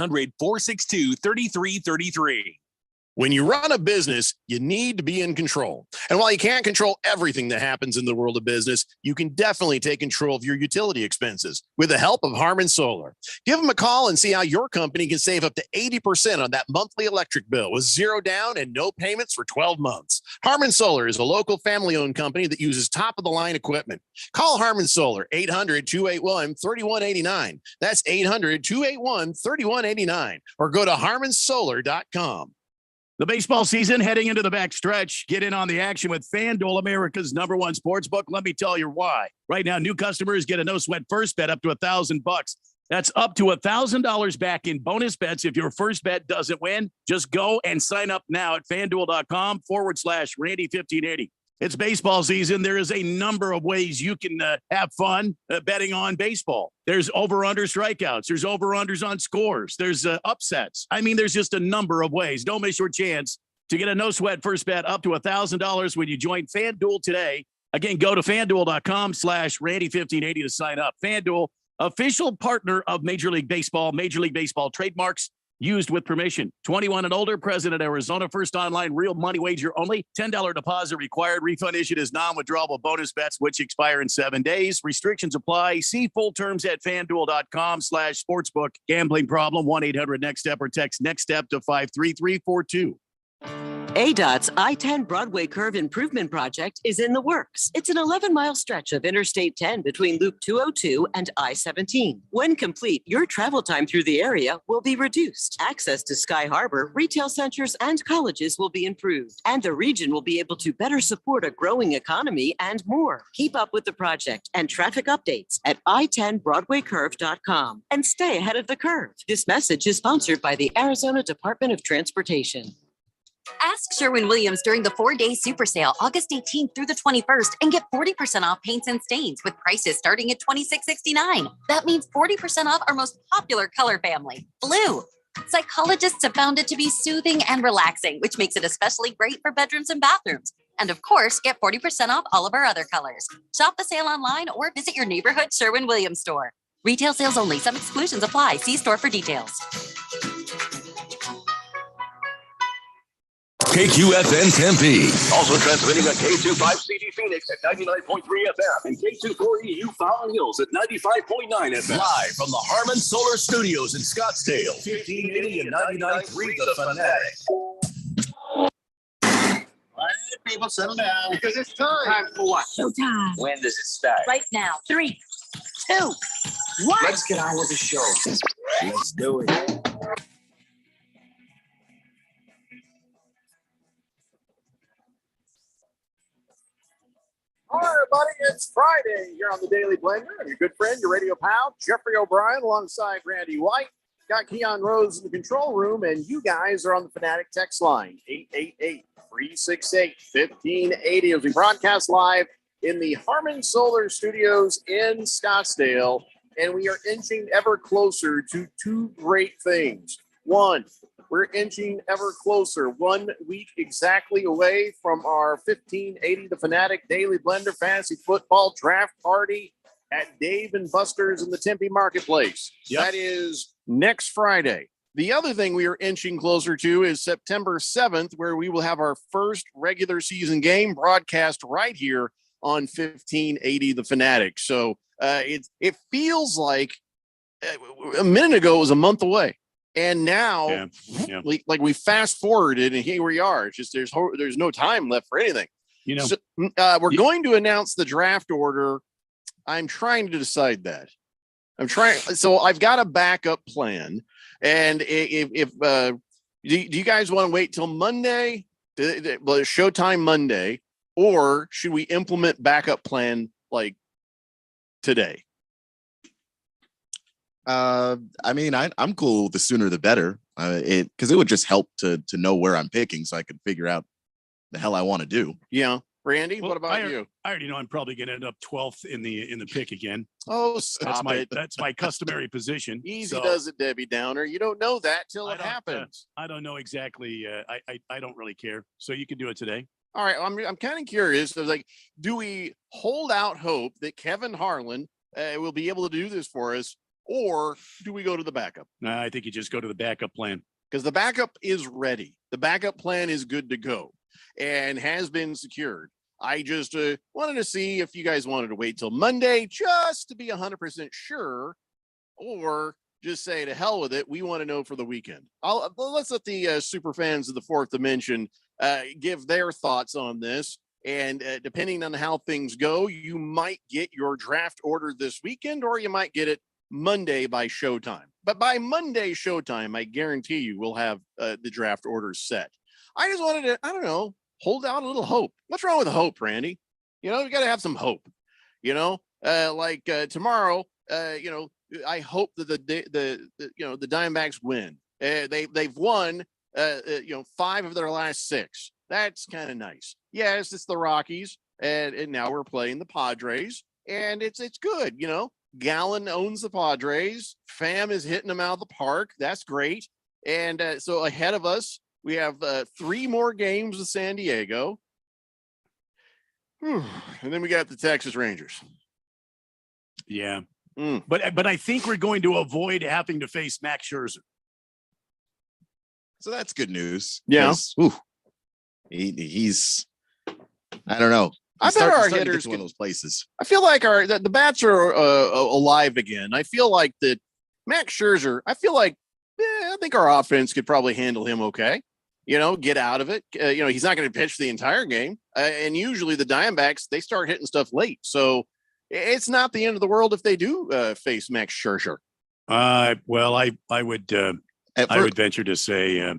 1-800-462-3333. When you run a business, you need to be in control. And while you can't control everything that happens in the world of business, you can definitely take control of your utility expenses with the help of Harmon Solar. Give them a call and see how your company can save up to 80% on that monthly electric bill with zero down and no payments for 12 months. Harmon Solar is a local family-owned company that uses top-of-the-line equipment. Call Harmon Solar, 800-281-3189. That's 800-281-3189. Or go to harmonsolar.com. The baseball season heading into the back stretch. Get in on the action with FanDuel, America's #1 sportsbook. Let me tell you why. Right now, new customers get a no-sweat first bet up to $1,000. That's up to $1,000 back in bonus bets if your first bet doesn't win. Just go and sign up now at FanDuel.com/Randy1580. It's baseball season. There is a number of ways you can have fun betting on baseball. There's over-under strikeouts. There's over-unders on scores. There's upsets. I mean, there's just a number of ways. Don't miss your chance to get a no-sweat first bet up to $1,000 when you join FanDuel today. Again, go to FanDuel.com/Randy1580 to sign up. FanDuel, official partner of Major League Baseball. Major League Baseball trademarks used with permission. 21 and older, present in Arizona. First online real money wager only. $10 deposit required. Refund issued as non-withdrawable bonus bets, which expire in 7 days. Restrictions apply. See full terms at FanDuel.com/sportsbook. Gambling problem, 1-800-NEXT-STEP or text NEXT STEP to 53342. ADOT's I-10 Broadway Curve Improvement Project is in the works. It's an 11-mile stretch of Interstate 10 between Loop 202 and I-17. When complete, your travel time through the area will be reduced. Access to Sky Harbor, retail centers, and colleges will be improved. And the region will be able to better support a growing economy and more. Keep up with the project and traffic updates at I-10BroadwayCurve.com and stay ahead of the curve. This message is sponsored by the Arizona Department of Transportation. Ask Sherwin-Williams during the 4-day super sale, August 18th through the 21st, and get 40% off paints and stains with prices starting at $26.69. That means 40% off our most popular color family, blue. Psychologists have found it to be soothing and relaxing, which makes it especially great for bedrooms and bathrooms. And of course, get 40% off all of our other colors. Shop the sale online or visit your neighborhood Sherwin-Williams store. Retail sales only. Some exclusions apply. See store for details. KQFN Tempe. Also transmitting on K25CD Phoenix at 99.3 FM and K24EU Fountain Hills at 95.9 FM. Live from the Harmon Solar Studios in Scottsdale. 1580 and 99.3 The Fanatic. All right, people, settle down. Because it's time. Time for what? Showtime. When does it start? Right now. 3, 2, 1. Let's get on with the show. Let's do it. All right, everybody, it's Friday here on the Daily Blender. I'm your good friend, your radio pal, Jeffrey O'Brien, alongside Randy White. Got Keon Rose in the control room, and you guys are on the Fanatic text line, 888-368-1580, as we broadcast live in the Harmon Solar Studios in Scottsdale, and we are inching ever closer to two great things. One, we're inching ever closer, 1 week exactly away from our 1580 The Fanatic Daily Blender Fantasy Football Draft Party at Dave and Buster's in the Tempe Marketplace. Yep. That is next Friday. The other thing we are inching closer to is September 7th, where we will have our first regular season game broadcast right here on 1580 The Fanatic. So it feels like a minute ago it was a month away. And now, like we fast forwarded, and here we are. It's just there's no time left for anything. You know, so, we're going to announce the draft order. I'm trying to decide that. So I've got a backup plan, and if do you guys want to wait till Monday, Showtime Monday, or should we implement backup plan like today? I mean, I'm cool. The sooner the better. Because it would just help to know where I'm picking, so I can figure out the hell I want to do. Yeah, Randy, what about you? I already know I'm probably going to end up 12th in the pick again. Oh, stop it! That's my customary position. Easy does it, Debbie Downer. You don't know that till it happens. I don't know exactly. I don't really care. So you can do it today. All right, I'm kind of curious. Like, do we hold out hope that Kevin Harlan will be able to do this for us or do we go to the backup? I think you just go to the backup plan. Because the backup is ready. The backup plan is good to go and has been secured. I just wanted to see if you guys wanted to wait till Monday just to be 100% sure, or just say to hell with it. We want to know for the weekend. Let's let the super fans of the Fourth Dimension give their thoughts on this. And depending on how things go, you might get your draft order this weekend, or you might get it Monday by showtime. But by Monday showtime, I guarantee you we'll have the draft orders set. I just wanted to, I don't know, hold out a little hope. What's wrong with hope, Randy? You know, you got to have some hope. You know, tomorrow, you know, I hope that the Diamondbacks win. They've won, 5 of their last 6. That's kind of nice. Yes, it's the Rockies, and now we're playing the Padres, and it's good. You know, Gallen owns the Padres. Pham is hitting them out of the park. That's great. And so ahead of us, we have 3 more games with San Diego. And then we got the Texas Rangers. Yeah. But I think we're going to avoid having to face Max Scherzer. So that's good news. Yeah. He's I don't know. I bet our hitters hitters one of those places. I feel like the bats are alive again. I feel like that Max Scherzer, I think our offense could probably handle him okay. You know, get out of it. He's not going to pitch the entire game. And usually the Diamondbacks, they start hitting stuff late. So it's not the end of the world if they do face Max Scherzer. Well, I would venture to say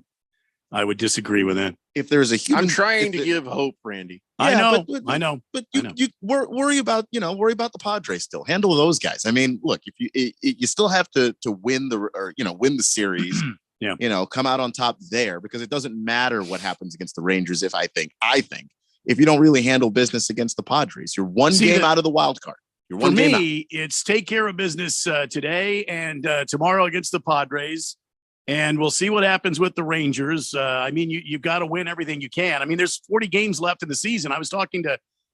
I would disagree with that. If there's a human, I'm trying to give hope, Randy. I know. But you worry about the Padres still. Handle those guys. I mean, look, if you still have to win win the series. Yeah. Come out on top there, because it doesn't matter what happens against the Rangers. I think if you don't really handle business against the Padres, you're one game out of the wild card. You're one game out. For me, it's take care of business today and tomorrow against the Padres. And we'll see what happens with the Rangers. I mean, you've got to win everything you can. I mean, there's 40 games left in the season. I was talking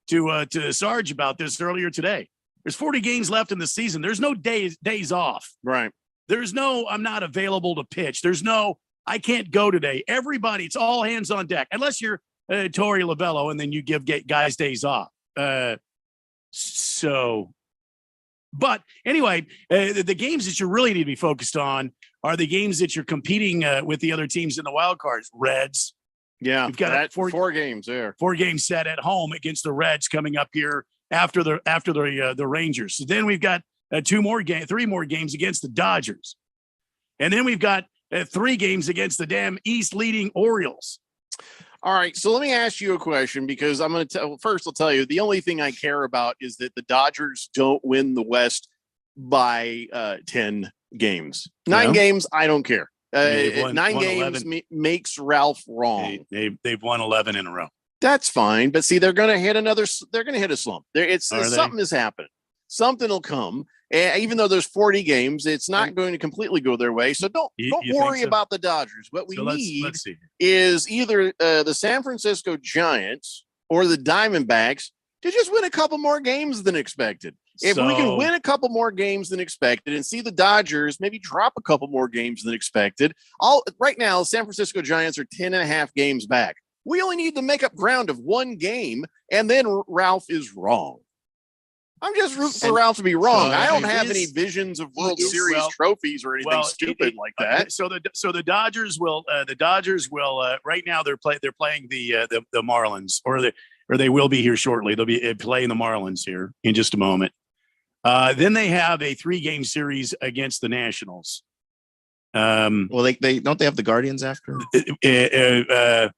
to Sarge about this earlier today. There's 40 games left in the season. There's no days off. Right. There's no, I'm not available to pitch. There's no, I can't go today. Everybody, it's all hands on deck, unless you're Torey Lovello, and then you give guys days off. But anyway, the games that you really need to be focused on are the games that you're competing with the other teams in the wild cards. Reds. Yeah. We've got 4 games there. 4 games set at home against the Reds coming up here after the Rangers. So then we've got 3 more games against the Dodgers. And then we've got 3 games against the damn East leading Orioles. All right, so let me ask you a question, because I'm going to I'll tell you, the only thing I care about is that the Dodgers don't win the West by 10 games. 9 games, I don't care. 9 games makes Ralph wrong. They've won 11 in a row. That's fine, but see, they're going to hit a slump. Something is happening. Something will come. Even though there's 40 games, it's not going to completely go their way. So don't worry about the Dodgers. What we need is either the San Francisco Giants or the Diamondbacks to just win a couple more games than expected. If we can win a couple more games than expected and see the Dodgers maybe drop a couple more games than expected, right now, the San Francisco Giants are 10.5 games back. We only need to make up ground of 1 game, and then Ralph is wrong. I'm just rooting for Ralph to be wrong. I don't have any visions of World Series trophies or anything stupid like that. So the Dodgers will right now they're playing the Marlins, or they will be here shortly. They'll be playing the Marlins here in just a moment. Then they have a 3-game series against the Nationals. Well, they don't have the Guardians after. Where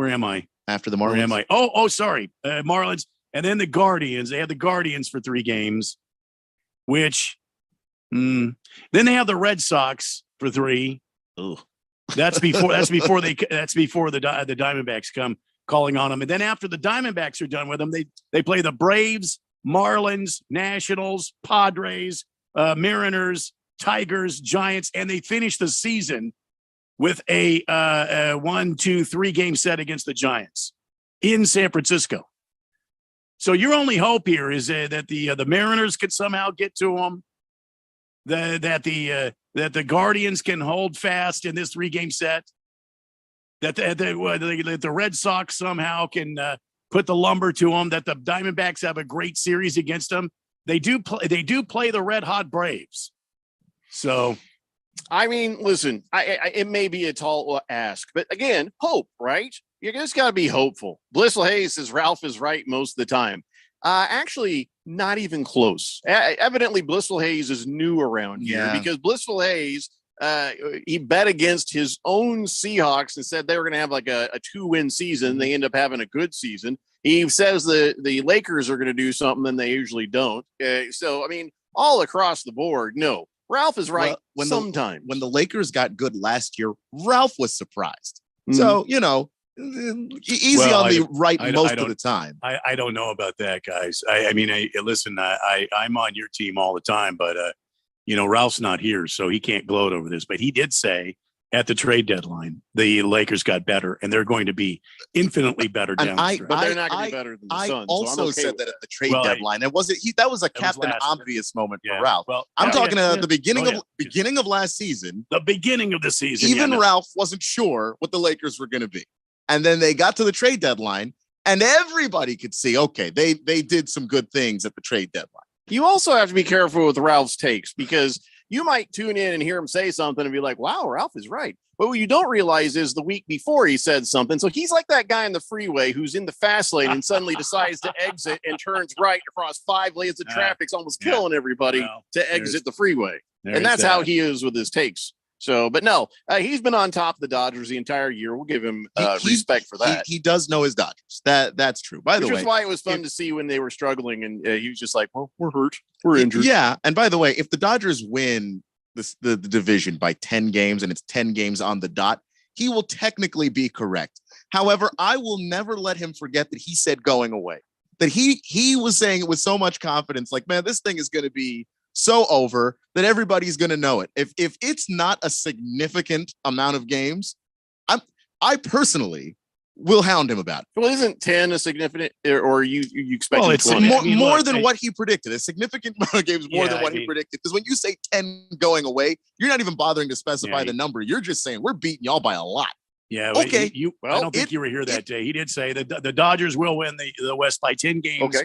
am I? After the Marlins. Where am I? Oh, sorry, Marlins. And then the Guardians, they had the Guardians for 3 games, which then they have the Red Sox for 3. Ooh. That's before the Diamondbacks come calling on them. And then after the Diamondbacks are done with them, they play the Braves, Marlins, Nationals, Padres, Mariners, Tigers, Giants, and they finish the season with a 1-2-3 game set against the Giants in San Francisco. So your only hope here is that the Mariners could somehow get to them, that the Guardians can hold fast in this 3-game set, that the Red Sox somehow can put the lumber to them, that the Diamondbacks have a great series against them. They do play the red hot Braves. So, I mean, listen, it may be a tall ask, but again, hope, right? You just got to be hopeful. Blissful Hayes says Ralph is right most of the time. Actually, not even close. Evidently, Blissful Hayes is new around here because Blissful Hayes, he bet against his own Seahawks and said they were going to have like a 2-win season. They end up having a good season. He says the Lakers are going to do something and they usually don't. So, I mean, all across the board, no. Ralph is right sometimes. When the Lakers got good last year, Ralph was surprised. So, easy on the right most of the time. I don't know about that, guys. I mean, listen, I'm on your team all the time, but, Ralph's not here, so he can't gloat over this. But he did say at the trade deadline, the Lakers got better, and they're going to be infinitely better down the stretch. But they're not going to be better than the Suns. I also said that at the trade deadline. That was a Captain Obvious moment for Ralph. Well, I'm talking at the beginning of last season. The beginning of the season. Even Ralph wasn't sure what the Lakers were going to be. And then they got to the trade deadline, and everybody could see, okay, they did some good things at the trade deadline. You also have to be careful with Ralph's takes because you might tune in and hear him say something and be like, wow, Ralph is right. But what you don't realize is the week before he said something. So he's like that guy in the freeway who's in the fast lane and suddenly decides to exit and turns right across 5 lanes of traffic, almost killing everybody to exit the freeway. And that's how he is with his takes. So, but no, he's been on top of the Dodgers the entire year. We'll give him respect for that. He does know his Dodgers. That's true. By the way, which is why it was fun to see when they were struggling, and he was just like, "Well, we're hurt, we're injured." Yeah, and by the way, if the Dodgers win the division by 10 games and it's 10 games on the dot, he will technically be correct. However, I will never let him forget that he said going away. That he was saying it with so much confidence, like, man, this thing is going to be so over that everybody's going to know it. If it's not a significant amount of games, I personally will hound him about it. Well, isn't 10 a significant, or you expect? Well, it's more than what he predicted. A significant amount of games more than what he predicted. Because when you say 10 going away, you're not even bothering to specify the number. You're just saying we're beating y'all by a lot. Yeah. Okay. I don't think you were here that day. He did say that the Dodgers will win the West by 10 games.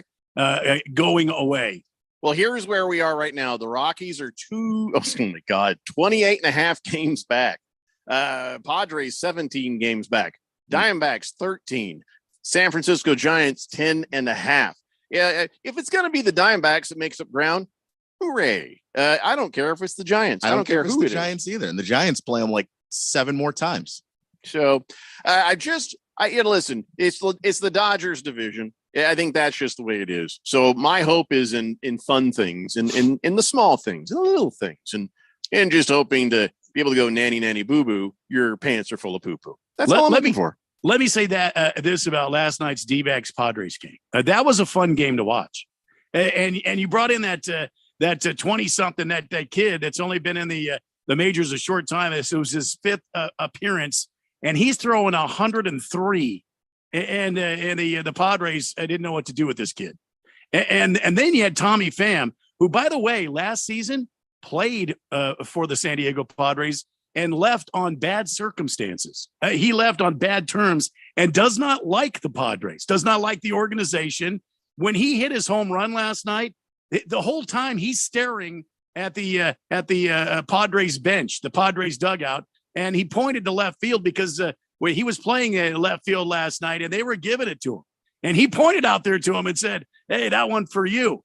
Going away. Well, here's where we are right now. The Rockies are 28 and a half games back. Padres 17 games back. Diamondbacks 13. San Francisco Giants 10 and a half. Yeah, if it's going to be the Diamondbacks that makes up ground, hooray. I don't care if it's the Giants. I don't care who it's the Giants either. And the Giants play them like 7 more times. So listen, it's the Dodgers division. I think that's just the way it is. So my hope is in fun things, in the small things, in the little things, and just hoping to be able to go nanny boo boo. Your pants are full of poo poo. That's all I'm looking for. Let me say that this about last night's D-backs Padres game. That was a fun game to watch, and you brought in that 20-something that kid that's only been in the majors a short time. It was his 5th appearance, and he's throwing 103. And the Padres, I didn't know what to do with this kid. And then you had Tommy Pham, who, by the way, last season played for the San Diego Padres and left on bad circumstances. He left on bad terms and does not like the Padres, does not like the organization. When he hit his home run last night, the whole time he's staring at the Padres bench, the Padres dugout, and he pointed to left field because where he was playing in left field last night and they were giving it to him. And he pointed out there to him and said, hey, that one for you.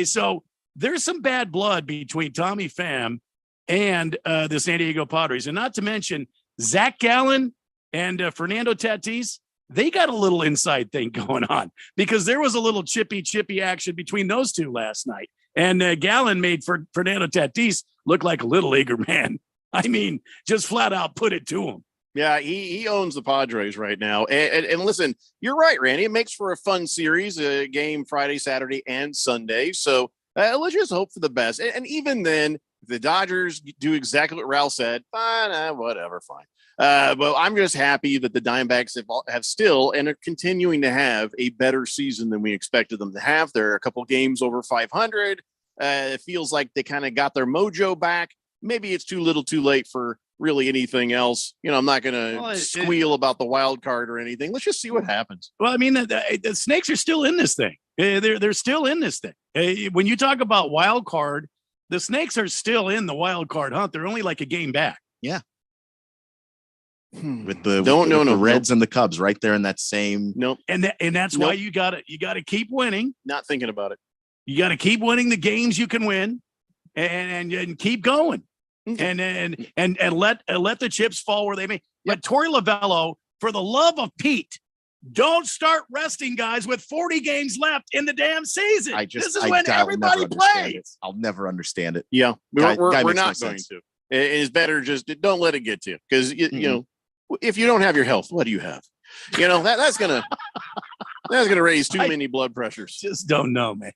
So there's some bad blood between Tommy Pham and the San Diego Padres. And not to mention Zach Gallen and Fernando Tatis, they got a little inside thing going on because there was a little chippy action between those two last night. And Gallen made Fernando Tatis look like a little leaguer, man. I mean, just flat out put it to him. Yeah, he owns the Padres right now. And listen, you're right, Randy. It makes for a fun series, a game Friday, Saturday, and Sunday. So let's just hope for the best. And even then, if the Dodgers do exactly what Ralph said, fine, whatever, fine. But I'm just happy that the Diamondbacks have still and are continuing to have a better season than we expected them to have. They're a couple games over 500. It feels like they kind of got their mojo back. Maybe it's too little too late for really anything else. I'm not going to squeal about the wild card or anything. Let's just see what happens. Well, I mean, the Snakes are still in this thing. They're still in this thing. When you talk about wild card, the Snakes are still in the wild card hunt. They're only like a game back. Yeah. With the Reds and the Cubs right there in that same. Nope. And that's why you got to keep winning. Not thinking about it. You got to keep winning the games you can win, and keep going, and let the chips fall where they may. But Torey Lovullo, for the love of Pete, don't start resting guys with 40 games left in the damn season. This is when everybody plays. I'll never understand it. Yeah, we're not no going sense. to. It's better just don't let it get to you, because you know, if you don't have your health, what do you have? That's gonna raise too many blood pressures. Just don't know, man.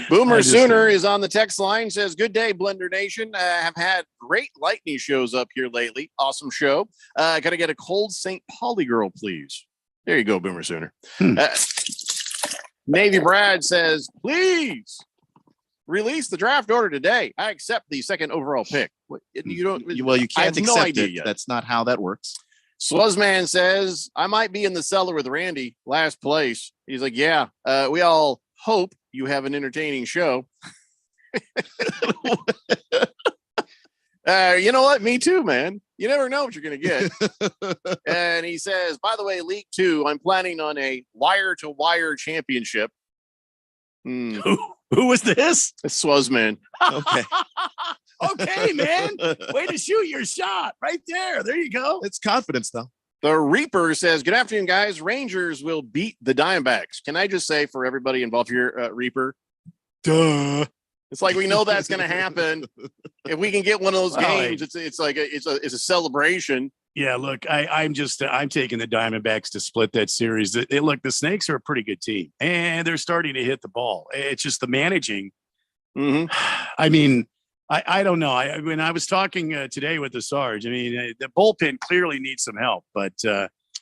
Boomer Sooner is on the text line, says, "Good day, Blender Nation. Have had great lightning shows up here lately. Awesome show. Gotta get a cold St. Pauli girl, please." There you go, Boomer Sooner. Navy Brad says, "Please release the draft order today. I accept the second overall pick." You don't. Well, you can't accept it. Yet. That's not how that works. Swuzman says, "I might be in the cellar with Randy, last place." He's like, "Yeah, we all hope you have an entertaining show." You know what? Me too, man. You never know what you're going to get. And he says, "By the way, League 2, I'm planning on a wire-to-wire championship." Who was this? It's Swuzman. Okay. Okay, man. Way to shoot your shot right there. There you go. It's confidence, though. The Reaper says, "Good afternoon, guys. Rangers will beat the Diamondbacks." Can I just say for everybody involved here, Reaper, duh. It's like we know that's going to happen. If we can get one of those games, it's like it's a celebration. Yeah, look, I'm taking the Diamondbacks to split that series. Look, the Snakes are a pretty good team, and they're starting to hit the ball. It's just the managing. I mean, I don't know. When I was talking today with the Sarge, I mean, the bullpen clearly needs some help. But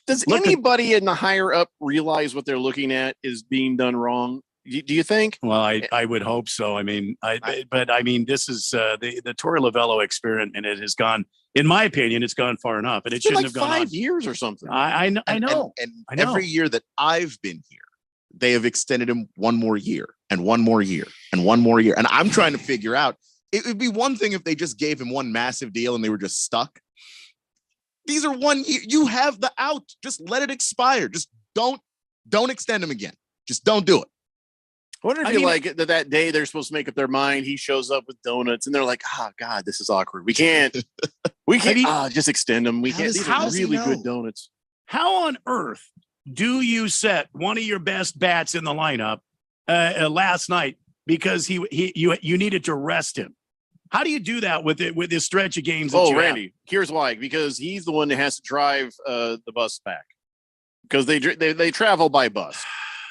does anybody in the higher up realize what they're looking at is being done wrong? Do you think? Well, I would hope so. I mean, this is the Torey Lovullo experiment, and it has gone. In my opinion, it's gone far enough, and it shouldn't have gone 5 years or something. I know. And every year that I've been here, they have extended him one more year and one more year and one more year. And I'm trying to figure out. It would be one thing if they just gave him one massive deal and they were just stuck. These are 1 year. You have the out. Just let it expire. Just don't extend him again. Just don't do it. I wonder if like that day they're supposed to make up their mind. He shows up with donuts and they're like, "Oh God, this is awkward. We can't just extend them. We can't. These are really good donuts." How on earth do you set one of your best bats in the lineup last night because you needed to rest him? How do you do that with this stretch of games? Randy, here's why. Because he's the one that has to drive the bus back because they travel by bus.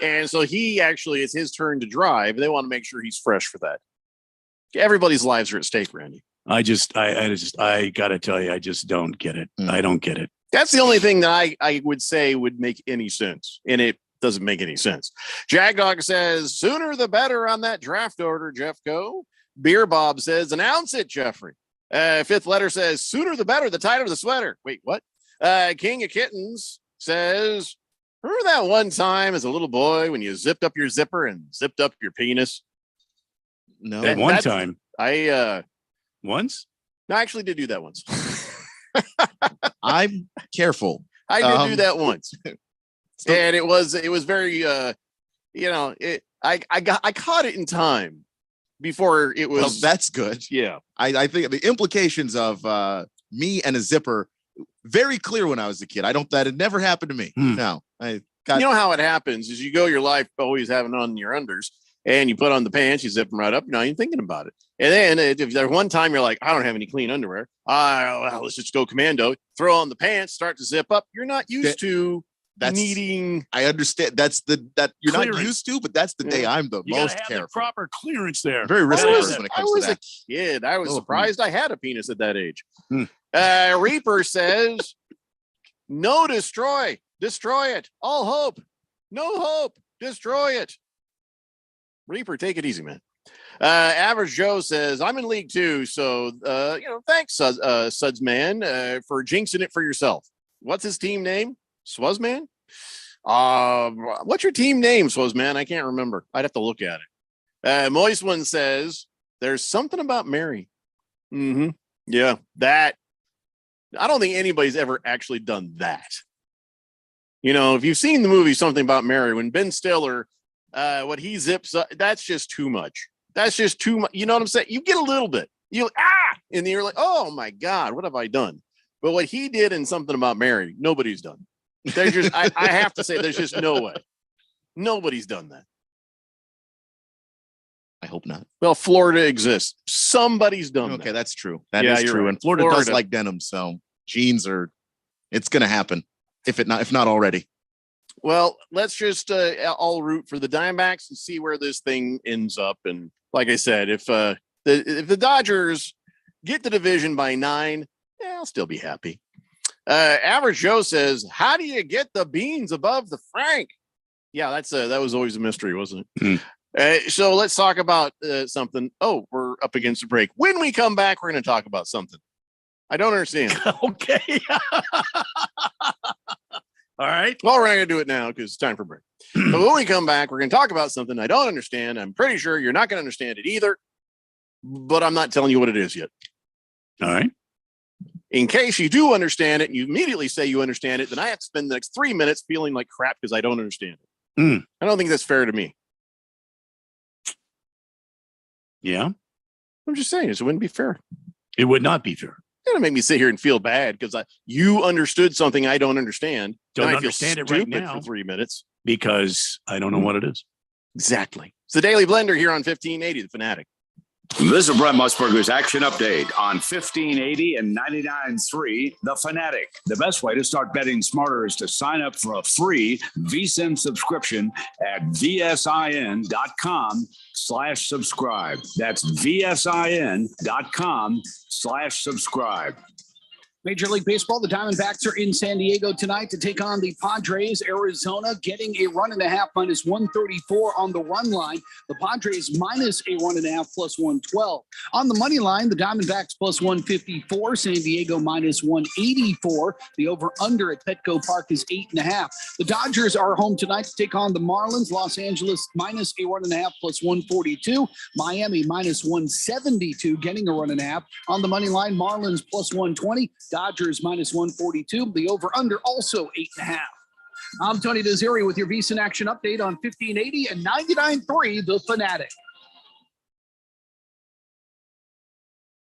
And so it's his turn to drive. And they want to make sure he's fresh for that. Everybody's lives are at stake, Randy. I got to tell you, I just don't get it. I don't get it. That's the only thing that I would say would make any sense. And it doesn't make any sense. Jagdog says, "Sooner the better on that draft order, Jeffco." Beer Bob says, "Announce it, Jeffrey." Fifth letter says, "Sooner the better, the tighter the sweater." Wait, what? King of Kittens says, "Remember that one time as a little boy when you zipped up your zipper and zipped up your penis?" No. One time. Once? No, I actually did do that once. I'm careful. I did do that once. And it was very I caught it in time before it was. Well, that's good. Yeah. I think the implications of me and a zipper very clear when I was a kid. That had never happened to me. No. You know how it happens is you go your life always having on your unders and you put on the pants, you zip them right up. You're not even thinking about it. And then if there's one time you're like, "I don't have any clean underwear. Let's just go commando, throw on the pants, start to zip up." You're not used to needing. I understand. That's that you're clearance. Not used to, but that's the day I'm the most careful. The proper clearance there. Very risky when it comes to that. I was a kid. I was surprised I had a penis at that age. Reaper says, "No, destroy it. All hope. No hope. Destroy it." Reaper, take it easy, man. Average Joe says, I'm in League Two, so thanks, Suds Man, for jinxing it for yourself. What's his team name? Swazman? What's your team name, Swazman? I can't remember. I'd have to look at it. Moist One says, there's something about Mary. Mm-hmm. Yeah, that. I don't think anybody's ever actually done that. If you've seen the movie Something About Mary, when Ben Stiller, what he zips up, that's just too much. That's just too much. You know what I'm saying? You get a little bit. And you're like, oh my God, what have I done? But what he did in Something About Mary, nobody's done. There's just, I have to say, there's just no way. Nobody's done that. I hope not. Well, Florida exists. Somebody's done that. Okay, that's true. That is true. Right. And Florida does like denim, so jeans it's going to happen if not already. Well, let's just all root for the Diamondbacks and see where this thing ends up. And like I said, if the Dodgers get the division by 9, I'll still be happy. Average Joe says, how do you get the beans above the Frank? Yeah, that was always a mystery, wasn't it? So let's talk about something. Oh, we're up against the break. When we come back, we're going to talk about something. I don't understand. Okay. All right. Well, we're not going to do it now because it's time for break. But when we come back, we're going to talk about something I don't understand. I'm pretty sure you're not going to understand it either, but I'm not telling you what it is yet. All right. In case you do understand it and you immediately say you understand it, then I have to spend the next 3 minutes feeling like crap because I don't understand it. I don't think that's fair to me. Yeah. I'm just saying, it wouldn't be fair. It would not be fair. You're going to make me sit here and feel bad because you understood something I don't understand. Don't understand it right now for 3 minutes. Because I don't know what it is. Exactly. It's the Daily Blender here on 1580, The Fanatic. This is Brent Musburger's Action Update on 1580 and 99.3 The Fanatic. The best way to start betting smarter is to sign up for a free VSiN subscription at vsin.com/subscribe. That's vsin.com/subscribe. Major League Baseball, the Diamondbacks are in San Diego tonight to take on the Padres. Arizona getting a run and a half, minus 134 on the run line. The Padres minus a run and a half, plus 112. On the money line, the Diamondbacks plus 154, San Diego minus 184. The over-under at Petco Park is 8.5. The Dodgers are home tonight to take on the Marlins. Los Angeles minus a run and a half, plus 142. Miami minus 172, getting a run and a half. On the money line, Marlins plus 120. Dodgers minus 142. The over-under also 8.5. I'm Tony Desiri with your VSiN Action Update on 1580 and 99.3 The Fanatic.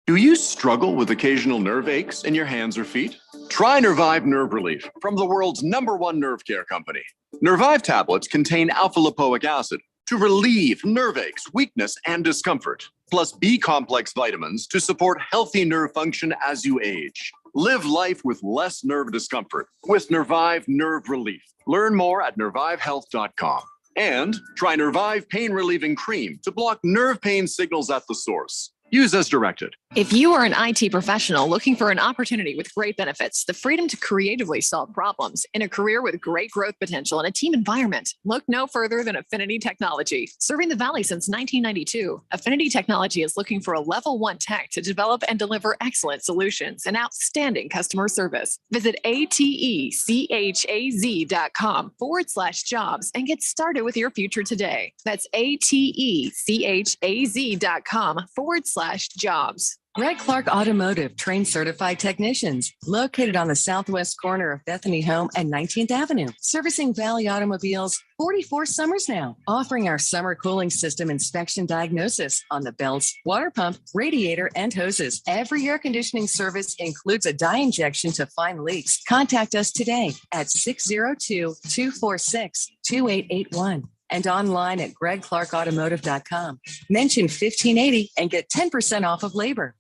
Do you struggle with occasional nerve aches in your hands or feet? Try Nervive Nerve Relief from the world's #1 nerve care company. Nervive tablets contain alpha-lipoic acid to relieve nerve aches, weakness, and discomfort, plus B-complex vitamins to support healthy nerve function as you age. Live life with less nerve discomfort with Nervive Nerve Relief. Learn more at nervivehealth.com. And try Nervive Pain Relieving Cream to block nerve pain signals at the source. Use as directed. If you are an IT professional looking for an opportunity with great benefits, the freedom to creatively solve problems in a career with great growth potential and a team environment, look no further than Affinity Technology. Serving the Valley since 1992, Affinity Technology is looking for a level 1 tech to develop and deliver excellent solutions and outstanding customer service. Visit atechaz.com/jobs and get started with your future today. That's atechaz.com/jobs. Greg Clark Automotive trains certified technicians located on the southwest corner of Bethany Home and 19th Avenue, servicing Valley automobiles 44 summers now, offering our summer cooling system inspection diagnosis on the belts, water pump, radiator, and hoses. Every air conditioning service includes a dye injection to find leaks. Contact us today at 602-246-2881. And online at gregclarkautomotive.com. Mention 1580 and get 10% off of labor.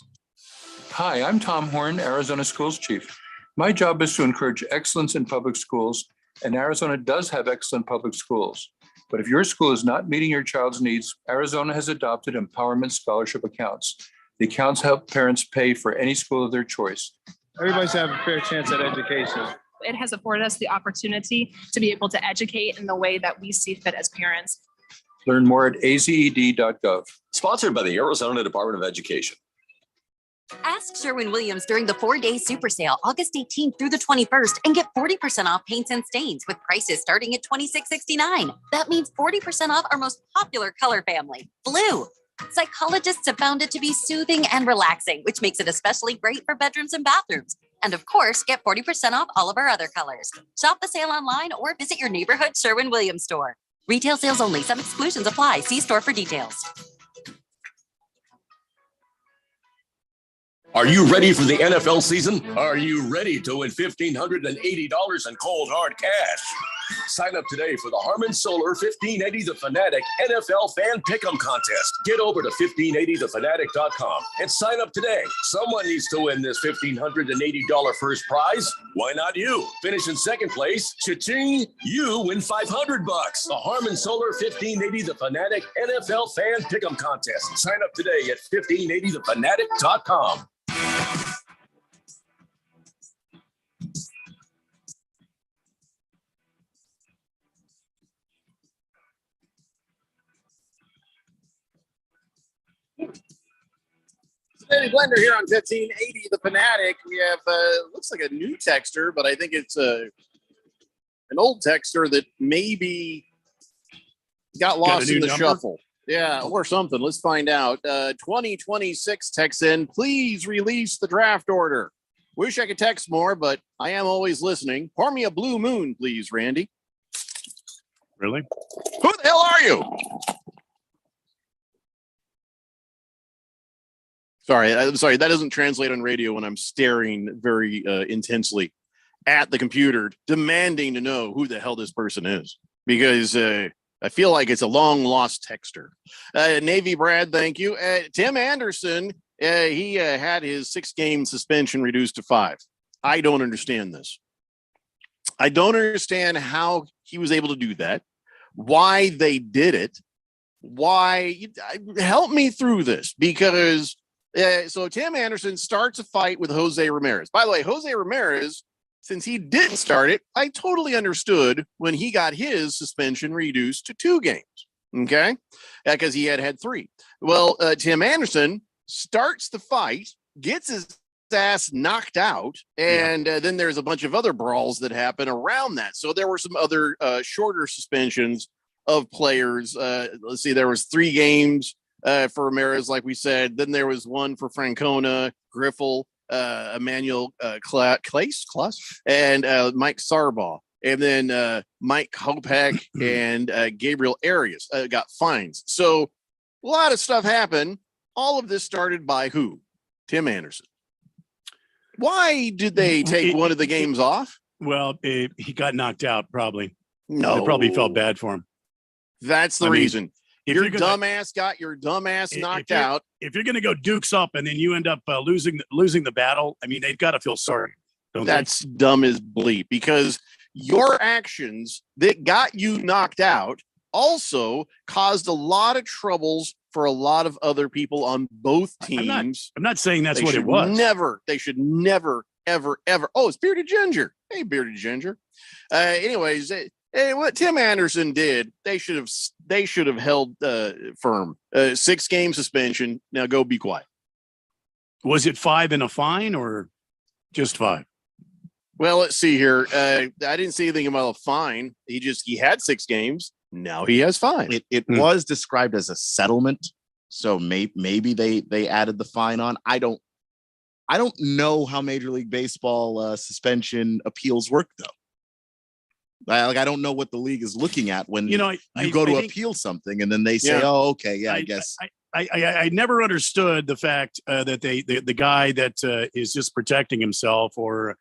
Hi, I'm Tom Horn, Arizona Schools Chief. My job is to encourage excellence in public schools, and Arizona does have excellent public schools. But if your school is not meeting your child's needs, Arizona has adopted Empowerment Scholarship accounts. The accounts help parents pay for any school of their choice. Everybody's have a fair chance at education. It has afforded us the opportunity to be able to educate in the way that we see fit as parents. Learn more at azed.gov. Sponsored by the Arizona Department of Education. Ask Sherwin-Williams during the 4-day super sale, August 18th through the 21st, and get 40% off paints and stains with prices starting at $26.69. That means 40% off our most popular color family, blue. Psychologists have found it to be soothing and relaxing, which makes it especially great for bedrooms and bathrooms. And of course, get 40% off all of our other colors. Shop the sale online or visit your neighborhood Sherwin-Williams store. Retail sales only. Some exclusions apply. See store for details. Are you ready for the NFL season? Are you ready to win $1,580 in cold hard cash? Sign up today for the Harman Solar 1580 The Fanatic NFL Fan Pick'em Contest. Get over to 1580thefanatic.com and sign up today. Someone needs to win this $1,580 first prize. Why not you? Finish in second place. Cha-ching! You win $500. The Harman Solar 1580 The Fanatic NFL Fan Pick'em Contest. Sign up today at 1580thefanatic.com. Danny Blender here on 1580 The Fanatic. We have looks like a new texter, but I think it's an old texter that maybe got lost in the shuffle. Yeah, or something. Let's find out. 2026 texts in, please release the draft order. Wish I could text more, but I am always listening. Pour me a blue moon, please, Randy. Really? Who the hell are you? Sorry, I'm sorry. That doesn't translate on radio when I'm staring very intensely at the computer, demanding to know who the hell this person is, because I feel like it's a long lost texter. Navy Brad, thank you. Tim Anderson, he had his 6-game suspension reduced to 5. I don't understand this. I don't understand how he was able to do that, why they did it, why. Help me through this, because so Tim Anderson starts a fight with Jose Ramirez. By the way, Jose Ramirez, since he didn't start it, I totally understood when he got his suspension reduced to 2 games. Okay, because he had 3. Well, Tim Anderson starts the fight, gets his ass knocked out, and then there's a bunch of other brawls that happen around that. So there were some other shorter suspensions of players. Let's see, there was 3 games for Ramirez, like we said. Then there was 1 for Francona, Griffel, Emmanuel Claes, and Mike Sarbaugh. And then Mike Hopek and Gabriel Arias got fines. So a lot of stuff happened. All of this started by who? Tim Anderson. Why did they take one of the games off? Well, he got knocked out, probably. No. They probably felt bad for him. That's the reason. If your you're gonna, dumbass got your dumbass knocked out. If you're going to go dukes up and then you end up losing the battle, I mean, they've got to feel sorry. That's dumb as bleep, because your actions that got you knocked out also caused a lot of troubles for a lot of other people on both teams. I'm not saying that's what it was. They should never, ever, ever. Oh, it's Bearded Ginger. Hey, Bearded Ginger. Anyways, what Tim Anderson did, they should have held firm. 6-game suspension. Now go be quiet. Was it 5 and a fine or just 5? Well, let's see here. I didn't see anything about a fine. He had 6 games. Now he has 5. It was described as a settlement, so maybe they added the fine on. I don't know how Major League Baseball suspension appeals work, though. I don't know what the league is looking at when you go to appeal something, and then they say, "Oh, okay, yeah, I guess." I never understood the fact that the guy that is just protecting himself or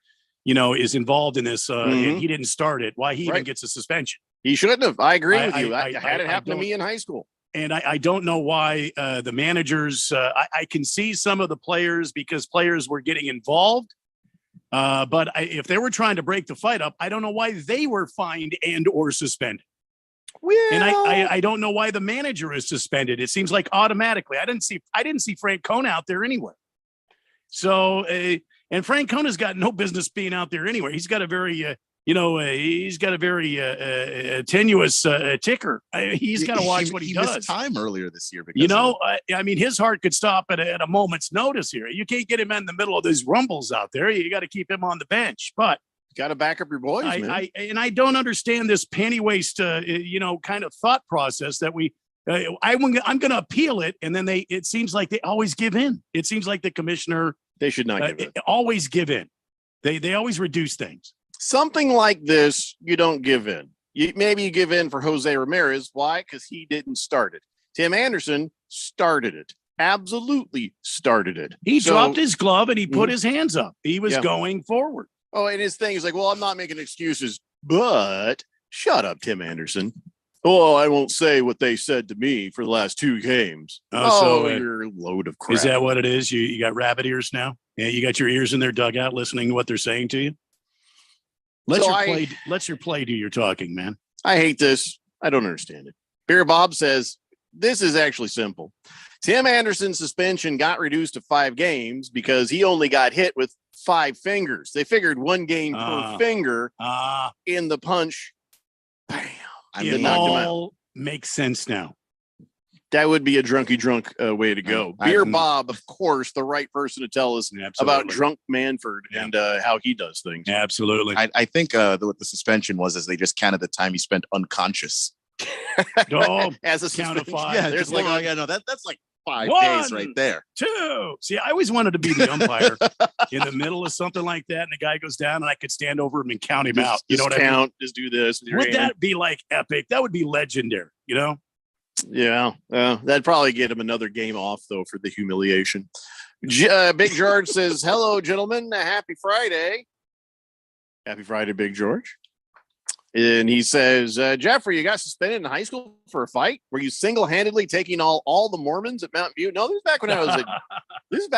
is involved in this and he didn't start it. Why he even gets a suspension? He shouldn't have. I agree with you. I had it happen to me in high school. And I don't know why the managers, I can see some of the players because players were getting involved. But if they were trying to break the fight up, I don't know why they were fined and or suspended. Well, and I don't know why the manager is suspended. It seems like automatically. I didn't see Frank Kona out there anyway. So and Frank Kona's got no business being out there anyway. He's got a very he's got a very tenuous ticker. He's got to watch what he does. Missed time earlier this year because his heart could stop at a moment's notice here. You can't get him in the middle of these rumbles out there. You got to keep him on the bench. But got to back up your boys, man. I don't understand this penny waste, kind of thought process that we. I'm going to appeal it, and then it seems like they always give in. It seems like the commissioner. They should not give in. Always give in. They always reduce things. Something like this, you don't give in. Maybe you give in for Jose Ramirez. Why? Because he didn't start it. Tim Anderson started it. Absolutely started it. He dropped his glove and he put his hands up. He was going forward. Oh, and his thing is like, well, I'm not making excuses, but shut up, Tim Anderson. Oh, I won't say what they said to me for the last 2 games. You're a load of crap. Is that what it is? You got rabbit ears now? Yeah, you got your ears in their dugout listening to what they're saying to you? Let your play do your talking, man. I hate this. I don't understand it. Beer Bob says, this is actually simple. Tim Anderson's suspension got reduced to 5 games because he only got hit with 5 fingers. They figured 1 game per finger in the punch. Bam. It all makes sense now. That would be a drunky drunk way to go. Beer Bob, of course, the right person to tell us about drunk Manford and how he does things. Absolutely. I think what the suspension was is they just counted the time he spent unconscious. As a count of 5. Yeah, there's that's like 5 days right there. 2. See, I always wanted to be the umpire in the middle of something like that, and the guy goes down, and I could stand over him and count him out. You know what I mean? Just do this. Would that be like epic? That would be legendary. Yeah, that'd probably get him another game off, though, for the humiliation. Big George says, hello, gentlemen. Happy Friday. Happy Friday, Big George. And he says, Jeffrey, you got suspended in high school for a fight? Were you single-handedly taking all the Mormons at Mountain View? No, this is back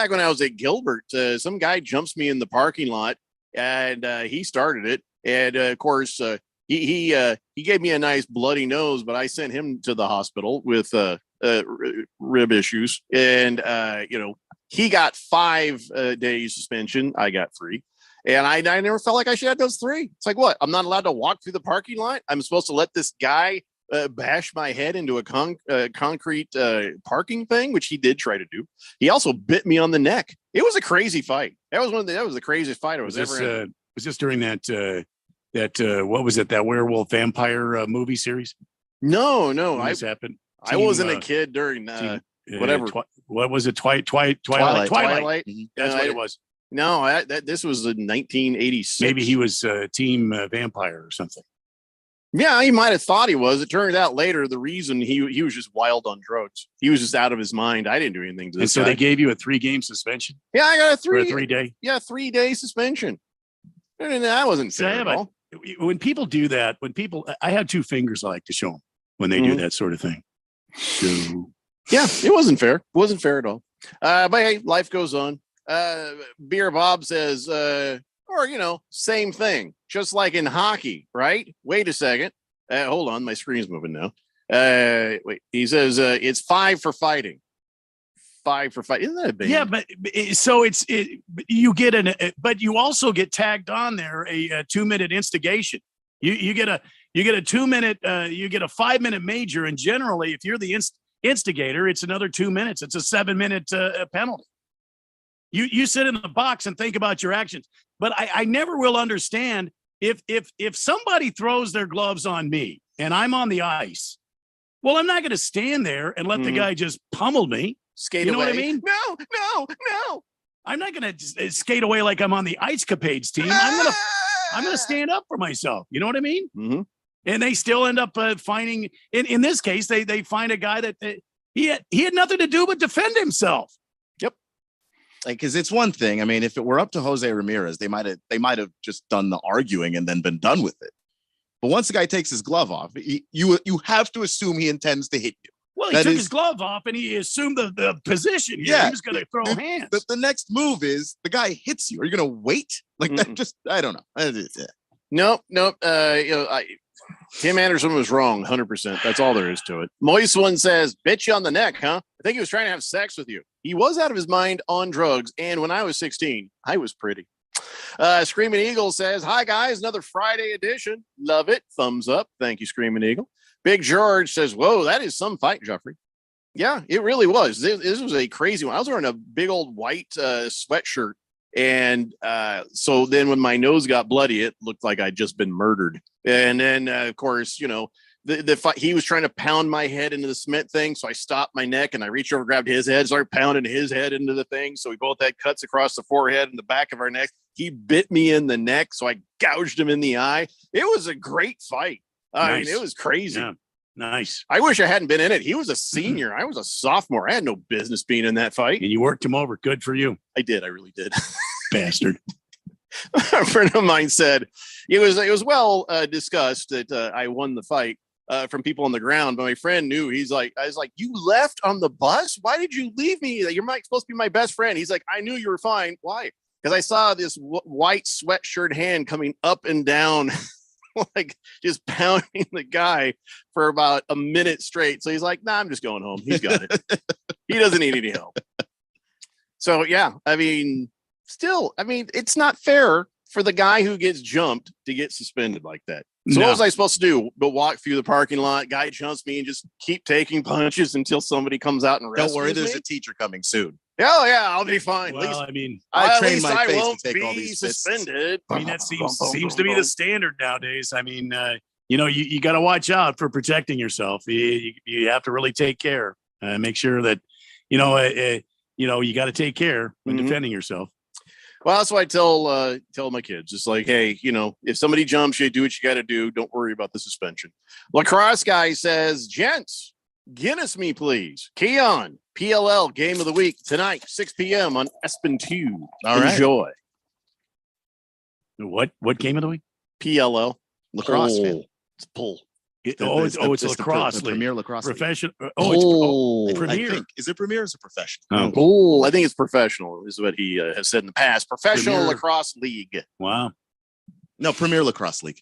when I was at Gilbert. Some guy jumps me in the parking lot, and he started it. And of course, he gave me a nice bloody nose, but I sent him to the hospital with rib issues. And he got 5 days suspension. I got 3. And I never felt like I should have those 3. It's like, what? I'm not allowed to walk through the parking lot? I'm supposed to let this guy bash my head into a concrete parking thing, which he did try to do. He also bit me on the neck. It was a crazy fight. That was the craziest fight I was ever in. Was this during that what was it? That werewolf vampire movie series? No. This happened. I wasn't a kid during whatever. What was it? Twilight. Mm-hmm. That's what it was. No, this was in 1986. Maybe he was team vampire or something. Yeah, he might have thought he was. It turned out later the reason he was just wild on drugs. He was just out of his mind. I didn't do anything to this. And so they gave you a 3-game suspension? Yeah, I got a 3-day. Yeah, 3-day suspension. And that wasn't fair at all. When people do that, I have 2 fingers I like to show them when they do that sort of thing. So yeah, it wasn't fair. It wasn't fair at all. But hey, life goes on. Beer Bob says, same thing, just like in hockey, right? Wait a second. Hold on. My screen's moving now. Wait, he says, it's 5 for fighting. 5 for fight. Isn't that a big? Yeah, but so you get but you also get tagged on there a 2-minute instigation. You get a 2-minute, you get a 5-minute major. And generally, if you're the instigator, it's another 2 minutes. It's a 7-minute penalty. You sit in the box and think about your actions. But I never will understand if somebody throws their gloves on me and I'm on the ice. Well, I'm not going to stand there and let the guy just pummel me. Skate away. You know what I mean? No. I'm not going to skate away like I'm on the Ice Capades team. I'm going to stand up for myself. You know what I mean? Mm-hmm. And they still end up finding. In this case, they find a guy that he had nothing to do but defend himself. Yep. Because it's one thing. I mean, if it were up to Jose Ramirez, they might have just done the arguing and then been done with it. But once the guy takes his glove off, you have to assume he intends to hit you. Well, he took his glove off and he assumed the position. Yeah, he was going to throw hands. The next move is the guy hits you. Are you going to wait like that? Just I don't know. Nope. Tim Anderson was wrong, 100%. That's all there is to it. Moist One says, "Bitch you on the neck, huh? I think he was trying to have sex with you. He was out of his mind on drugs, and when I was 16, I was pretty." Screaming Eagle says, "Hi guys, another Friday edition. Love it. Thumbs up. Thank you, Screaming Eagle." Big George says, "Whoa, that is some fight, Jeffrey." Yeah, it really was. This was a crazy one. I was wearing a big old white sweatshirt. And so then when my nose got bloody, it looked like I'd just been murdered. And then, of course, you know, the fight, he was trying to pound my head into the cement thing. So I stopped my neck and I reached over, grabbed his head, started pounding his head into the thing. So we both had cuts across the forehead and the back of our necks. He bit me in the neck. So I gouged him in the eye. It was a great fight. I mean, it was crazy. Yeah. Nice. I wish I hadn't been in it. He was a senior. I was a sophomore. I had no business being in that fight. And you worked him over. Good for you. I did. I really did. Bastard. A friend of mine said it was well discussed that I won the fight from people on the ground, but my friend knew. I was like, "You left on the bus? Why did you leave me? You're supposed to be my best friend." He's like, "I knew you were fine. Why?" Because I saw this white sweatshirt hand coming up and down, like just pounding the guy for about a minute straight. So he's like, "Nah, I'm just going home. He's got it. He doesn't need any help." So yeah, I mean, still, it's not fair for the guy who gets jumped to get suspended like that. So what was I supposed to do? But walk through the parking lot, guy jumps me, and just keep taking punches until somebody comes out and rescues Don't worry, there's me? a teacher coming soon. Oh yeah, I'll be fine. Well, at least, I trained my face won't to take all be these fists. suspended. I mean, that seems to be the standard nowadays. I mean, you know, you got to watch out for protecting yourself. You have to really take care. Make sure that, you know, you got to take care when defending yourself. Well, that's why I tell my kids. It's like, hey, you know, if somebody jumps you, do what you got to do. Don't worry about the suspension. Lacrosse guy says, "Gents, Guinness me, please. Keon, PLL game of the week tonight, 6 p.m. on ESPN 2. All right. Enjoy." What game of the week? PLL. Lacrosse fan. It's pull. It's lacrosse the league. Premier Lacrosse league. Professional. Pull. It's Premier. I think. Is it Premier or is it professional? Oh. Pull. I think it's professional, is what he has said in the past. Professional Premier. Lacrosse League. Wow. No, Premier Lacrosse League.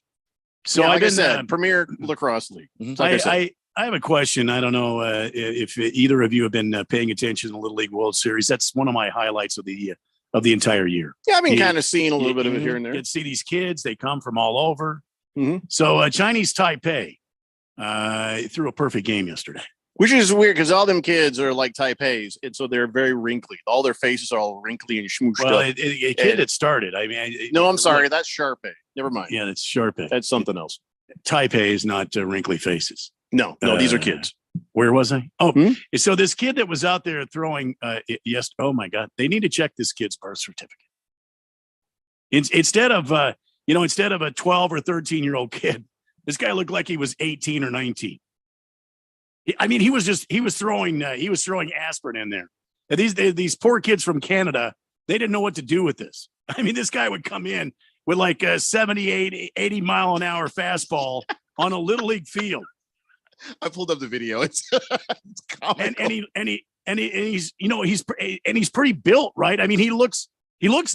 So Yeah, like I I've been, said, Premier Lacrosse League. Mhm. Like I said. I have a question. I don't know if either of you have been paying attention to the Little League World Series. That's one of my highlights of the entire year. Yeah, I've been kind of seeing a little bit of it here and there. You get to see these kids. They come from all over. Mhm. So Chinese Taipei threw a perfect game yesterday. Which is weird because all them kids are like Taipeis, and so they're very wrinkly. All their faces are all wrinkly and smooshed Well, up. a kid that started. I mean, No, I'm sorry. That's Sharpei. Never mind. Yeah, that's Sharpei. That's something else. Taipei is not wrinkly faces. No, these are kids. Where was I? Oh, Hmm? so this kid that was out there throwing, yes. Oh my God, they need to check this kid's birth certificate. Instead of a 12 or 13-year-old kid, this guy looked like he was 18 or 19. I mean, he was throwing aspirin in there. And these poor kids from Canada, they didn't know what to do with this. I mean, this guy would come in with like a 70, 80 mile an hour fastball on a little league field. I pulled up the video. It's comical. and he's pretty built, right? I mean, he looks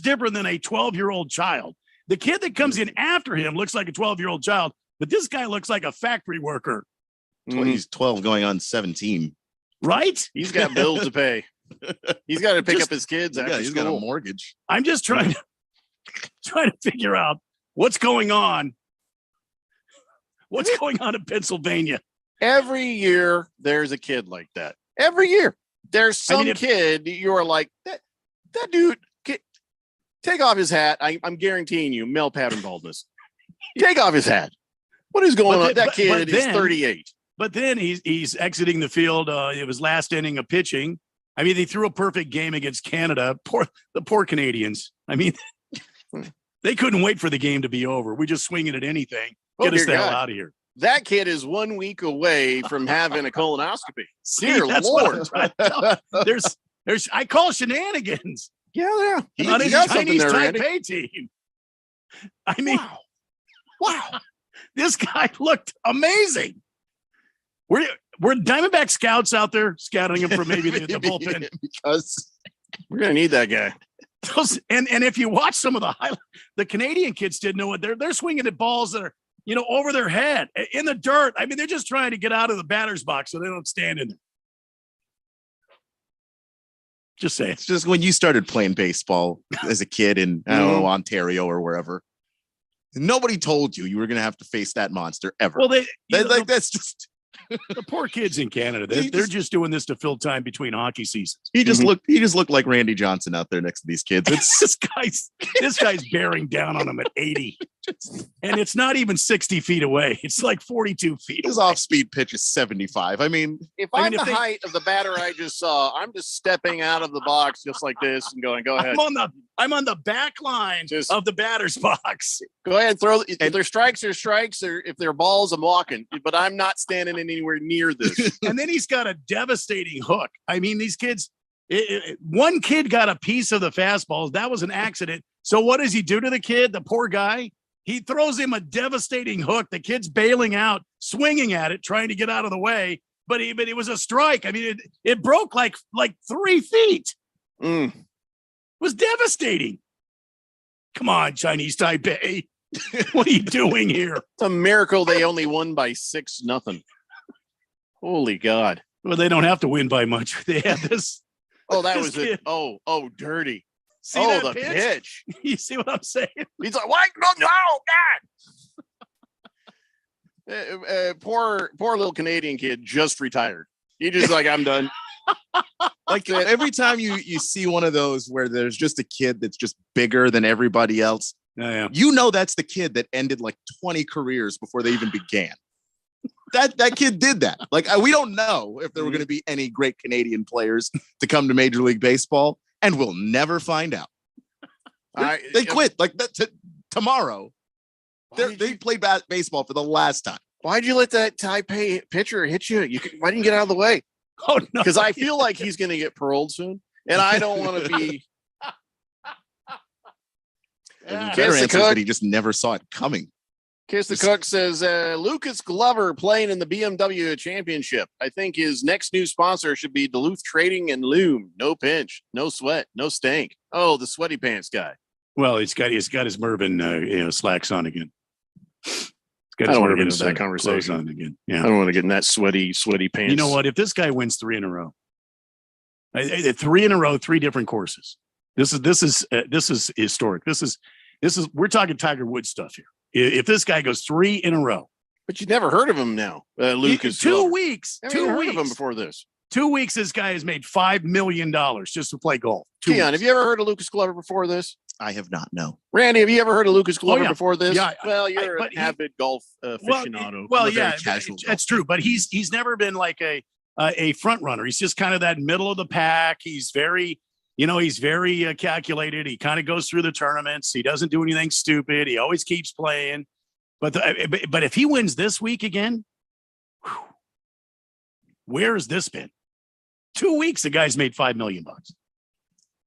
different than a 12-year-old child. The kid that comes in after him looks like a 12-year-old child, but this guy looks like a factory worker. He's 12 going on 17. Right? He's got bills to pay. He's got to pick up his kids. Yeah, he's got a mortgage. I'm just trying to figure out what's going on. What's going on in Pennsylvania? Every year, there's a kid like that. Every year, there's some kid you're like, that dude, take off his hat. I'm guaranteeing you, male pattern baldness. Take off his hat. What is going on? That kid is 38. But then he's exiting the field. It was last inning of pitching. I mean, they threw a perfect game against Canada. The poor Canadians. I mean, they couldn't wait for the game to be over. We just swinging at anything. Get us the hell out of here. That kid is 1 week away from having a colonoscopy. Dear That's Lord. There's I call shenanigans. Yeah. On He his got something Chinese there, Randy. Taipei team. I mean, Wow. this guy looked amazing. Were Diamondback scouts out there scouting him for maybe the bullpen? Because we're gonna need that guy. And if you watch some of the Canadian kids didn't know what they're swinging at balls that are over their head in the dirt. I mean, they're just trying to get out of the batter's box so they don't stand in there. Just saying. It's just when you started playing baseball as a kid in, I don't know, Ontario or wherever, nobody told you were going to have to face that monster ever. Well, that's just the poor kids in Canada. They're just doing this to fill time between hockey seasons. He just looked like Randy Johnson out there next to these kids. It's this guy's bearing down on him at 80, and it's not even 60 feet away. It's like 42 feet. His off-speed pitch is 75. I mean, if I'm the height of the batter I just saw, I'm just stepping out of the box just like this and going, "Go ahead." I'm on the back line of the batter's box. Go ahead, throw. If they're strikes, they're strikes. Or if they're balls, I'm walking. But I'm not standing anywhere near this. And then he's got a devastating hook. I mean, these kids. One kid got a piece of the fastballs. That was an accident. So what does he do to the kid? The poor guy. He throws him a devastating hook. The kid's bailing out, swinging at it, trying to get out of the way. But it was a strike. I mean, it broke like 3 feet. It was devastating. Come on, Chinese Taipei. What are you doing here? It's a miracle they only won by 6-0. Holy God. Well, they don't have to win by much. They had this. Oh, that was it. Oh, dirty. See the pitch. You see what I'm saying? He's like, what? No, God. Poor little Canadian kid just retired. He just like, I'm done. Like every time you see one of those where there's just a kid that's just bigger than everybody else, you know that's the kid that ended like 20 careers before they even began. That kid did that. Like we don't know if there were going to be any great Canadian players to come to Major League Baseball, and we'll never find out. They quit like that tomorrow. They played baseball for the last time. Why'd you let that Taipei pitcher hit you? Why didn't you get out of the way? Oh no! Because I feel like he's going to get paroled soon, and I don't want to be. Better answer is that he just never saw it coming. Kiss the Cook says Lucas Glover playing in the BMW Championship. I think his next new sponsor should be Duluth Trading and Loom. No pinch, no sweat, no stank. Oh, the sweaty pants guy. Well, he's got his Mervin slacks on again. I don't want to get into that conversation on again. Yeah, I don't want to get in that sweaty pants. You know what? If this guy wins 3 in a row, 3 in a row, 3 different courses. This is historic. This is we're talking Tiger Woods stuff here. If this guy goes 3 in a row, but you never heard of him now, Lucas. 2 weeks. Never heard of him before this. 2 weeks. This guy has made $5 million just to play golf. Keon, have you ever heard of Lucas Glover before this? I have not. No. Randy, have you ever heard of Lucas Glover before this? Yeah. Well, you're an avid golf aficionado. Well, yeah, that's true. But he's never been like a front runner. He's just kind of that middle of the pack. He's very calculated. He kind of goes through the tournaments. He doesn't do anything stupid. He always keeps playing. But if he wins this week again, where has this been? 2 weeks, the guy's made $5 million.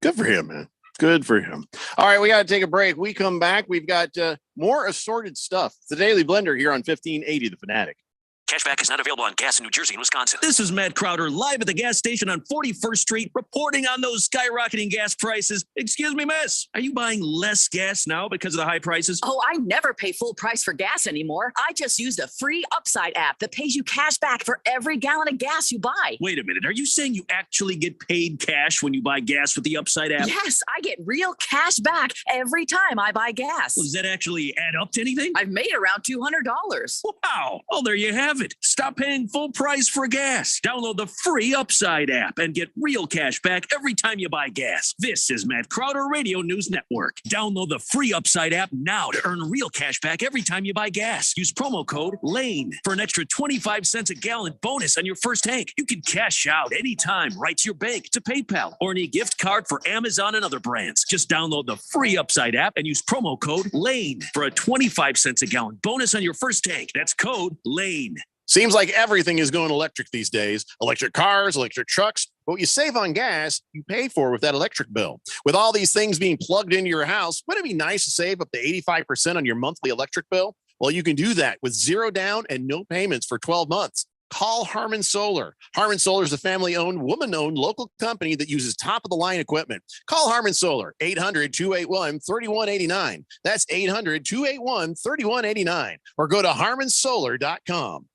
Good for him, man. Good for him. All right, we got to take a break. We come back. We've got more assorted stuff. The Daily Blender here on 1580 The Fanatic. Cashback is not available on gas in New Jersey and Wisconsin. This is Matt Crowder live at the gas station on 41st Street, reporting on those skyrocketing gas prices. Excuse me, miss. Are you buying less gas now because of the high prices? Oh, I never pay full price for gas anymore. I just use the free Upside app that pays you cash back for every gallon of gas you buy. Wait a minute. Are you saying you actually get paid cash when you buy gas with the Upside app? Yes, I get real cash back every time I buy gas. Well, does that actually add up to anything? I've made around $200. Wow. Well, there you have it. Stop paying full price for gas. Download the free Upside app and get real cash back every time you buy gas. This is Matt Crowder Radio News Network. Download the free Upside app now to earn real cash back every time you buy gas. Use promo code LANE for an extra 25 cents a gallon bonus on your first tank. You can cash out anytime right to your bank, to PayPal, or any gift card for Amazon and other brands. Just download the free Upside app and use promo code LANE for a 25 cents a gallon bonus on your first tank. That's code LANE. Seems like everything is going electric these days. Electric cars, electric trucks. But what you save on gas, you pay for with that electric bill. With all these things being plugged into your house, wouldn't it be nice to save up to 85% on your monthly electric bill? Well, you can do that with zero down and no payments for 12 months. Call Harmon Solar. Harmon Solar is a family-owned, woman-owned local company that uses top-of-the-line equipment. Call Harmon Solar, 800-281-3189. That's 800-281-3189. Or go to harmonsolar.com.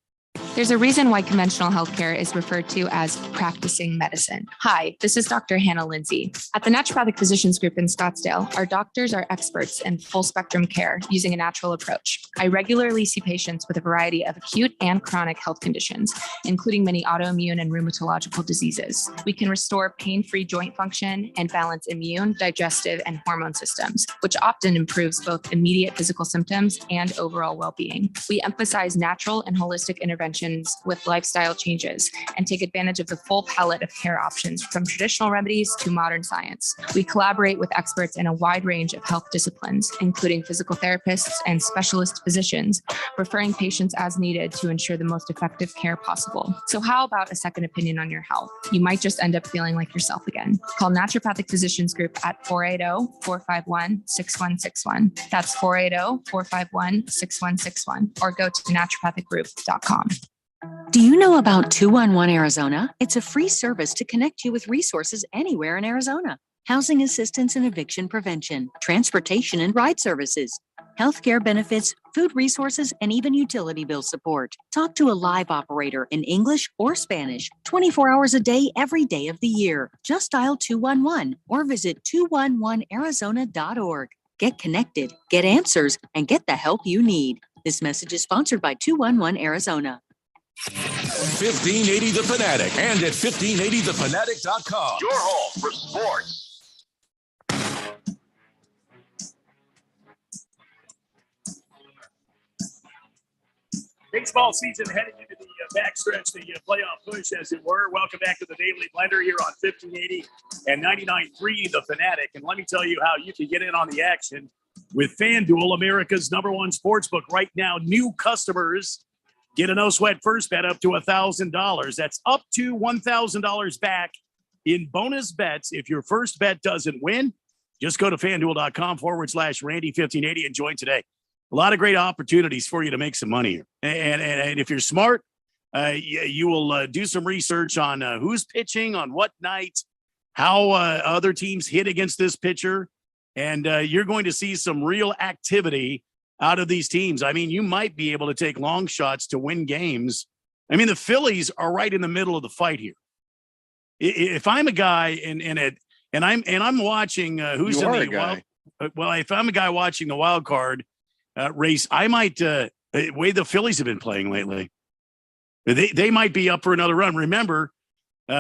There's a reason why conventional healthcare is referred to as practicing medicine. Hi, this is Dr. Hannah Lindsay. At the Naturopathic Physicians Group in Scottsdale, our doctors are experts in full spectrum care using a natural approach. I regularly see patients with a variety of acute and chronic health conditions, including many autoimmune and rheumatological diseases. We can restore pain-free joint function and balance immune, digestive, and hormone systems, which often improves both immediate physical symptoms and overall well-being. We emphasize natural and holistic interventions with lifestyle changes and take advantage of the full palette of care options from traditional remedies to modern science. We collaborate with experts in a wide range of health disciplines, including physical therapists and specialist physicians, referring patients as needed to ensure the most effective care possible. So how about a second opinion on your health? You might just end up feeling like yourself again. Call Naturopathic Physicians Group at 480-451-6161. That's 480-451-6161, or go to naturopathicgroup.com. Do you know about 211 Arizona? It's a free service to connect you with resources anywhere in Arizona. Housing assistance and eviction prevention, transportation and ride services, healthcare benefits, food resources, and even utility bill support. Talk to a live operator in English or Spanish, 24 hours a day, every day of the year. Just dial 211 or visit 211arizona.org. Get connected, get answers, and get the help you need. This message is sponsored by 211 Arizona. 1580 The Fanatic and at 1580thefanatic.com. Your home for sports. Baseball season heading into the backstretch, the playoff push, as it were. Welcome back to the Daily Blender here on 1580 and 99.3 The Fanatic. And let me tell you how you can get in on the action with FanDuel, America's #1 sportsbook. Right now, new customers get a no-sweat first bet up to $1,000. That's up to $1,000 back in bonus bets if your first bet doesn't win. Just go to FanDuel.com/Randy1580 and join today. A lot of great opportunities for you to make some money here. And if you're smart, you will do some research on who's pitching, on what night, how other teams hit against this pitcher. And you're going to see some real activity out of these teams. I mean, you might be able to take long shots to win games. I mean, the Phillies are right in the middle of the fight here. If I'm a guy and I'm watching who's in the wild, well, if I'm a guy watching the wild card race, I might the way the Phillies have been playing lately, they might be up for another run. Remember,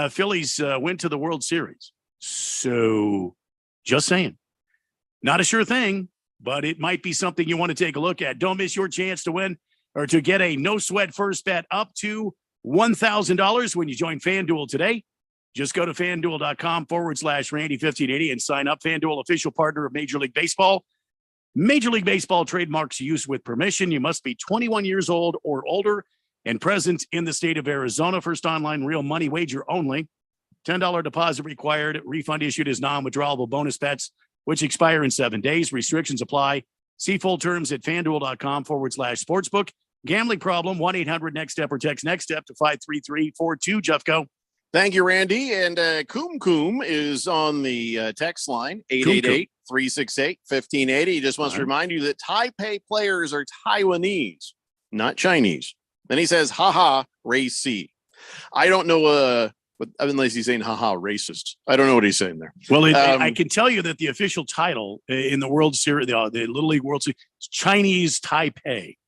Phillies went to the World Series, so just saying, not a sure thing. But it might be something you want to take a look at. Don't miss your chance to win or to get a no-sweat first bet up to $1,000 when you join FanDuel today. Just go to FanDuel.com/Randy1580 and sign up. FanDuel, official partner of Major League Baseball. Major League Baseball trademarks used with permission. You must be 21 years old or older and present in the state of Arizona. First online real money wager only. $10 deposit required. Refund issued as non-withdrawable bonus bets, which expire in 7 days. Restrictions apply. See full terms at FanDuel.com/sportsbook. Gambling problem, 1-800-NEXT-STEP or text NEXT STEP to 53342. Jeff, go. Thank you, Randy. And Coom is on the text line, 888-368-1580. He just wants to remind you that Taipei players are Taiwanese, not Chinese. Then he says, haha, race C. I don't know unless he's saying haha racist. I don't know what he's saying there. Well, I can tell you that the official title in the World Series, the Little League World Series, is Chinese Taipei.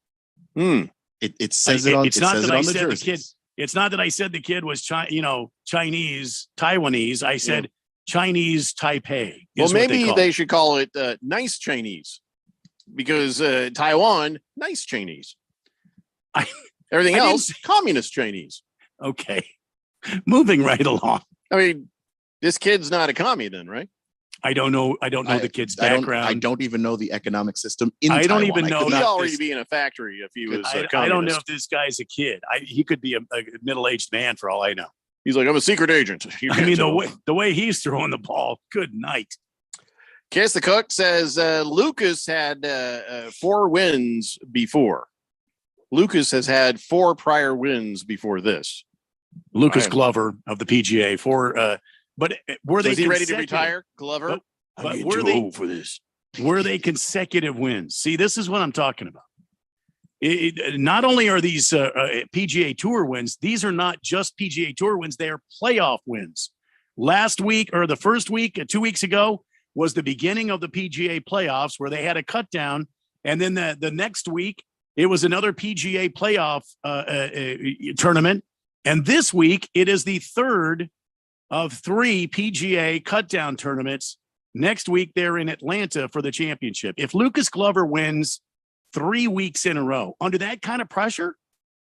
It says it on. It's not that I said the kid. It's not that I said the kid was Chinese Taiwanese. I said Chinese Taipei. Well, maybe they should call it nice Chinese, because Taiwan, nice Chinese. Everything else, communist Chinese. Okay. Moving right along. I mean, this kid's not a commie then, right? I don't know. I don't know the kid's background. I don't even know the economic system in I don't Taiwan. even know. He'd already be in a factory if he was a communist. I don't know if this guy's a kid. He could be a middle-aged man for all I know. He's like, I'm a secret agent. I mean, the way he's throwing the ball, good night. Kiss the Cook says Lucas had 4 wins before. Lucas has had 4 prior wins before this. Lucas Glover of the PGA but were they ready to retire, Glover? But were they old for this? Were they consecutive wins? See, this is what I'm talking about. Not only are these PGA Tour wins, these are not just PGA Tour wins, they are playoff wins. Last week, or the first week, 2 weeks ago, was the beginning of the PGA playoffs where they had a cut down. And then the next week, it was another PGA playoff tournament. And this week, it is the third of 3 PGA cut down tournaments. Next week, they're in Atlanta for the championship. If Lucas Glover wins 3 weeks in a row under that kind of pressure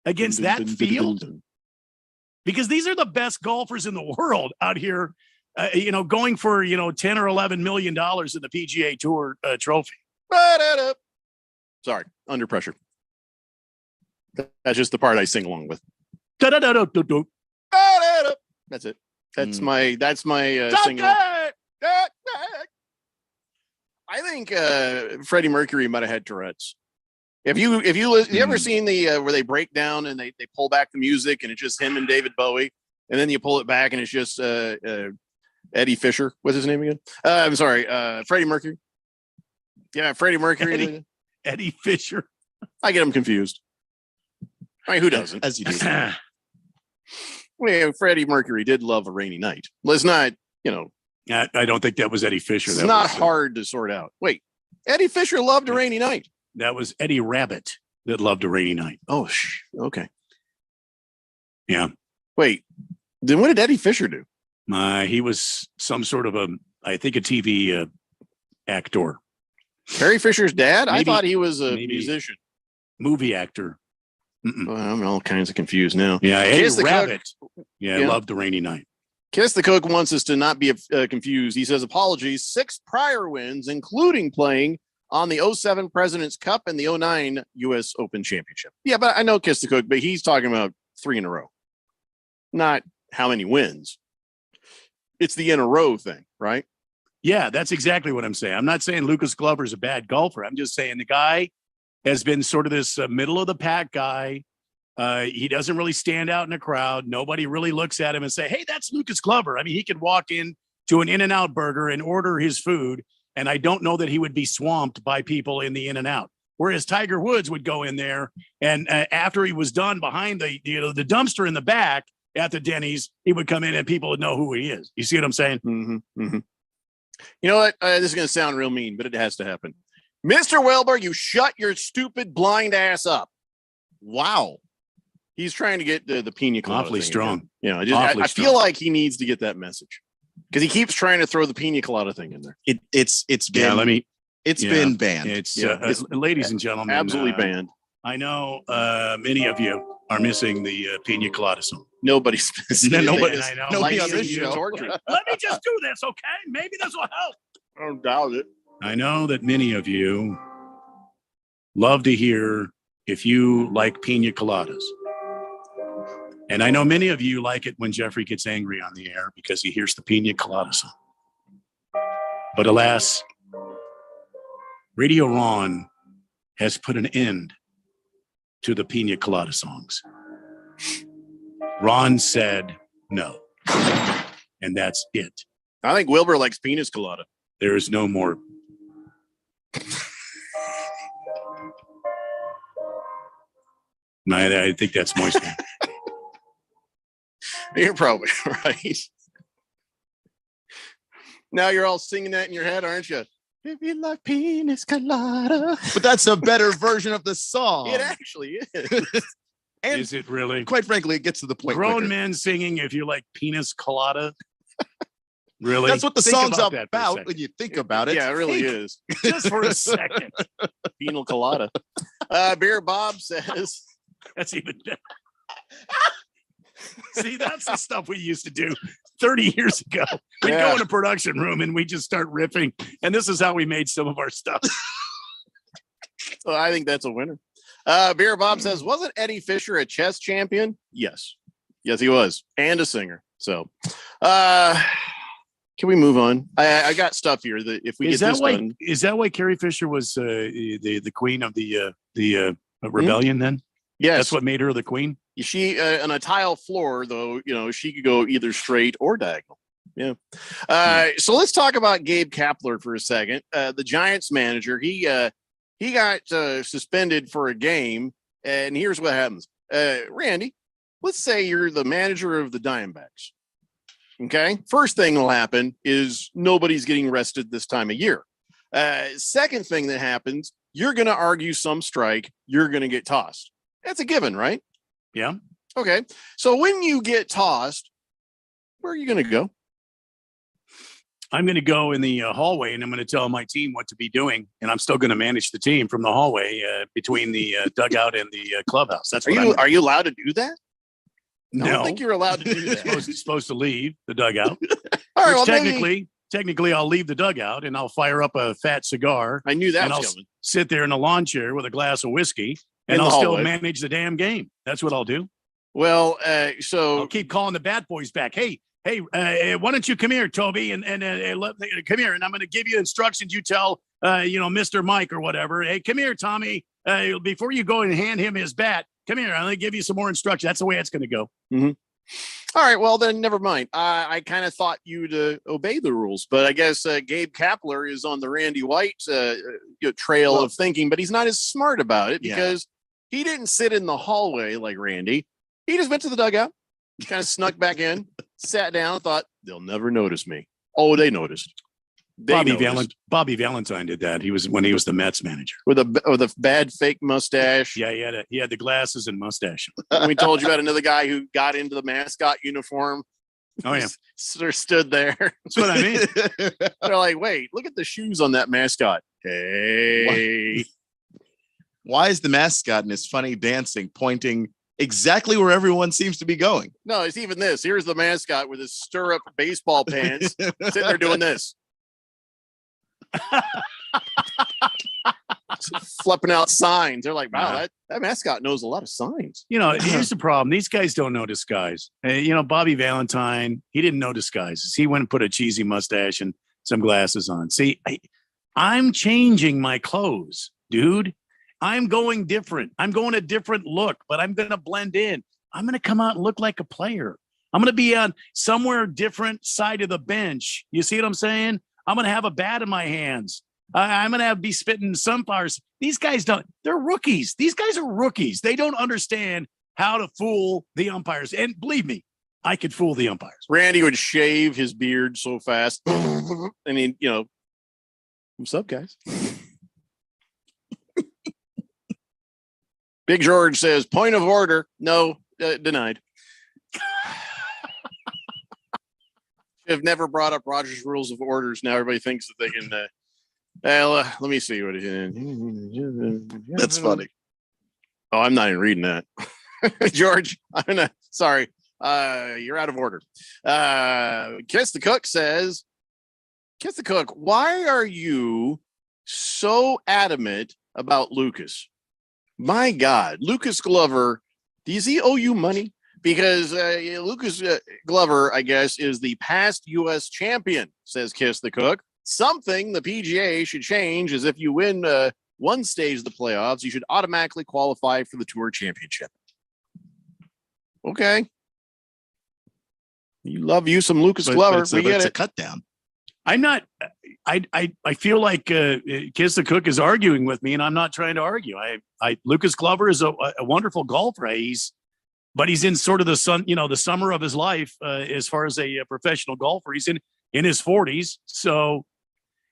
against that field, because these are the best golfers in the world out here, going for, 10 or $11 million in the PGA Tour trophy. Sorry, under pressure. That's just the part I sing along with. That's it. That's my singing. I think Freddie Mercury might have had Tourette's. If you ever seen the where they break down and they pull back the music and it's just him and David Bowie, and then you pull it back and it's just Eddie Fisher. What's his name again? I'm sorry, Freddie Mercury. Yeah, Freddie Mercury. Eddie Fisher. I get him confused. I mean, who doesn't? As you do. Well, Freddie Mercury did love A Rainy Night. Let's not, I don't think that was Eddie Fisher. It's not hard to sort out. Wait, Eddie Fisher loved A Rainy Night. That was Eddie Rabbit that loved A Rainy Night. Oh, okay. Yeah. Wait, then what did Eddie Fisher do? He was some sort of a TV actor. Carrie Fisher's dad? Maybe, I thought he was a musician. Movie actor. Well, I'm all kinds of confused now. Yeah, Eddie Rabbit. Cook, loved A Rainy Night. Kiss the Cook wants us to not be confused. He says, apologies, 6 prior wins, including playing on the 07 President's Cup and the 09 U.S. Open Championship. Yeah, but I know Kiss the Cook, but he's talking about 3 in a row. Not how many wins. It's the in a row thing, right? Yeah, that's exactly what I'm saying. I'm not saying Lucas Glover's a bad golfer. I'm just saying the guy has been sort of this middle of the pack guy. He doesn't really stand out in a crowd. Nobody really looks at him and say, hey, that's Lucas Glover. I mean, he could walk in to an In-N-Out burger and order his food, and I don't know that he would be swamped by people in the In-N-Out. Whereas Tiger Woods would go in there, and after he was done behind the dumpster in the back at the Denny's, he would come in and people would know who he is. You see what I'm saying? Mm-hmm, mm-hmm. You know what? This is going to sound real mean, but it has to happen. Mr. Welber, you shut your stupid blind ass up. Wow. He's trying to get the pina colada. Awfully strong. I feel like he needs to get that message because he keeps trying to throw the pina colada thing in there. It's been been banned. It's ladies and gentlemen, absolutely banned. I know many of you are missing the pina colada song. Nobody's missing. Nobody on this show. Let me just do this, okay? Maybe this will help. I don't doubt it. I know that many of you love to hear if you like pina coladas. And I know many of you like it when Jeffrey gets angry on the air because he hears the pina colada song. But alas, Radio Ron has put an end to the pina colada songs. Ron said no. And that's it. I think Wilbur likes penis colada. There is no more. I think that's moist. You're probably right. Now you're all singing that in your head, aren't you? If you like penis colada. But that's a better version of the song. It actually is. And is it really? Quite frankly, it gets to the point. Grown men singing if you like penis colada. Really? That's what the song's about when you think about it. Yeah, it really is. Just for a second. Penal colada. Beer Bob says. That's even better. See, that's the stuff we used to do 30 years ago. We'd go in a production room and we just start riffing. And this is how we made some of our stuff. Well, I think that's a winner. Beer Bob says, wasn't Eddie Fisher a chess champion? Yes. Yes, he was. And a singer. So can we move on? I got stuff here that if we get this done. Is that why Carrie Fisher was the queen of the rebellion then? Yes. That's what made her the queen? She on a tile floor, though, she could go either straight or diagonal. Yeah. So let's talk about Gabe Kapler for a second. The Giants manager, he got suspended for a game And here's what happens. Randy, let's say you're the manager of the Diamondbacks. Okay. First thing will happen is nobody's getting rested this time of year. Second thing that happens, you're going to argue some strike. You're going to get tossed. That's a given, right? Yeah. Okay. So when you get tossed, where are you going to go? I'm going to go in the hallway and I'm going to tell my team what to be doing. And I'm still going to manage the team from the hallway between the dugout and the clubhouse. That's what are you allowed to do that? No. I don't think you're allowed to do that. supposed to leave the dugout. All right, Which well, technically I'll leave the dugout and I'll fire up a fat cigar. I knew that and was I'll coming. sit there in a lawn chair with a glass of whiskey and In the I'll still hallway. manage the damn game. That's what I'll do. Well, so I'll keep calling the bat boys back. Hey, why don't you come here, Toby, and come here, and I'm going to give you instructions. You tell, Mr. Mike or whatever. Hey, come here, Tommy. Before you go and hand him his bat, come here. I'm going to give you some more instructions. That's the way it's going to go. Mm-hmm. All right, well then, never mind. I kind of thought you'd obey the rules, but I guess Gabe Kapler is on the Randy White trail of thinking, but he's not as smart about it because he didn't sit in the hallway like Randy. He just went to the dugout, kind of snuck back in, sat down, thought they'll never notice me. Oh, they noticed. Bobby Valentine did that. He was when he was the Mets manager with a bad fake mustache. Yeah, he had the glasses and mustache. We told you about another guy who got into the mascot uniform. Oh yeah, stood there. That's what I mean. They're like, wait, look at the shoes on that mascot. Hey, why is the mascot in his funny dancing pointing exactly where everyone seems to be going? No, it's even this. Here's the mascot with his stirrup baseball pants sitting there doing this. Flipping out signs. They're like, wow, that mascot knows a lot of signs. Here's the problem. These guys don't know disguise. Bobby Valentine, he didn't know disguises. He went and put a cheesy mustache and some glasses on. See, I'm changing my clothes, dude. I'm going different. I'm going a different look, but I'm going to blend in. I'm going to come out and look like a player. I'm going to be on somewhere different side of the bench. You see what I'm saying? I'm going to have a bat in my hands. I'm going to be spitting sunflowers. These guys they're rookies. These guys are rookies. They don't understand how to fool the umpires. And believe me, I could fool the umpires. Randy would shave his beard so fast. I mean, what's up, guys? Big George says, point of order. No, denied. Have never brought up Roger's Rules of Orders. Now everybody thinks that they can. Let me see what it is. That's funny. Oh, I'm not even reading that. George, sorry. You're out of order. Kiss the Cook says, Kiss the Cook, why are you so adamant about Lucas? My God, Lucas Glover, does he owe you money? Because Lucas Glover, I guess, is the past U.S. champion, says Kiss the Cook. Something the PGA should change is if you win one stage of the playoffs, you should automatically qualify for the Tour Championship. Okay. You love you some Lucas Glover. But it's a cut down. I'm not. I feel like Kiss the Cook is arguing with me, and I'm not trying to argue. Lucas Glover is a wonderful golfer. But he's in sort of the summer of his life as far as a professional golfer. He's in his 40s, so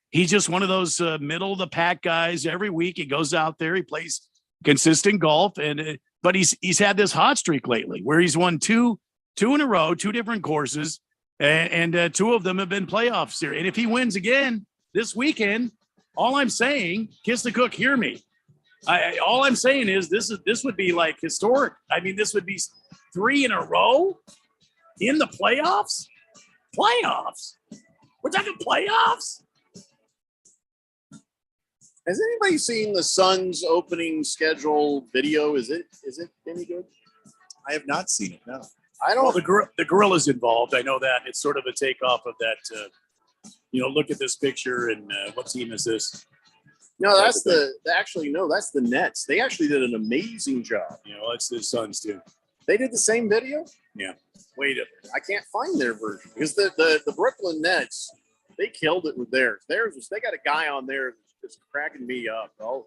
he's just one of those middle of the pack guys. Every week he goes out there, he plays consistent golf, but he's had this hot streak lately where he's won two in a row, two different courses. And two of them have been playoff series. And if he wins again this weekend, all I'm saying, Kiss the Cook, hear me. All I'm saying is this would be like historic. I mean, this would be 3 in a row in the playoffs. Playoffs. We're talking playoffs. Has anybody seen the Suns opening schedule video? Is it any good? I have not seen it. No. I don't. Well, the Gorilla's involved. I know that. It's sort of a takeoff of that. Look at this picture and what team is this? No, that's that's the Nets. They actually did an amazing job. It's the Suns too. They did the same video? Yeah. Wait a minute. I can't find their version because the Brooklyn Nets, they killed it with theirs. Theirs was, they got a guy on there that's cracking me up. Oh,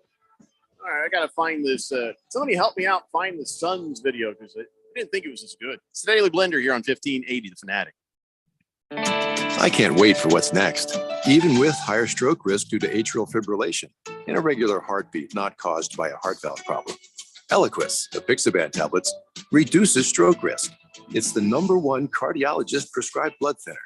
All right, I got to find this. Somebody help me out find the Suns video because I didn't think it was as good. It's the Daily Blender here on 1580 The Fanatic. I can't wait for what's next, even with higher stroke risk due to atrial fibrillation, an irregular heartbeat not caused by a heart valve problem. Eliquis, the Pixaban tablets, reduces stroke risk. It's the #1 cardiologist prescribed blood thinner.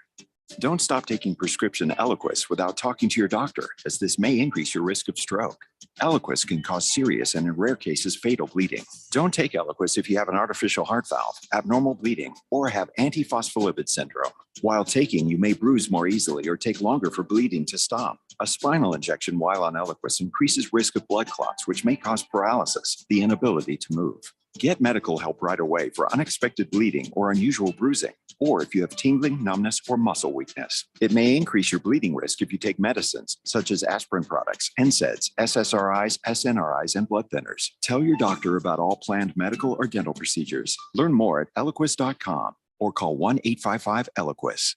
Don't stop taking prescription Eliquis without talking to your doctor, as this may increase your risk of stroke. Eliquis can cause serious and in rare cases fatal bleeding. Don't take Eliquis if you have an artificial heart valve, abnormal bleeding, or have antiphospholipid syndrome. While taking, you may bruise more easily or take longer for bleeding to stop. A spinal injection while on Eliquis increases risk of blood clots, which may cause paralysis, the inability to move. Get medical help right away for unexpected bleeding or unusual bruising, or if you have tingling, numbness, or muscle weakness. It may increase your bleeding risk if you take medicines such as aspirin products, NSAIDs, SSRIs, SNRIs, and blood thinners. Tell your doctor about all planned medical or dental procedures. Learn more at Eliquis.com or call 1-855-ELIQUIS.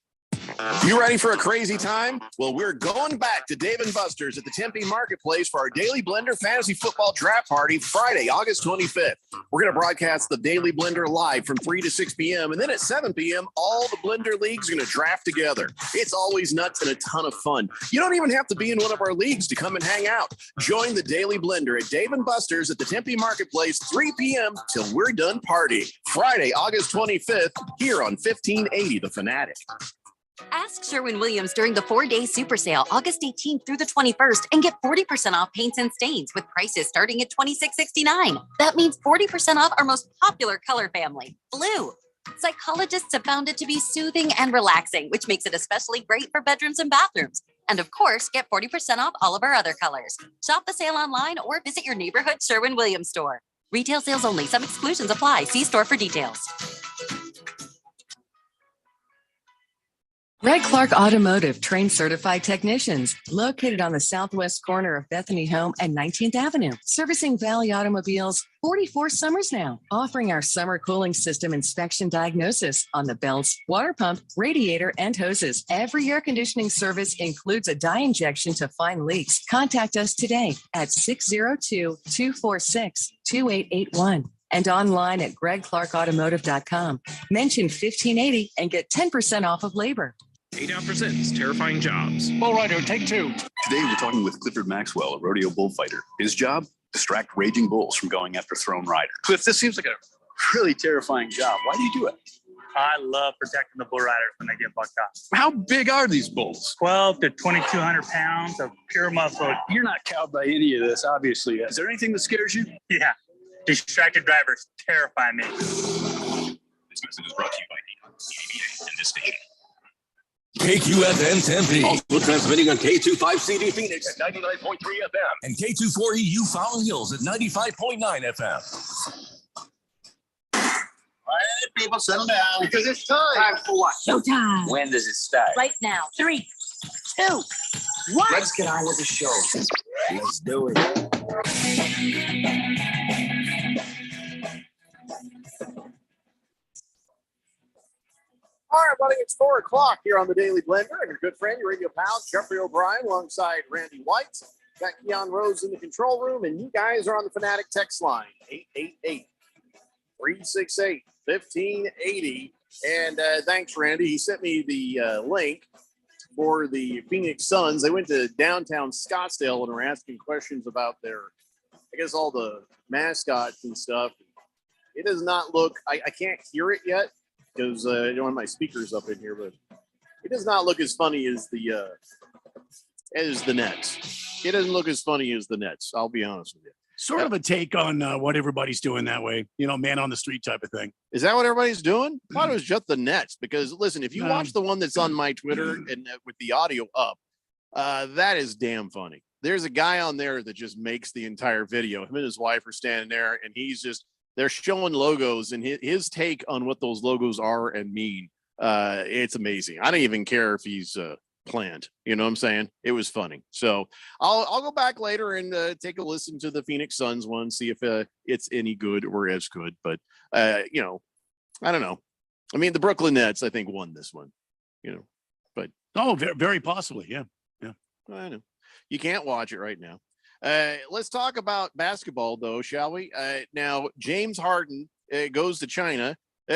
You ready for a crazy time? Well, we're going back to Dave & Buster's at the Tempe Marketplace for our Daily Blender Fantasy Football Draft Party Friday, August 25th. We're going to broadcast the Daily Blender live from 3 to 6 p.m. And then at 7 p.m., all the Blender leagues are going to draft together. It's always nuts and a ton of fun. You don't even have to be in one of our leagues to come and hang out. Join the Daily Blender at Dave & Buster's at the Tempe Marketplace, 3 p.m. till we're done partying. Friday, August 25th, here on 1580 The Fanatic. Ask Sherwin-Williams during the 4-day super sale, August 18th through the 21st, and get 40% off paints and stains with prices starting at $26.69. That means 40% off our most popular color family, blue. Psychologists have found it to be soothing and relaxing, which makes it especially great for bedrooms and bathrooms. And of course, get 40% off all of our other colors. Shop the sale online or visit your neighborhood Sherwin-Williams store. Retail sales only. Some exclusions apply. See store for details. Red Clark Automotive trained certified technicians located on the southwest corner of Bethany Home and 19th Avenue, servicing Valley Automobiles 44 summers now, offering our summer cooling system inspection diagnosis on the belts, water pump, radiator, and hoses. Every air conditioning service includes a dye injection to find leaks. Contact us today at 602-246-2881. And online at gregclarkautomotive.com. Mention 1580 and get 10% off of labor. 8 presents Terrifying Jobs. Bull Rider, take 2. Today we're talking with Clifford Maxwell, a rodeo bullfighter. His job? Distract raging bulls from going after thrown riders. Cliff, this seems like a really terrifying job. Why do you do it? I love protecting the bull riders when they get bucked off. How big are these bulls? 12 to 2,200 pounds of pure muscle. You're not cowed by any of this, obviously. Is there anything that scares you? Yeah. Distracted drivers terrify me. This message is brought to you by CBA and this station. KQFN Tempe. Also transmitting on K25CD Phoenix at 99.3 FM and K24EU Fountain Hills at 95.9 FM. All right, people, settle down. Because it's time. Time for what? Showtime. When does it start? Right now. 3, 2, 1. Let's get on with the show. Let's do it. All right, buddy, it's 4 o'clock here on the Daily Blender. And your good friend, your radio pal, Jeffrey O'Brien, alongside Randy White. Got Keon Rose in the control room, and you guys are on the Fanatic text line, 888-368-1580. And thanks, Randy. He sent me the link for the Phoenix Suns. They went to downtown Scottsdale and were asking questions about their, I guess, all the mascots and stuff. It does not look, I can't hear it yet, because I don't have my speakers up in here, but it does not look as funny as the Nets. It doesn't look as funny as the Nets. I'll be honest with you. Sort of a take on what everybody's doing that way, man on the street type of thing. Is that what everybody's doing? I thought it was just the Nets, because listen, if you watch the one that's on my Twitter and with the audio up, that is damn funny. There's a guy on there that just makes the entire video. Him and his wife are standing there, and they're showing logos, and his take on what those logos are and mean. It's amazing. I don't even care if he's planned. You know what I'm saying? It was funny. So I'll go back later and take a listen to the Phoenix Suns one, see if it's any good or as good. But I don't know. I mean, the Brooklyn Nets, I think, won this one. But very, very possibly, yeah. I know you can't watch it right now. Let's talk about basketball, though, shall we? Now, James Harden goes to China,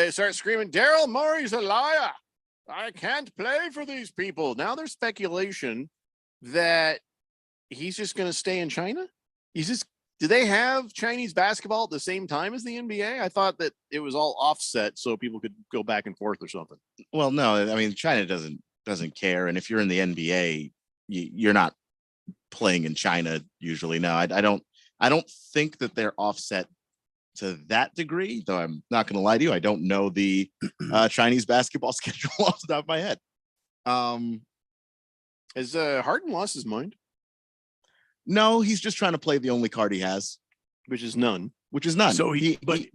starts screaming, Daryl Morey's a liar. I can't play for these people. Now there's speculation that he's just going to stay in China. Do they have Chinese basketball at the same time as the NBA? I thought that it was all offset so people could go back and forth or something. Well, no, I mean, China doesn't care. And if you're in the NBA, you're not playing in China usually. No, I don't think that they're offset to that degree, though. I'm not going to lie to you. I don't know the Chinese basketball schedule off the top of my head. Has Harden lost his mind? No, he's just trying to play the only card he has, which is none. So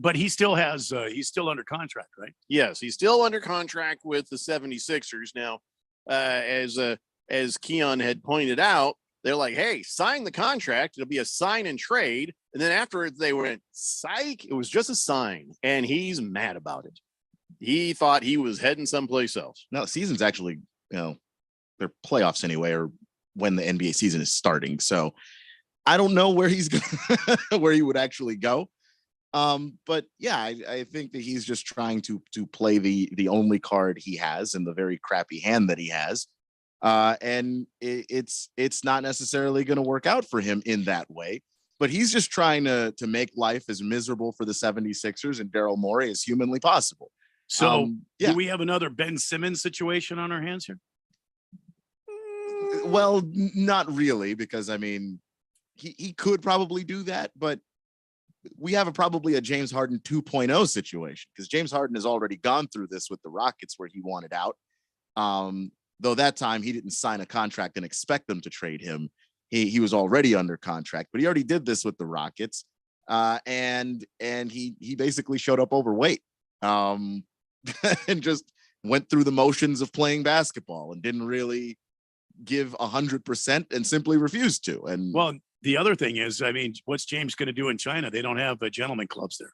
but he still has he's still under contract, right? Yes, he's still under contract with the 76ers now. As Keon had pointed out, they're like, hey, sign the contract. It'll be a sign and trade. And then afterwards they went, psych, it was just a sign. And he's mad about it. He thought he was heading someplace else. No, the season's actually, their playoffs anyway, or when the NBA season is starting. So I don't know where he's going, where he would actually go. But yeah, I think that he's just trying to play the only card he has and the very crappy hand that he has. And it's not necessarily going to work out for him in that way, but he's just trying to make life as miserable for the 76ers and Daryl Morey as humanly possible. So do we have another Ben Simmons situation on our hands here? Well, not really, because I mean, he could probably do that, but we have probably a James Harden 2.0 situation, because James Harden has already gone through this with the Rockets where he wanted out. Though that time he didn't sign a contract and expect them to trade him. He was already under contract, but he already did this with the Rockets. And he basically showed up overweight and just went through the motions of playing basketball and didn't really give 100% and simply refused to. And well, the other thing is, I mean, what's James going to do in China? They don't have gentlemen clubs there.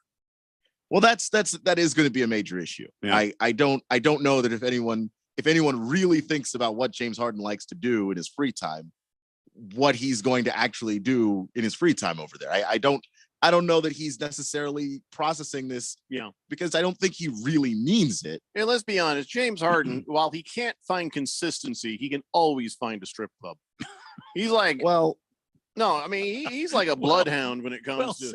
Well, that is going to be a major issue. Yeah. I don't know that if anyone really thinks about what James Harden likes to do in his free time, what he's going to actually do in his free time over there. I don't know that he's necessarily processing this, because I don't think he really means it. And let's be honest, James Harden, while he can't find consistency, he can always find a strip club. He's like, no, I mean, he's like a bloodhound when it comes to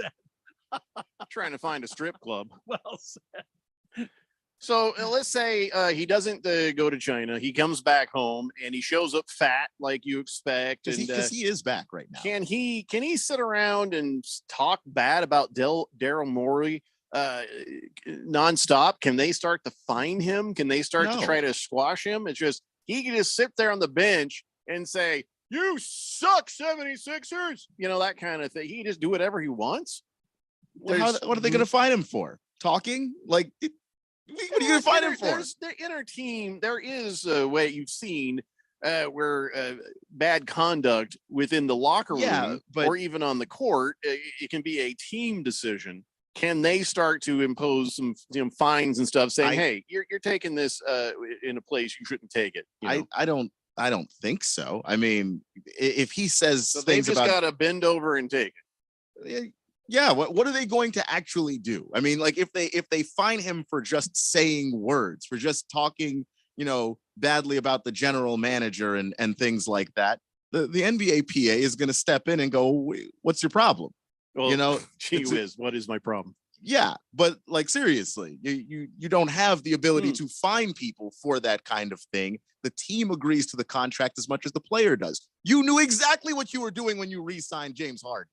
trying to find a strip club. Well said. So let's say he doesn't go to China. He comes back home and he shows up fat like you expect. Because he is back right now. Can he sit around and talk bad about Daryl Morey nonstop? Can they start to fine him? Can they start to try to squash him? It's just he can just sit there on the bench and say, "You suck, 76ers," that kind of thing. He can just do whatever he wants. Well, what are they going to fine him for? Talking? Like, what are you going to find him for? In our team, there is a way you've seen where bad conduct within the locker room or even on the court, it can be a team decision. Can they start to impose some fines and stuff, saying, "Hey, you're taking this in a place you shouldn't take it"? I don't think so. I mean, if he says things just got to bend over and take it. Yeah, what are they going to actually do? I mean, like if they fine him for just saying words, for just talking, badly about the general manager and things like that, the NBA PA is going to step in and go, "What's your problem?" Well, gee whiz, what is my problem? Yeah, but like seriously, you don't have the ability to fine people for that kind of thing. The team agrees to the contract as much as the player does. You knew exactly what you were doing when you re-signed James Harden.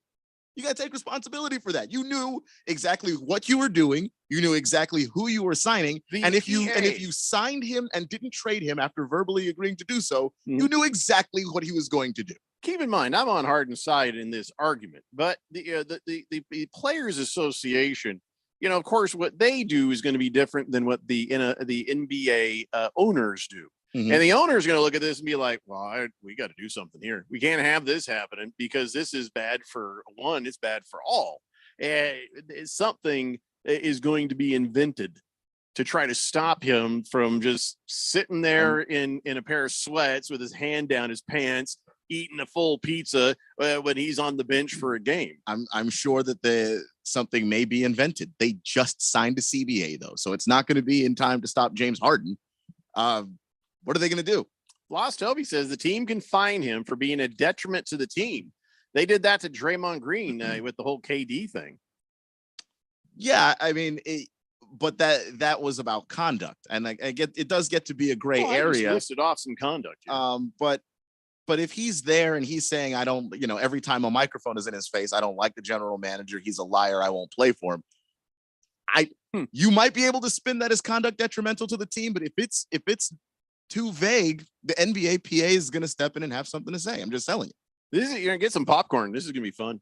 You got to take responsibility for that. You knew exactly what you were doing. You knew exactly who you were signing. And if you signed him and didn't trade him after verbally agreeing to do so, you knew exactly what he was going to do. Keep in mind, I'm on Harden's side in this argument, but the Players Association, of course, what they do is going to be different than what the NBA owners do. Mm-hmm. And the owner is going to look at this and be like, "Well, we got to do something here. We can't have this happening because this is bad for one. It's bad for all. Something is going to be invented to try to stop him from just sitting there in a pair of sweats with his hand down his pants, eating a full pizza when he's on the bench for a game. I'm sure that something may be invented. They just signed a CBA though, so it's not going to be in time to stop James Harden. What are they going to do? Lost Toby says the team can fine him for being a detriment to the team. They did that to Draymond Green with the whole KD thing. Yeah, I mean, but that was about conduct, and I get it does get to be a gray area. I just listed off some conduct. Yeah. But if he's there and he's saying, I don't, every time a microphone is in his face, I don't like the general manager. He's a liar. I won't play for him. You might be able to spin that as conduct detrimental to the team, but if it's too vague, the NBA PA is going to step in and have something to say. I'm just telling you. You're going to get some popcorn. This is going to be fun.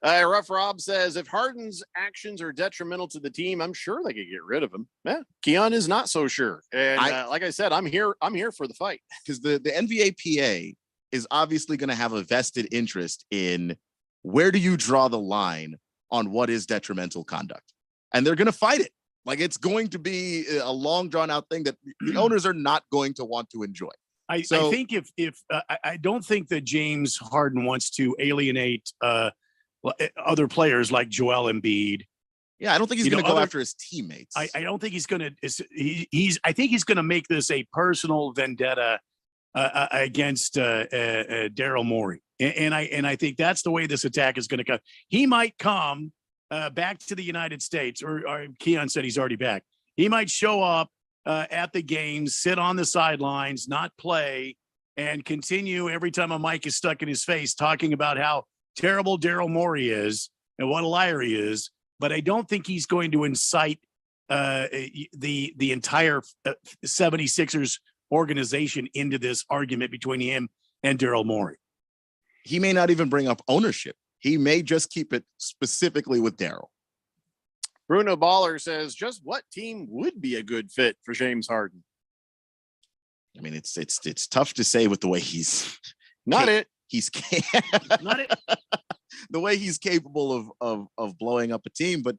Rough Rob says, if Harden's actions are detrimental to the team, I'm sure they could get rid of him. Yeah, Keon is not so sure. And like I said, I'm here for the fight. Because the NBA PA is obviously going to have a vested interest in where do you draw the line on what is detrimental conduct. And they're going to fight it. Like, it's going to be a long drawn out thing that the owners are not going to want to enjoy. I think if I don't think that James Harden wants to alienate other players like Joel Embiid. Yeah, I don't think he's going to go after his teammates. I don't think he's going to. I think he's going to make this a personal vendetta against Daryl Morey, and I think that's the way this attack is going to go. He might come back to the United States, or Keon said he's already back. He might show up at the games, sit on the sidelines, not play, and continue every time a mic is stuck in his face talking about how terrible Daryl Morey is and what a liar he is. But I don't think he's going to incite the entire 76ers organization into this argument between him and Daryl Morey. He may not even bring up ownership. He may just keep it specifically with Daryl. Bruno Baller says, just what team would be a good fit for James Harden? I mean, it's tough to say with the way he's not the way he's capable of blowing up a team. But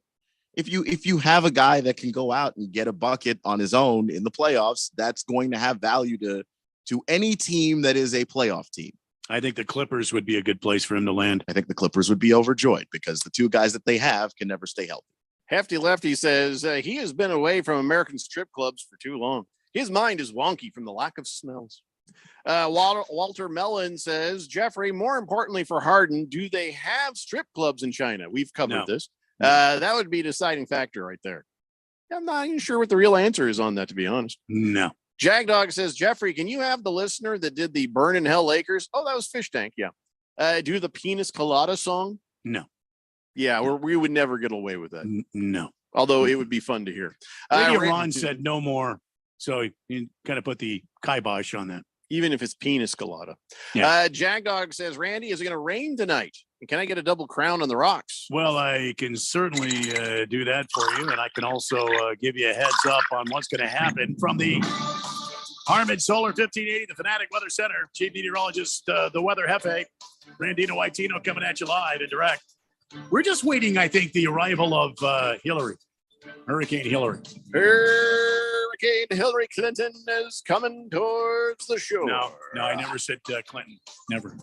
if you have a guy that can go out and get a bucket on his own in the playoffs, that's going to have value to any team that is a playoff team. I think the Clippers would be a good place for him to land. I think the Clippers would be overjoyed because the two guys that they have can never stay healthy. Hefty Lefty says he has been away from American strip clubs for too long. His mind is wonky from the lack of smells. Walter Mellon says, Jeffrey, more importantly for Harden, do they have strip clubs in China? We've covered this. That would be a deciding factor right there. I'm not even sure what the real answer is on that, to be honest. No. Jagdog says, Jeffrey, can you have the listener that did the Burn in Hell Lakers? Oh, that was Fish Tank. Yeah. Do the Penis Colada song? No. Yeah, we would never get away with that. No. Although it would be fun to hear. Radio Ron said no more. So he kind of put the kibosh on that. Even if it's Penis Colada. Yeah. Jagdog says, Randy, is it going to rain tonight? And can I get a double crown on the rocks? Well, I can certainly do that for you. And I can also give you a heads up on what's going to happen from the Harman Solar 1580, the Fanatic Weather Center. Chief Meteorologist, the Weather Hefe, Randino Waitino coming at you live and direct. We're just waiting, I think, the arrival of Hurricane Hillary. Hurricane Hillary Clinton is coming towards the shore. No, I never said Clinton. Never.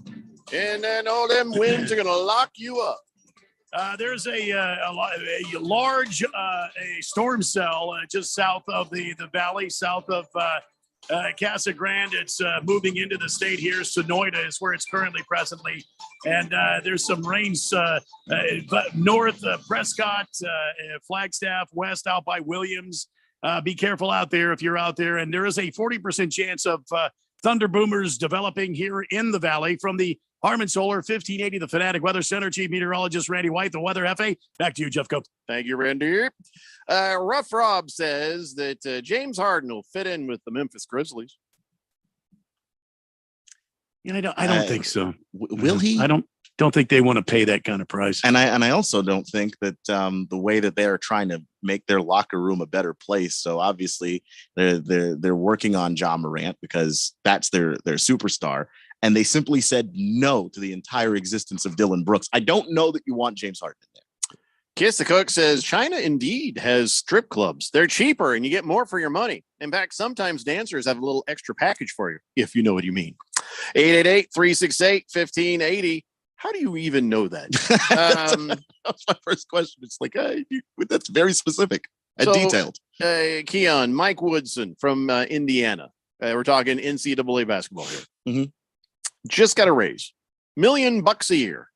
And then all them winds are going to lock you up. There's a large storm cell just south of the valley, south of Casa Grande. It's moving into the state here. Sonoyta is where it's currently presently. And there's some rains north, Prescott, Flagstaff, west out by Williams. Be careful out there if you're out there. And there is a 40% chance of thunder boomers developing here in the valley. From the Harman Solar 1580, the Fanatic Weather Center, Chief Meteorologist Randy White, the Weather Hefe. Back to you, Jeff Cope. Thank you, Randy. Rough Rob says that James Harden will fit in with the Memphis Grizzlies. Yeah, I don't think so. Will he? I don't think they want to pay that kind of price. And I also don't think that the way that they are trying to make their locker room a better place. So obviously they're working on Ja Morant because that's their superstar. And they simply said no to the entire existence of Dylan Brooks. I don't know that you want James Harden in there. Kiss the Cook says China indeed has strip clubs. They're cheaper and you get more for your money. In fact, sometimes dancers have a little extra package for you, if you know what you mean. 888-368-1580. How do you even know that? That was my first question. It's like, that's very specific and detailed. Keon, Mike Woodson from Indiana. We're talking NCAA basketball here. Mm-hmm. Just got a raise. $1 million a year.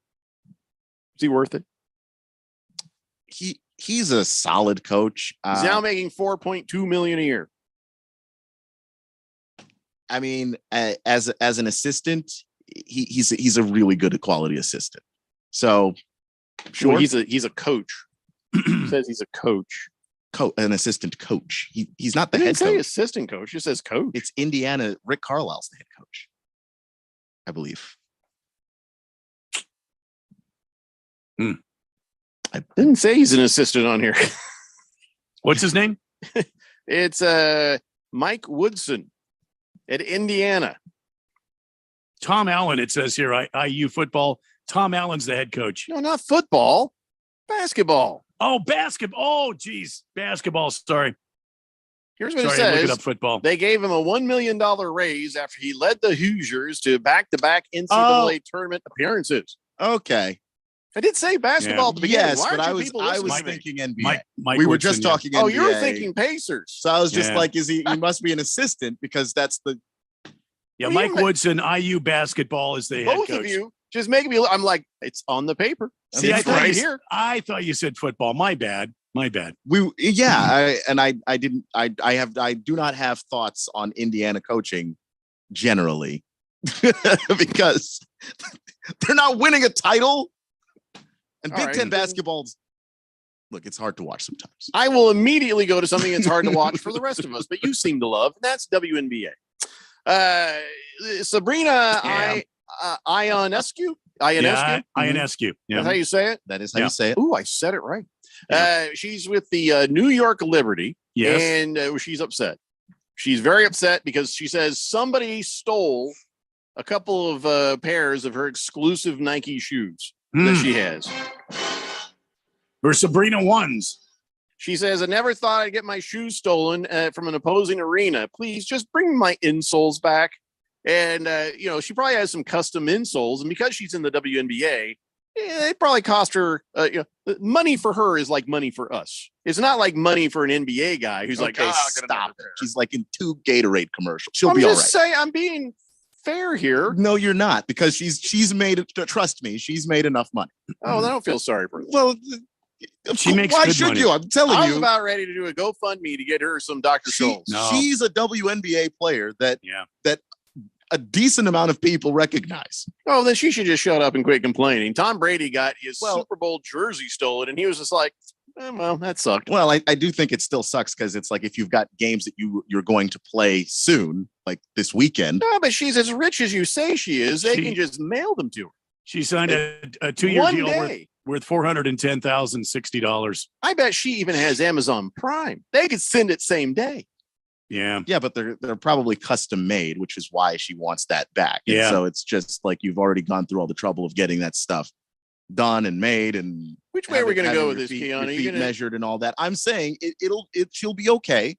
Is he worth it? He's a solid coach. He's now making $4.2 million a year. I mean, as an assistant, he's a really good quality assistant. So, sure, well, he's a coach. He says he's a coach. An assistant coach. He's not the He head didn't say coach. assistant coach. He says coach. It's Indiana. Rick Carlisle's the head coach, I believe. I didn't say he's an assistant on here. What's his name? It's Mike Woodson at Indiana. Tom Allen, it says here, IU football. Tom Allen's the head coach. No, not football. Basketball. Oh, basketball. Oh, geez. Basketball. Sorry. Here's what it I'm says. looking up football. They gave him a $1 million raise after he led the Hoosiers to back-to-back NCAA tournament appearances. Okay. I did say basketball at the beginning. Yes, Why but aren't I you was people listening to me? thinking NBA. Mike we were Woodson, just talking NBA. Oh, you were thinking Pacers. So I was just Yeah. like, he must be an assistant because that's the Yeah, Well, Mike you- Woodson, IU basketball is the head Both coach. of you just making me. I'm like, it's on the paper. See, I it's thought, right you, here. I thought you said football. My bad. I do not have thoughts on Indiana coaching generally because they're not winning a title. And All Big right. Ten basketball's look, it's hard to watch sometimes. I will immediately go to something that's hard to watch for the rest of us, but you seem to love, and that's WNBA. Sabrina Ionescu. Ionescu. Yeah. That's how you say it? That is how you say it. Ooh, I said it right. She's with the New York Liberty, Yes. and she's upset. She's very upset because she says somebody stole a couple of pairs of her exclusive Nike shoes that she has. Or Sabrina ones. She says, I never thought I'd get my shoes stolen from an opposing arena. Please just bring my insoles back. And, she probably has some custom insoles. And because she's in the WNBA, it probably cost her, money for her is like money for us. It's not like money for an NBA guy who's like, stop it. She's like in 2 Gatorade commercials. She'll I'm be all right. just saying, I'm being fair here. No, you're not, because she's made it. Trust me, she's made enough money. Oh, I don't feel sorry for her. Well, she makes why good should money. you? I'm telling I you. was about ready to do a GoFundMe to get her some Dr. Scholl's. She's a WNBA player that a decent amount of people recognize. Oh, then she should just shut up and quit complaining. Tom Brady got his Super Bowl jersey stolen, and he was just like, well, that sucked. Well, I do think it still sucks because it's like if you've got games that you're going to play soon, like this weekend. No, but she's as rich as you say she is. They can just mail them to her. She signed a 2-year One deal day. worth $410,060. I bet she even has Amazon Prime. They could send it same day. Yeah. Yeah, but they're probably custom made, which is why she wants that back. And Yeah. so it's just like you've already gone through all the trouble of getting that stuff done and made. And Which way are we going to having go your with this, feet- Keon? your Are you feet gonna- measured and all that. I'm saying she'll be okay,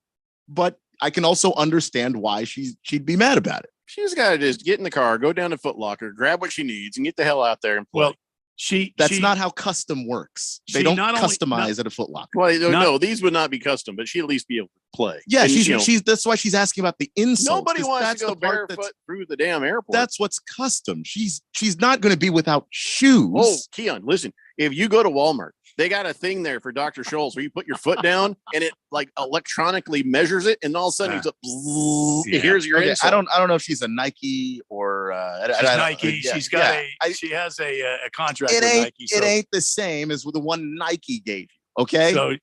but I can also understand why she'd be mad about it. She's got to just get in the car, go down to Foot Locker, grab what she needs, and get the hell out there and play. Well, That's not how custom works. They she don't not only- customize at a Foot Locker. Well, no, these would not be custom, but she'd at least be able to play. Yeah, And, she's that's why she's asking about the insoles. nobody 'cause wants that's to go the part barefoot through the damn airport. That's what's custom. She's not going to be without shoes. Oh, Keon, listen. If you go to Walmart, they got a thing there for Dr. Scholl's where you put your foot down and it like electronically measures it, and all of a sudden it's here's your Okay, insole. I don't know if she's a Nike or She's Nike. She's got she has a contract It with ain't Nike. So, it ain't the same as with the one Nike gave you. Okay, so Well, I mean,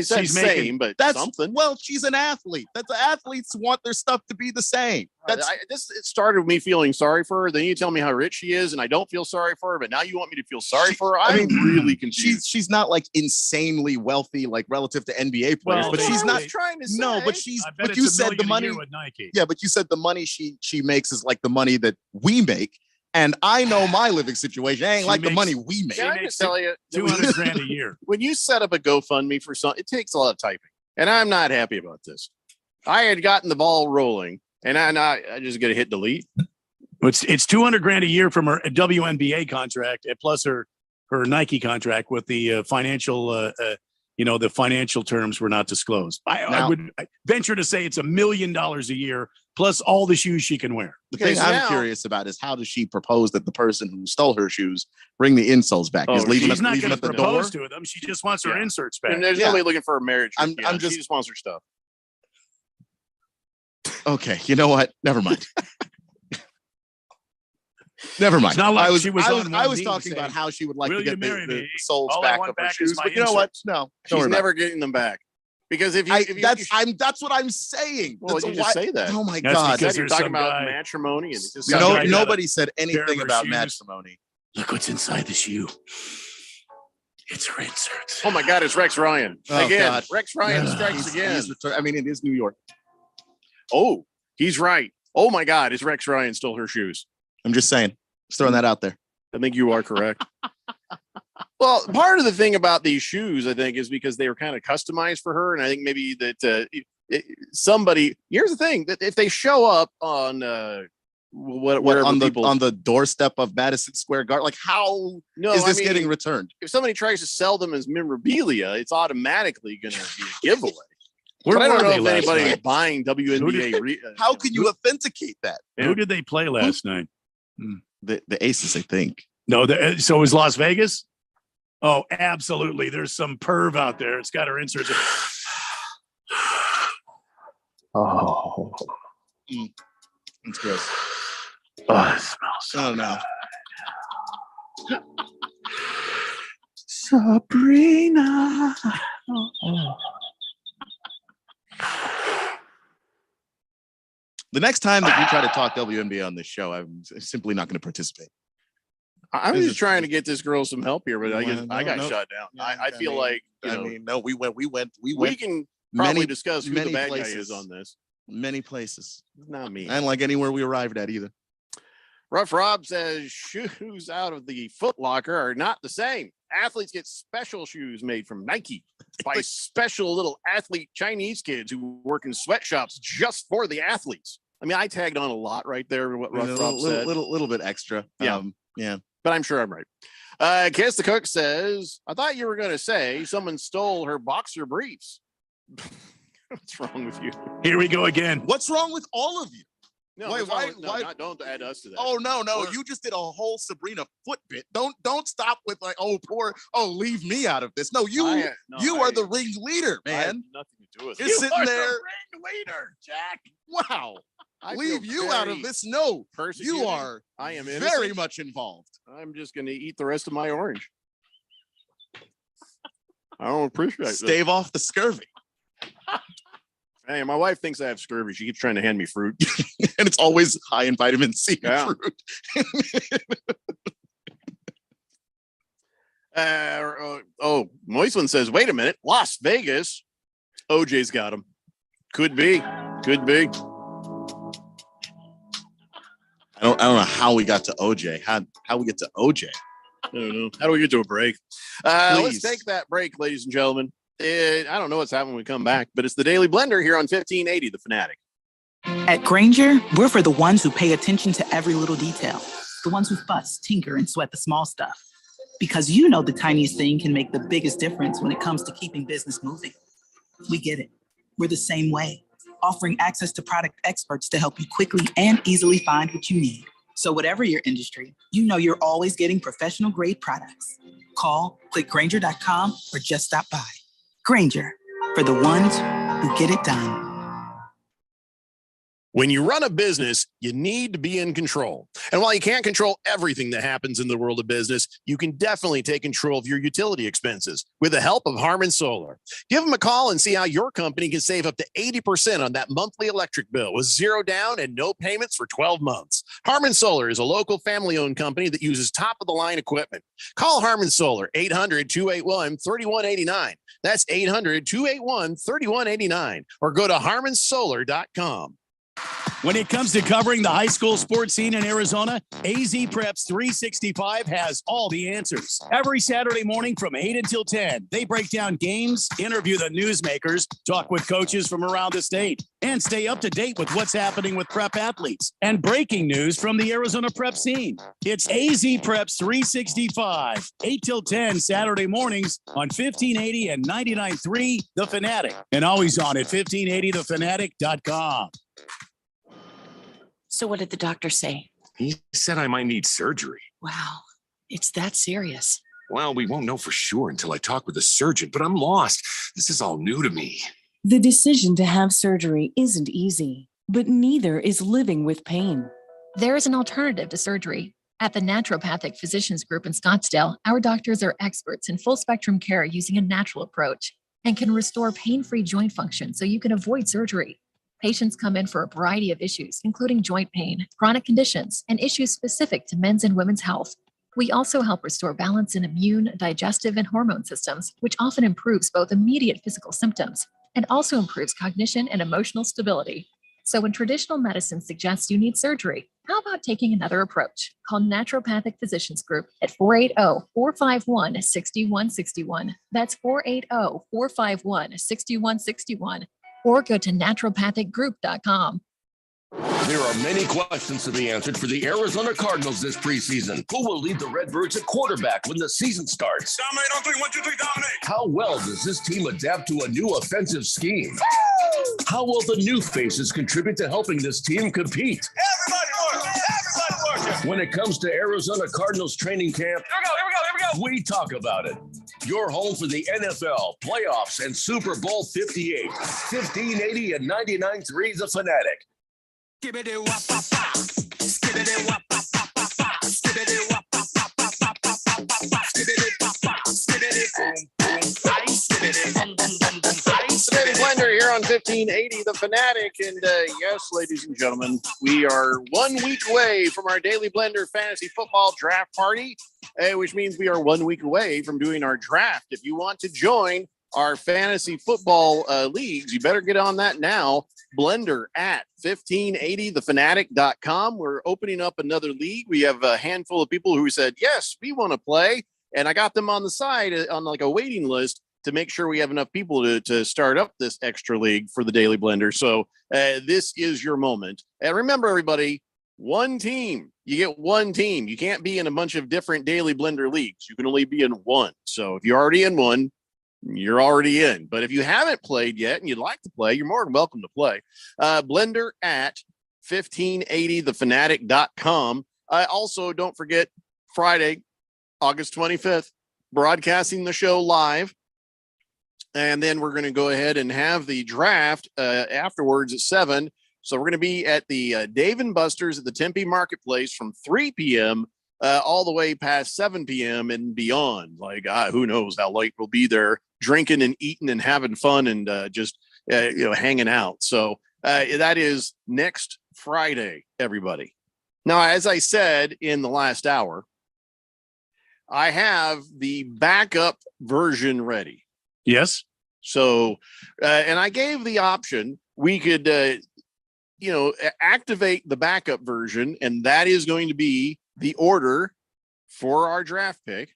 it's not she's the making same, but that's something. Well, she's an athlete. That's athletes want their stuff to be the same. That's It started with me feeling sorry for her. Then you tell me how rich she is, and I don't feel sorry for her. But now you want me to feel sorry for her. I'm really confused. she's not like insanely wealthy, like relative to NBA players, Well, but she's not. trying to say. No, but she's. I bet But it's you $1 said the million a money. year with Nike. Yeah, but you said the money she makes is like the money that we make, and I know my living situation. It ain't She like the makes- money we make. Can I just tell you, $200,000 a year. when you set up a GoFundMe for something, it takes a lot of typing, and I'm not happy about this. I had gotten the ball rolling, and I just got to hit delete. It's 200 grand a year from her WNBA contract, and plus her Nike contract with the financial, the financial terms were not disclosed. I would venture to say it's $1 million a year plus all the shoes she can wear. The thing I'm curious about is how does she propose that the person who stole her shoes bring the insoles back? She's not going to propose to them. She just wants her inserts back. And there's nobody looking for a marriage. I'm she just wants her stuff. Okay, you know what? Never mind. Never mind. It's not like I was talking talking about how she would like to get the soles All I back want of her back shoes. is my But you know what? inserts. No, She's never getting them back. Because that's what I'm saying. Well, you just say that. Oh my That's God! because You're there's talking some about guy- matrimony and just Nobody said pair of anything her about shoes. matrimony. Look what's inside the shoe. It's her inserts. Oh my God! It's Rex Ryan Oh, again. God. Rex Ryan strikes again. It is New York. Oh, he's right. Oh my God! It's Rex Ryan stole her shoes. I'm just saying. Just throwing that out there. I think you are correct. Well, part of the thing about these shoes, I think, is because they were kind of customized for her, and I think maybe that somebody. Here's the thing: that if they show up on whatever on people the doorstep of Madison Square Garden, like how is this getting returned? If somebody tries to sell them as memorabilia, it's automatically going to be a giveaway. Where But I don't were know they if last anybody is night? buying WNBA. How can you authenticate that? Who did they play last night? The Aces, I think. No, so it was Las Vegas? Oh, absolutely. There's some perv out there. It's got her inserts. Oh. It's gross. Oh, it smells so no. Sabrina. The next time that you try to talk WNBA on this show, I'm simply not going to participate. I'm just trying to get this girl some help here, but I got no. shut down. Yeah, I feel like we went. We can probably discuss who the many bad places. guy is on this. Many places. Not me. I didn't like anywhere we arrived at either. Rough Rob says shoes out of the Foot Locker are not the same. Athletes get special shoes made from Nike by special little athlete Chinese kids who work in sweatshops just for the athletes. I mean, I tagged on a lot right there. What Rough Rob said. Little bit extra. Yeah. Yeah. But I'm sure I'm right. Kiss the Cook says, I thought you were going to say someone stole her boxer briefs. What's wrong with you? Here we go again. What's wrong with all of you? No, why? Don't add us to that. Oh no, you just did a whole Sabrina foot bit. Don't stop with like, leave me out of this. No, you are the ringleader, man. I have nothing to do with it. You're sitting there. The ringleader, Jack. Wow. I leave feel you out of very this. No, persecuted. you are I am very innocent. much involved. I'm just going to eat the rest of my orange. I don't appreciate it. Stave off the scurvy. Hey, my wife thinks I have scurvy. She keeps trying to hand me fruit. And it's always high in vitamin C and fruit. Moist one says, wait a minute. Las Vegas. OJ's got him. Could be. Could be. I don't know how we got to OJ. How we get to OJ? I don't know. How do we get to a break? Let's take that break, ladies and gentlemen. I don't know what's happening when we come back, but it's the Daily Blender here on 1580, The Fanatic. At Grainger, we're for the ones who pay attention to every little detail. The ones who fuss, tinker, and sweat the small stuff. Because you know the tiniest thing can make the biggest difference when it comes to keeping business moving. We get it. We're the same way, offering access to product experts to help you quickly and easily find what you need. So whatever your industry, you know you're always getting professional grade products. Call, click Grainger.com, or just stop by. Grainger, for the ones who get it done. When you run a business, you need to be in control. And while you can't control everything that happens in the world of business, you can definitely take control of your utility expenses with the help of Harmon Solar. Give them a call and see how your company can save up to 80% on that monthly electric bill with zero down and no payments for 12 months. Harmon Solar is a local family-owned company that uses top-of-the-line equipment. Call Harmon Solar, 800-281-3189. That's 800-281-3189. Or go to harmonsolar.com. When it comes to covering the high school sports scene in Arizona, AZ Preps 365 has all the answers. Every Saturday morning from 8 until 10, they break down games, interview the newsmakers, talk with coaches from around the state, and stay up to date with what's happening with prep athletes and breaking news from the Arizona prep scene. It's AZ Preps 365, 8 till 10 Saturday mornings on 1580 and 99.3 The Fanatic, and always on at 1580thefanatic.com. So what did the doctor say? He said I might need surgery. Wow, it's that serious. Well, we won't know for sure until I talk with a surgeon, but I'm lost. This is all new to me. The decision to have surgery isn't easy, but neither is living with pain. There is an alternative to surgery. At the Naturopathic Physicians Group in Scottsdale, our doctors are experts in full spectrum care using a natural approach and can restore pain-free joint function so you can avoid surgery. Patients come in for a variety of issues, including joint pain, chronic conditions, and issues specific to men's and women's health. We also help restore balance in immune, digestive, and hormone systems, which often improves both immediate physical symptoms and also improves cognition and emotional stability. So when traditional medicine suggests you need surgery, how about taking another approach? Call Naturopathic Physicians Group at 480-451-6161. That's 480-451-6161. Or go to naturopathicgroup.com. There are many questions to be answered for the Arizona Cardinals this preseason. Who will lead the Redbirds at quarterback when the season starts? Dominate on 3, 1, 2, 3, dominate. How well does this team adapt to a new offensive scheme? How will the new faces contribute to helping this team compete? Everybody working. Everybody working. When it comes to Arizona Cardinals training camp, here we go. We talk about it. Your home for the NFL, playoffs, and Super Bowl 58. 1580 and 99.3 The Fanatic. Daily Blender here on 1580 The Fanatic. And yes, ladies and gentlemen, we are 1 week away from our Daily Blender Fantasy Football Draft Party, which means we are 1 week away from doing our draft. If you want to join our fantasy football leagues, you better get on that now. Blender at 1580thefanatic.com. We're opening up another league. We have a handful of people who said, yes, we want to play. And I got them on the side on like a waiting list to make sure we have enough people to start up this extra league for the Daily Blender. So this is your moment. And remember, everybody, one team. You get one team. You can't be in a bunch of different Daily Blender leagues. You can only be in one. So if you're already in one, you're already in. But if you haven't played yet and you'd like to play, you're more than welcome to play. Blender at 1580thefanatic.com. Also, don't forget Friday, August 25th, broadcasting the show live. And then we're going to go ahead and have the draft afterwards at 7. So we're going to be at the Dave & Buster's at the Tempe Marketplace from 3 p.m. All the way past 7 p.m. and beyond. Like, who knows how late we'll be there, drinking and eating and having fun and just hanging out. So that is next Friday, everybody. Now, as I said in the last hour, I have the backup version ready. Yes. So, and I gave the option, we could, activate the backup version, and that is going to be the order for our draft pick,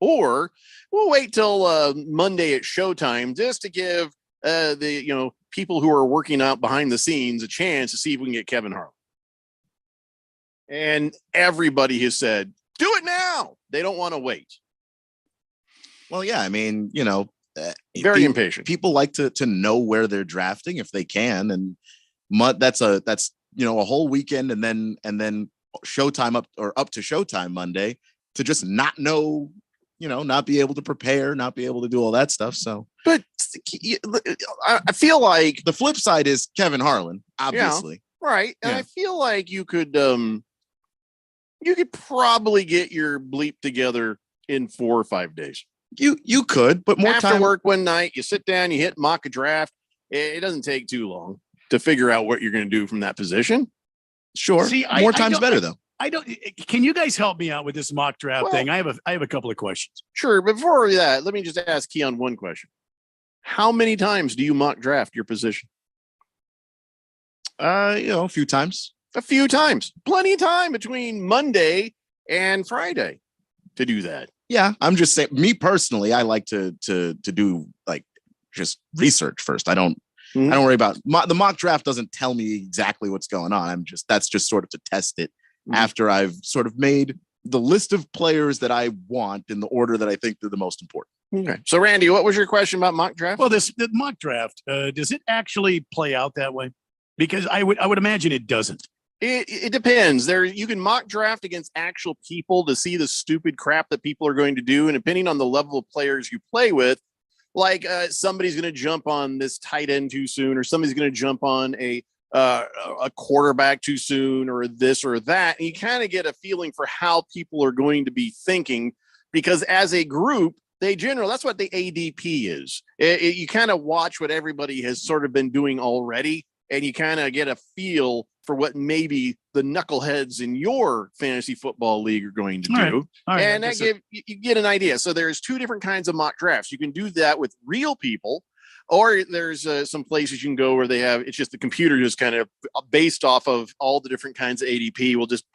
or we'll wait till Monday at showtime just to give the people who are working out behind the scenes a chance to see if we can get Kevin Harlan. And everybody has said, do it now. They don't want to wait. Well, yeah, I mean, very impatient. People like to know where they're drafting if they can, and that's a whole weekend, and then showtime up to showtime Monday to just not know, not be able to prepare, not be able to do all that stuff. So, but I feel like the flip side is Kevin Harlan, obviously, right? And I feel like you could probably get your bleep together in 4 or 5 days. You could, but more after time work one night, you sit down, you hit mock a draft. It doesn't take too long to figure out what you're going to do from that position. Sure. See, more time's better though. I don't. Can you guys help me out with this mock draft thing? I have a couple of questions. Sure. Before that, let me just ask Keon one question. How many times do you mock draft your position? A few times. Plenty of time between Monday and Friday to do that. Yeah, I'm just saying. Me personally, I like to do like just research first. I don't worry about the mock draft. Doesn't tell me exactly what's going on. That's just sort of to test it after I've sort of made the list of players that I want in the order that I think they're the most important. Okay. So, Randy, what was your question about mock draft? Well, the mock draft, does it actually play out that way? Because I would imagine it doesn't. It depends. You can mock draft against actual people to see the stupid crap that people are going to do, and depending on the level of players you play with, like somebody's going to jump on this tight end too soon, or somebody's going to jump on a quarterback too soon, or this or that. And you kind of get a feeling for how people are going to be thinking, because as a group, that's what the ADP is. You kind of watch what everybody has sort of been doing already, and you kind of get a feel for what maybe the knuckleheads in your fantasy football league are going to do. All right. And you get an idea. So there's two different kinds of mock drafts. You can do that with real people, or there's some places you can go where it's just the computer just kind of based off of all the different kinds of ADP will just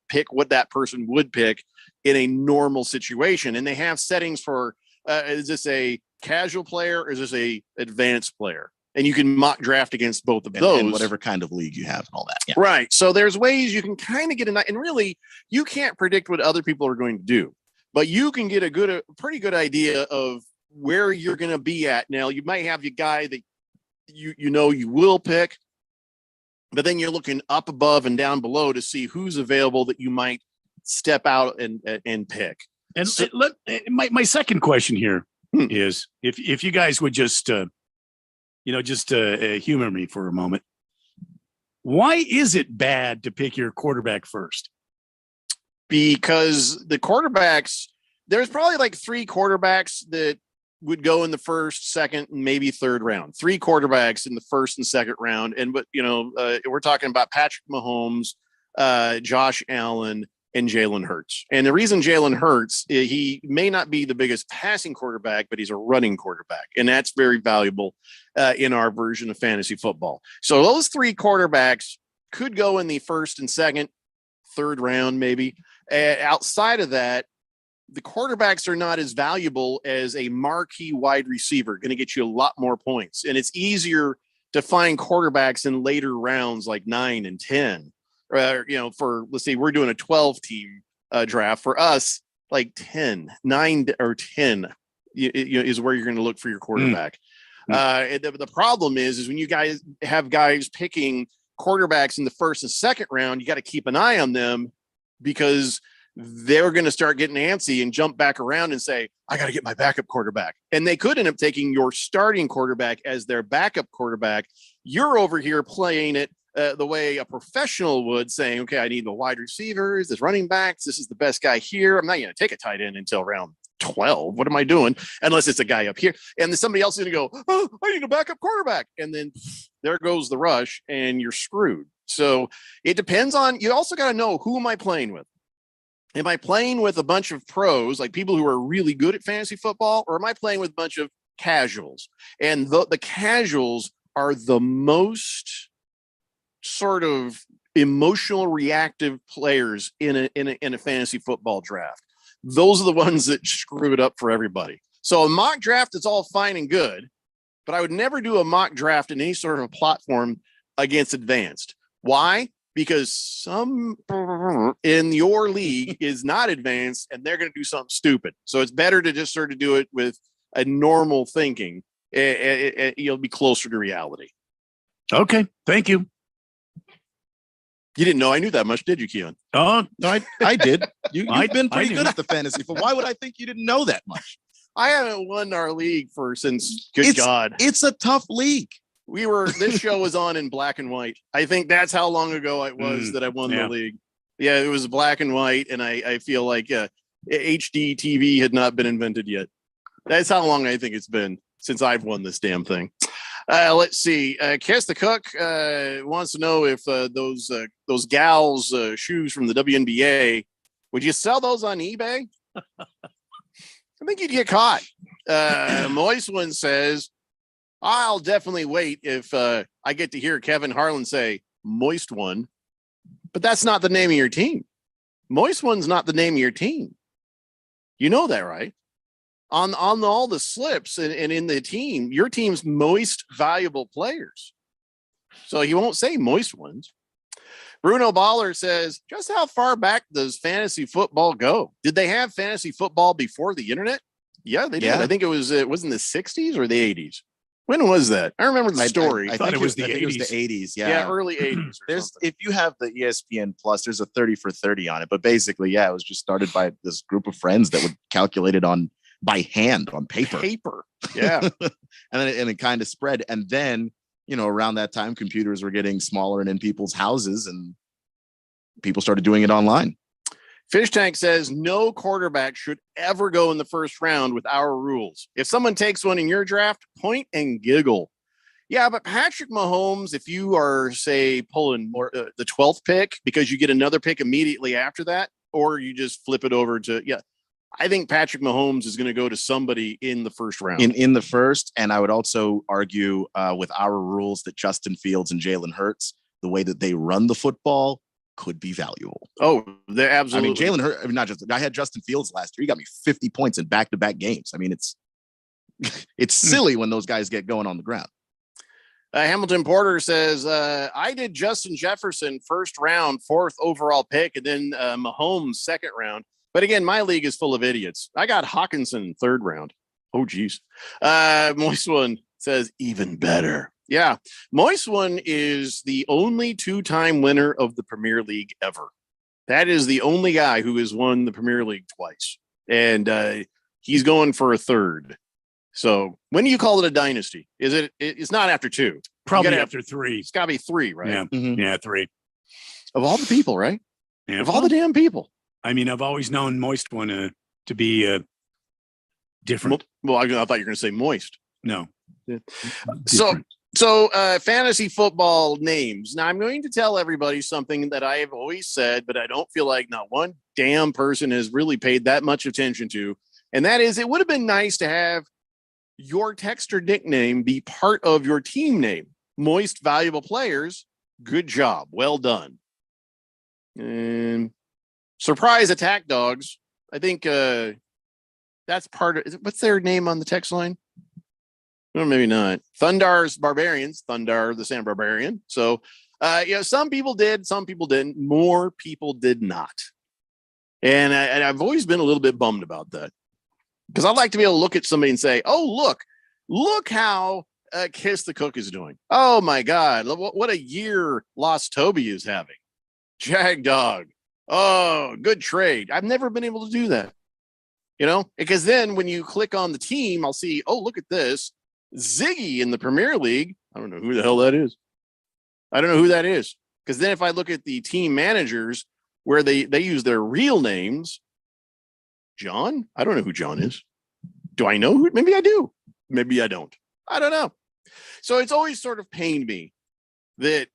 pick what that person would pick in a normal situation. And they have settings for, is this a casual player or is this a advanced player? And you can mock draft against both of those. And whatever kind of league you have and all that. Yeah. Right. So there's ways you can kind of get and really you can't predict what other people are going to do, but you can get a pretty good idea of where you're going to be at. Now, you might have your guy that you will pick, but then you're looking up above and down below to see who's available that you might step out and pick. And so, my second question here is if you guys would just humor me for a moment. Why is it bad to pick your quarterback first? Because the quarterbacks, there's probably like 3 quarterbacks that would go in the first, second, and maybe third round. 3 quarterbacks in the first and second round. But we're talking about Patrick Mahomes, Josh Allen, and Jalen Hurts. And the reason Jalen Hurts, he may not be the biggest passing quarterback, but he's a running quarterback. And that's very valuable in our version of fantasy football. So those 3 quarterbacks could go in the first and second, third round, maybe. Outside of that, the quarterbacks are not as valuable as a marquee wide receiver, going to get you a lot more points. And it's easier to find quarterbacks in later rounds like 9 and 10. Let's say we're doing a 12 team draft. For us, like 9 or 10 is where you're going to look for your quarterback. The problem is when you guys have guys picking quarterbacks in the first and second round, you got to keep an eye on them, because they're going to start getting antsy and jump back around and say, I got to get my backup quarterback. And they could end up taking your starting quarterback as their backup quarterback. You're over here playing it the way a professional would, saying, okay, I need the wide receivers, this running backs. This is the best guy here. I'm not going to take a tight end until round 12. What am I doing? Unless it's a guy up here. And then somebody else is going to go, oh, I need a backup quarterback. And then there goes the rush and you're screwed. So it depends on, you also got to know, who am I playing with? Am I playing with a bunch of pros, like people who are really good at fantasy football, or am I playing with a bunch of casuals? And the casuals are the most sort of emotional, reactive players in a fantasy football draft. Those are the ones that screw it up for everybody. So a mock draft is all fine and good, but I would never do a mock draft in any sort of a platform against advanced. Why? Because some in your league is not advanced and they're going to do something stupid. So it's better to just sort of do it with a normal thinking. You'll be closer to reality. Okay. Thank you. You didn't know I knew that much, did you, Keon? Oh, no, I did. You've been pretty good at the fantasy. But why would I think you didn't know that much? I haven't won our league since God. It's a tough league. This show was on in black and white. I think that's how long ago it was that I won the league. Yeah, it was black and white. And I feel like HD TV had not been invented yet. That's how long I think it's been since I've won this damn thing. Let's see. Kiss the Cook wants to know if those gals' shoes from the WNBA, would you sell those on eBay? I think you'd get caught. Moist one says, I'll definitely wait if I get to hear Kevin Harlan say Moist One, but that's not the name of your team. Moist One's not the name of your team. You know that, right? On all the slips and in the team, your team's most valuable players. So he won't say Moist Ones. Bruno Baller says, just how far back does fantasy football go? Did they have fantasy football before the internet? Yeah, they did. Yeah. I think it was in the 60s or the 80s. When was that? I remember the story. I thought it was the 80s. Yeah, early 80s. There's if you have the ESPN Plus, there's a 30 for 30 on it. But basically, yeah, it was just started by this group of friends that would calculate it by hand on paper. Yeah. and it kind of spread. And then, around that time, computers were getting smaller and in people's houses, and people started doing it online. Fish Tank says no quarterback should ever go in the first round with our rules. If someone takes one in your draft, point and giggle. Yeah, but Patrick Mahomes, if you are, say, pulling more the 12th pick because you get another pick immediately after that, or you just flip it over to, I think Patrick Mahomes is going to go to somebody in the first round. In the first, and I would also argue with our rules that Justin Fields and Jalen Hurts, the way that they run the football, could be valuable. Oh, they're absolutely. I mean, Jalen Hurts, not just, I had Justin Fields last year. He got me 50 points in back-to-back games. I mean, it's silly when those guys get going on the ground. Hamilton Porter says, I did Justin Jefferson first round, 4th overall pick, and then Mahomes second round. But again, my league is full of idiots. I got Hawkinson 3rd round. Oh, geez. Moist One says, even better. Yeah. Moist One is the only 2-time winner of the Premier League ever. That is the only guy who has won the Premier League twice. And he's going for a 3rd. So when do you call it a dynasty? It's not after 2. Probably after 3. It's got to be 3, right? Yeah. Mm-hmm. Yeah, 3. Of all the people, right? Yeah. Of all the damn people. I mean, I've always known Moist One to be different. Well, I thought you were going to say moist. No. So fantasy football names. Now I'm going to tell everybody something that I have always said, but I don't feel like not one damn person has really paid that much attention to. And that is, it would have been nice to have your text or nickname be part of your team name. Moist valuable players. Good job. Well done. And surprise attack dogs. I think that's part of, what's their name on the text line? Well, maybe not. Thundar's Barbarians, Thundar the Sand Barbarian. So, some people did, some people didn't. More people did not. And I've always been a little bit bummed about that. Because I'd like to be able to look at somebody and say, oh, look how Kiss the Cook is doing. Oh, my God. What a year Lost Toby is having. Jag Dog. Oh, good trade. I've never been able to do that. Because then when you click on the team, I'll see, oh, look at this. Ziggy in the Premier League. I don't know who the hell that is. Because then if I look at the team managers where they use their real names, John, I don't know who John is. Do I know who? Maybe I do. Maybe I don't. I don't know. So it's always sort of pained me that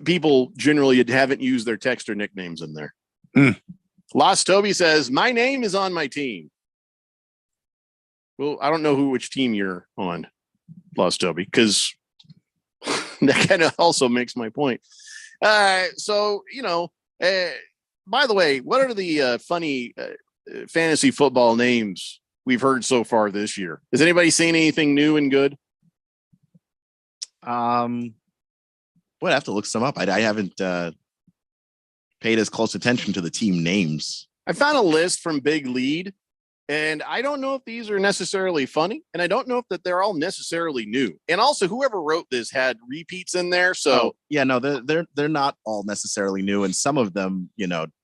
people generally haven't used their text or nicknames in there. Lost Toby says, my name is on my team. Well, I don't know which team you're on, Lost Toby, because that kind of also makes my point. By the way, what are the funny fantasy football names we've heard so far this year? Has anybody seen anything new and good? Would have to look some up. I haven't paid as close attention to the team names. I found a list from Big Lead, and I don't know if these are necessarily funny, and I don't know if that they're all necessarily new. And also, whoever wrote this had repeats in there. So they're not all necessarily new, and some of them,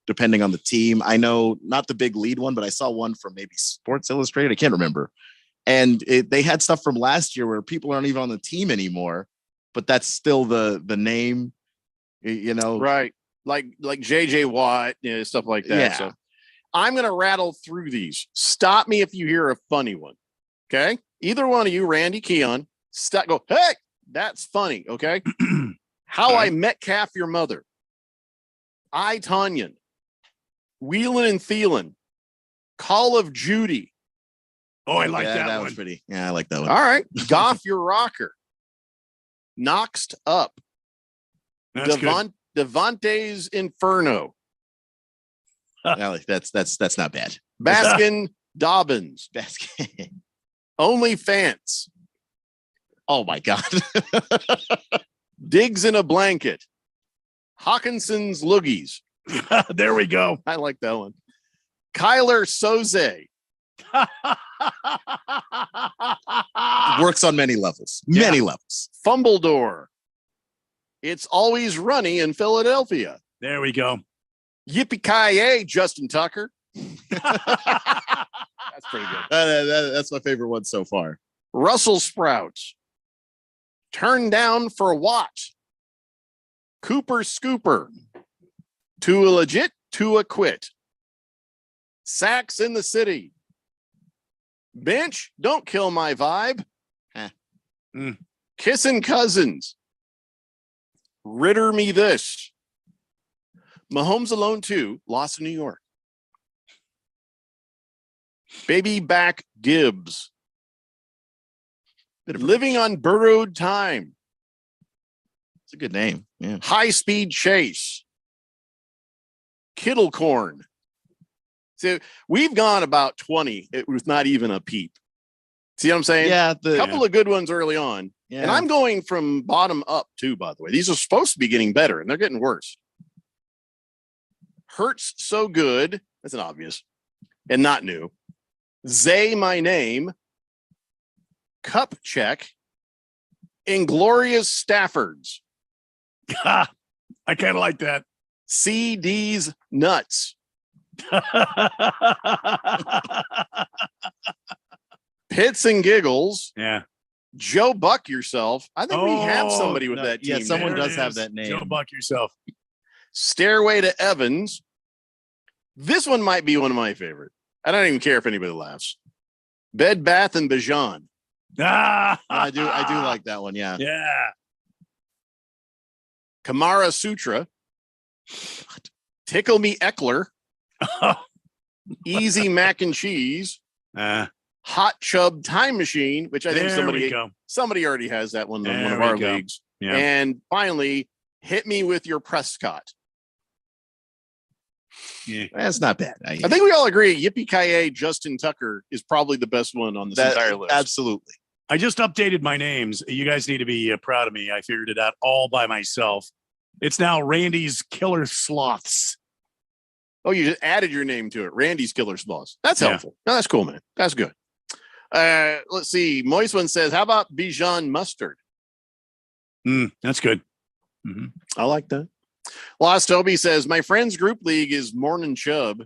depending on the team. I know not the Big Lead one, but I saw one from maybe Sports Illustrated. I can't remember, and they had stuff from last year where people aren't even on the team anymore, but that's still the name, right? Like JJ Watt, stuff like that. Yeah. So I'm going to rattle through these. Stop me if you hear a funny one. Okay. Either one of you, Randy, Keon, go, hey, that's funny. Okay. How I Metcalf Your Mother. I, Tanyan. Wheelin' and Thielen. Call of Duty. Oh, I like that one. Was pretty. Yeah, I like that one. All right. Goff Your Rocker. Noxed Up. That's good. Devontae's Inferno. Alec, that's not bad. Baskin Dobbins. Baskin. Only Fans. Oh my God. Digs in a Blanket. Hawkinson's Loogies. There we go. I like that one. Kyler Soze. Works on many levels. Many levels. Fumbledore. It's always runny in Philadelphia. There we go. Yippee-ki-yay, Justin Tucker. That's pretty good. That's my favorite one so far. Russell Sprouts. Turn down for what? Cooper Scooper. Too legit, to a quit. Sacks in the city. Bench, don't kill my vibe. Kissing cousins. Ritter me this. Mahomes Alone 2, Lost in New York. Baby back Gibbs. Living on Borrowed Time. It's a good name. Yeah. High Speed Chase. Kittlecorn. So we've gone about 20. It was not even a peep. See what I'm saying? Yeah. A couple of good ones early on. Yeah. And I'm going from bottom up too, by the way. These are supposed to be getting better and they're getting worse. Hurts So Good. That's an obvious and not new. Zay My Name. Cup Check. Inglorious Staffords. I kind of like that. CD's Nuts. Pits and Giggles. Yeah. Joe Buck Yourself. I think we have somebody with that team. Yeah, someone there. does have that name. Joe Buck Yourself. Stairway to Evans. This one might be one of my favorite. I don't even care if anybody laughs. Bed Bath and Beyond. I do like that one. Yeah. Yeah. Kamara Sutra. Tickle Me Eckler. Easy Mac and Cheese. Hot Chub Time Machine, which I think somebody already has that one in one of our leagues. Yeah. And finally, Hit Me With Your Prescott. Yeah. That's not bad. I think we all agree Yippee-ki-yay Justin Tucker is probably the best one on this entire list. Absolutely. I just updated my names. You guys need to be proud of me. I figured it out all by myself. It's now Randy's Killer Sloths. Oh, you just added your name to it. Randy's Killer Sloths. That's helpful. No, that's cool, man. That's good. Let's see. Moist One says, how about Bijan Mustard? That's good. Mm-hmm. I like that. Lost Toby says, my friend's group league is Morning Chubb.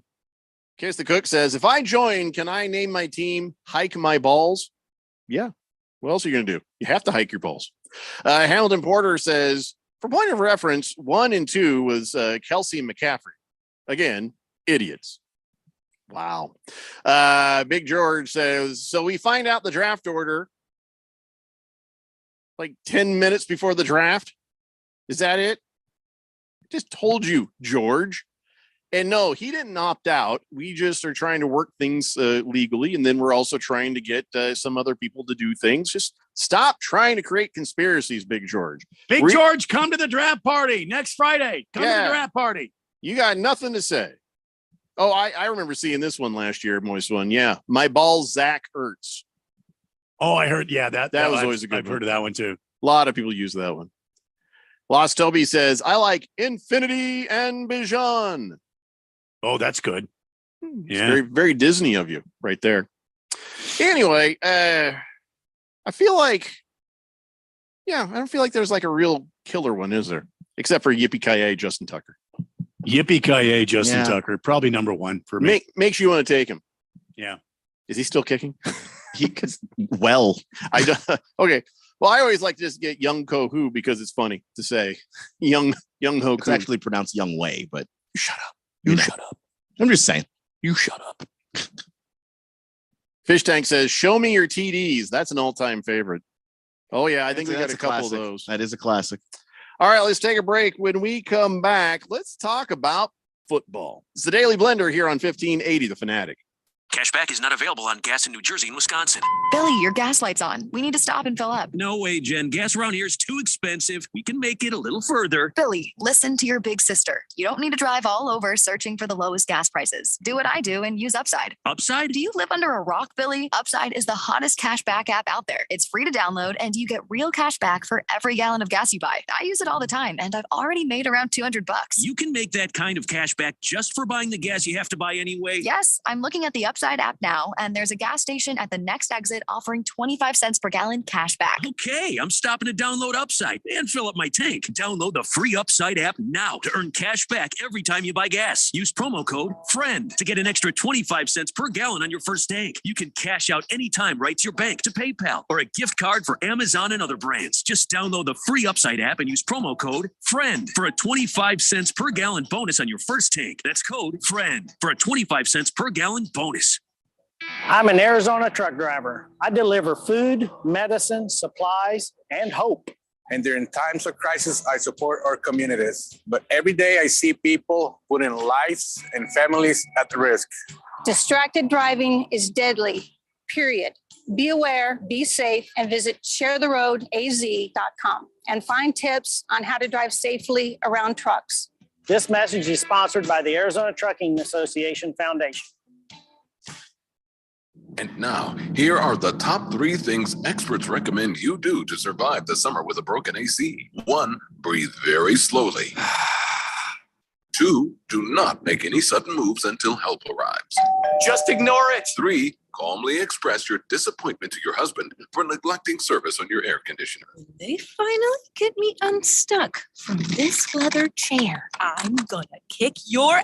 Kiss the Cook says, if I join, can I name my team Hike My Balls? Yeah. What else are you going to do? You have to hike your balls. Hamilton Porter says, for point of reference, 1 and 2 was Kelsey and McCaffrey. Again, idiots. Wow. Big George says, so we find out the draft order like 10 minutes before the draft. Is that it? Just told you, George. And no, he didn't opt out. We just are trying to work things legally. And then we're also trying to get some other people to do things. Just stop trying to create conspiracies, Big George. Big George, come to the draft party next Friday. Come to the draft party. You got nothing to say. Oh, I remember seeing this one last year, Moist One. Yeah. My balls, Zach Ertz. Oh, I heard. Yeah, that was always a good I've heard of that one too. A lot of people use that one. Lost Toby says, I like Infinity and Bijan. Oh, that's good. Yeah. Very, very Disney of you right there. Anyway, I feel like, I don't feel like there's like a real killer one, is there? Except for Yippee-ki-yay Justin Tucker. Yippee-ki-yay Justin Tucker. Probably number one for me. Makes you want to take him. Yeah. Is he still kicking? Okay. Well, I always like to just get Young Ko-Hu because it's funny to say Young Ho. It's actually pronounced Young Wei, but shut up. You shut up. I'm just saying. You shut up. Fish Tank says, show me your TDs. That's an all-time favorite. Oh, yeah. I think we got a couple of those. That is a classic. All right, let's take a break. When we come back, let's talk about football. It's the Daily Blender here on 1580 The Fanatic. Cashback is not available on gas in New Jersey and Wisconsin. Billy, your gas light's on. We need to stop and fill up. No way, Jen. Gas around here is too expensive. We can make it a little further. Billy, listen to your big sister. You don't need to drive all over searching for the lowest gas prices. Do what I do and use Upside. Upside? Do you live under a rock, Billy? Upside is the hottest cashback app out there. It's free to download and you get real cash back for every gallon of gas you buy. I use it all the time and I've already made around $200. You can make that kind of cash back just for buying the gas you have to buy anyway. Yes, I'm looking at the Upside app now, and there's a gas station at the next exit offering 25 cents per gallon cash back. Okay, I'm stopping to download Upside and fill up my tank. Download the free Upside app now to earn cash back every time you buy gas. Use promo code FRIEND to get an extra 25 cents per gallon on your first tank. You can cash out anytime right to your bank, to PayPal, or a gift card for Amazon and other brands. Just download the free Upside app and use promo code FRIEND for a 25 cents per gallon bonus on your first tank. That's code FRIEND for a 25 cents per gallon bonus. I'm an Arizona truck driver. I deliver food, medicine, supplies, and hope. And during times of crisis, I support our communities. But every day I see people putting lives and families at risk. Distracted driving is deadly, period. Be aware, be safe, and visit sharetheroadaz.com and find tips on how to drive safely around trucks. This message is sponsored by the Arizona Trucking Association Foundation. And now, here are the top 3 things experts recommend you do to survive the summer with a broken AC. 1, breathe very slowly. 2, do not make any sudden moves until help arrives. Just ignore it. 3, calmly express your disappointment to your husband for neglecting service on your air conditioner. They finally get me unstuck from this leather chair. I'm gonna kick your...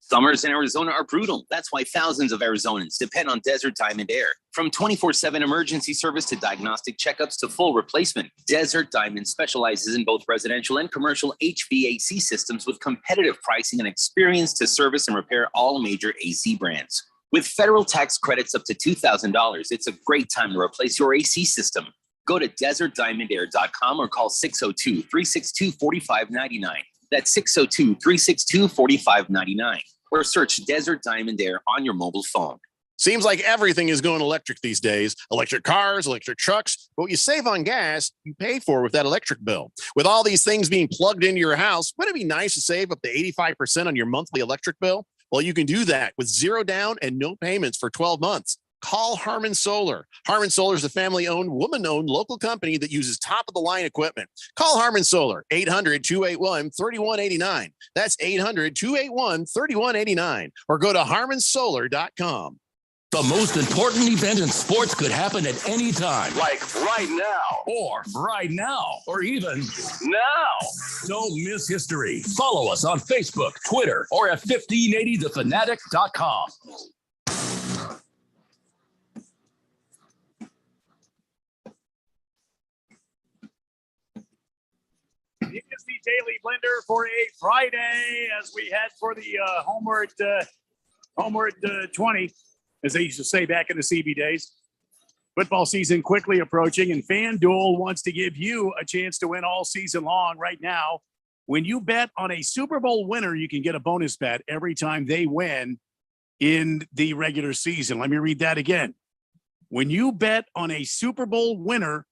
Summers in Arizona are brutal. That's why thousands of Arizonans depend on Desert Diamond Air. From 24/7 emergency service to diagnostic checkups to full replacement, Desert Diamond specializes in both residential and commercial HVAC systems with competitive pricing and experience to service and repair all major AC brands. With federal tax credits up to $2,000, it's a great time to replace your AC system. Go to desertdiamondair.com or call 602-362-4599. That's 602-362-4599. Or search Desert Diamond Air on your mobile phone. Seems like everything is going electric these days. Electric cars, electric trucks. But what you save on gas, you pay for with that electric bill. With all these things being plugged into your house, wouldn't it be nice to save up to 85% on your monthly electric bill? Well, you can do that with zero down and no payments for 12 months. Call Harmon Solar. Harmon Solar is a family-owned, woman-owned local company that uses top-of-the-line equipment. Call Harmon Solar, 800-281-3189. That's 800-281-3189. Or go to harmonsolar.com. The most important event in sports could happen at any time. Like right now. Or right now. Or even now. Don't miss history. Follow us on Facebook, Twitter, or at 1580thefanatic.com. It is the Daily Blender for a Friday as we head for the homeward 20, as they used to say back in the CB days. Football season quickly approaching, and FanDuel wants to give you a chance to win all season long right now. When you bet on a Super Bowl winner, you can get a bonus bet every time they win in the regular season. Let me read that again. When you bet on a Super Bowl winner,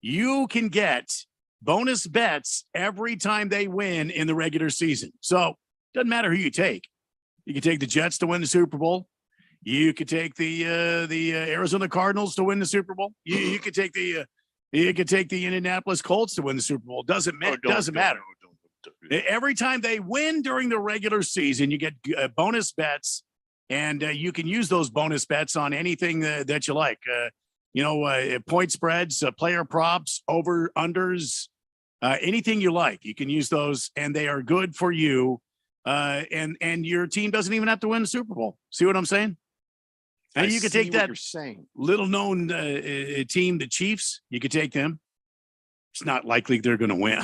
you can get bonus bets every time they win in the regular season. So doesn't matter who you take. You can take the Jets to win the Super Bowl. You could take the Arizona Cardinals to win the Super Bowl. You could take the Indianapolis Colts to win the Super Bowl. Doesn't matter. Every time they win during the regular season, you get bonus bets, and you can use those bonus bets on anything that you like. Point spreads, player props, over unders, anything you like. You can use those, and they are good for you. And your team doesn't even have to win the Super Bowl. See what I'm saying? And you could take that little known team, the Chiefs. You could take them. It's not likely they're going to win.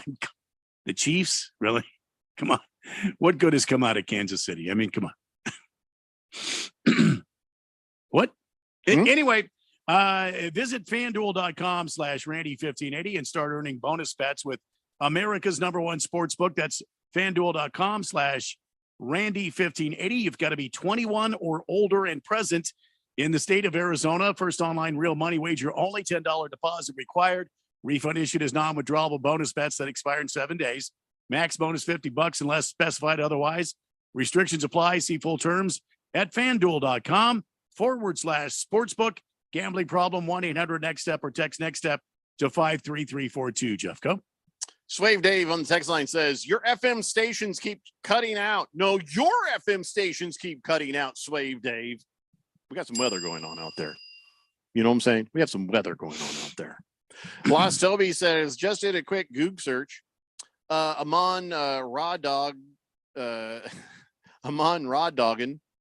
The Chiefs, really? Come on. What good has come out of Kansas City? I mean, come on. What? Anyway, visit FanDuel.com/Randy1580 and start earning bonus bets with America's #1 sportsbook. That's FanDuel.com/Randy1580. Randy 1580. You've got to be 21 or older and present in the state of Arizona. First online real money wager only. $10 deposit required. Refund issued as non-withdrawable bonus bets that expire in 7 days. Max bonus $50 unless specified otherwise. Restrictions apply. See full terms at fanduel.com/sportsbook. Gambling problem, 1-800-NEXT-STEP or text NEXT STEP to 53342. Jeff, go. Swave Dave on the text line says, your FM stations keep cutting out. No, your FM stations keep cutting out, Swave Dave. We got some weather going on out there. You know what I'm saying? We have some weather going on out there. Lost Toby says, just did a quick Goog search. Amon Raw Doggin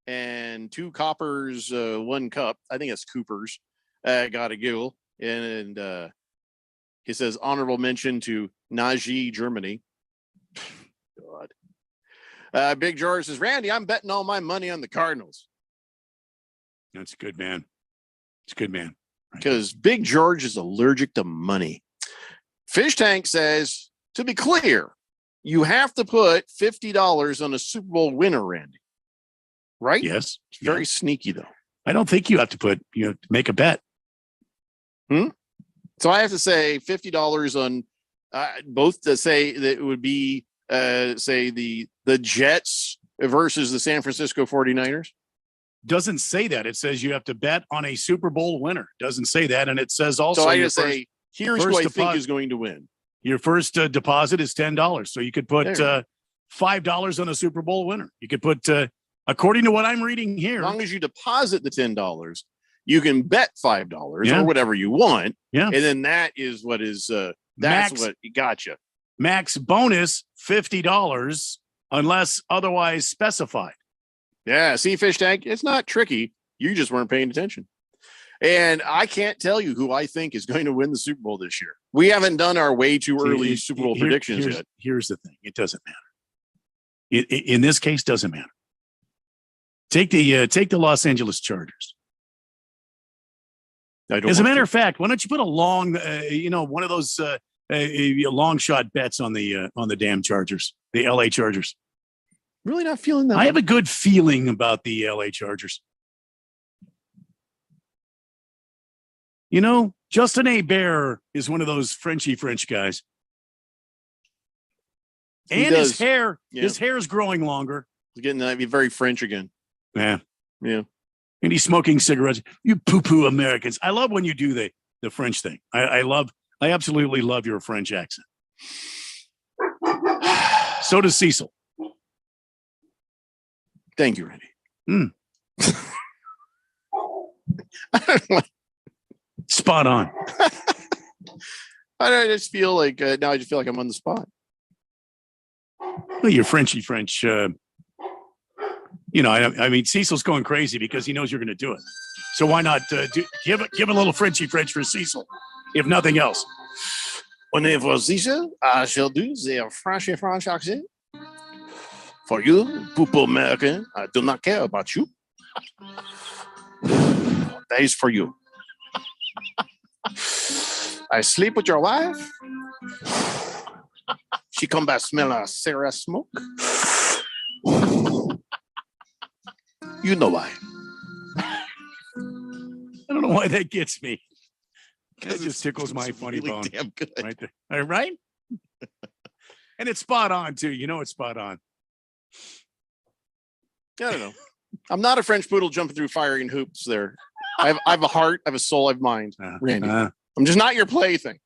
and 2 coppers, 1 cup. I think it's Cooper's. Got a giggle. And he says, honorable mention to Nazi, Germany. God. Big George says, Randy, I'm betting all my money on the Cardinals. That's good, man. It's good, man. Because Big George is allergic to money. Fish Tank says, to be clear, you have to put $50 on a Super Bowl winner, Randy. Right? Yes. It's very sneaky, though. I don't think you have to make a bet. So I have to say $50 on both to say that it would be, say, the Jets versus the San Francisco 49ers. Doesn't say that. It says you have to bet on a Super Bowl winner. Doesn't say that. And it says also, so I just say, here's who I think is going to win. Your first deposit is $10. So you could put $5 on a Super Bowl winner. You could put, according to what I'm reading here, as long as you deposit the $10, you can bet $5 or whatever you want. Yeah. And then that is what is, that's what got you. Max bonus $50 unless otherwise specified. Yeah, see, Fish Tank, it's not tricky. You just weren't paying attention. And I can't tell you who I think is going to win the Super Bowl this year. We haven't done our way too early Super Bowl predictions yet. Here's the thing. It doesn't matter. In this case, doesn't matter. Take the Los Angeles Chargers. As a matter of fact, why don't you put a long, one of those long shot bets on the damn Chargers, the LA Chargers. Really not feeling that. I have a good feeling about the LA Chargers. You know, Justin Herbert is one of those Frenchy French guys. And his hair is growing longer. He's getting to be very French again. Yeah. Yeah. And he's smoking cigarettes. You poo-poo Americans. I love when you do the French thing. I absolutely love your French accent. So does Cecil. Thank you, Randy. Spot on. I just feel like now I just feel like I'm on the spot. Well, you're Frenchy French. I mean, Cecil's going crazy because he knows you're going to do it. So why not give a little Frenchy French for Cecil, if nothing else? Whenever Cecil, I shall do the Frenchy French accent. For you, people American, I do not care about you. That is for you. I sleep with your wife. She come back smelling of cigarette smoke. You know why. I don't know why that gets me. That just tickles my funny really bone. Damn good. Right there. All right? And it's spot on, too. You know it's spot on. I don't know. I'm not a French poodle jumping through fire and hoops there. I have a heart, I have a soul, I have mind. Randy. I'm just not your plaything.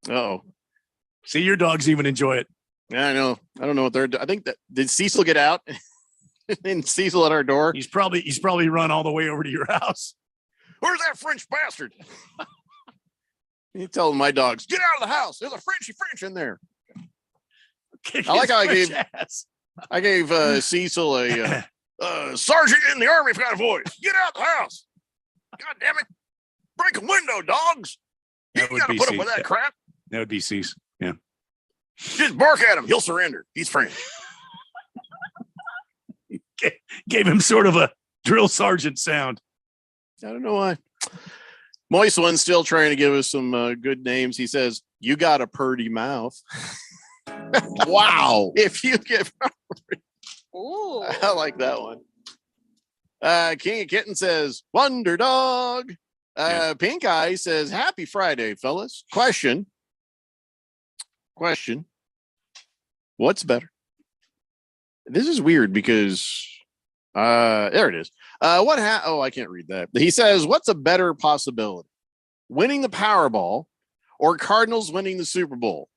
Uh-oh. See, your dogs even enjoy it. Yeah, I know. I don't know what they're doing. I think that did Cecil get out? And Cecil at our door? He's probably run all the way over to your house. Where's that French bastard? You tell my dogs, get out of the house. There's a Frenchy French in there. I like how I gave Cecil a sergeant in the army kind of voice. Get out the house. God damn it. Break a window, dogs. You gotta put up with that crap. That would be Cecil. Yeah. Just bark at him. He'll surrender. He's French. Gave him sort of a drill sergeant sound. I don't know why. Moist One's still trying to give us some good names. He says, you got a purty mouth. Wow. If you get, Ooh. I like that one. King of Kitten says, Wonder Dog. Pink Eye says, Happy Friday, fellas. Question. What's better? This is weird because there it is. I can't read that. He says, what's a better possibility? Winning the Powerball or Cardinals winning the Super Bowl?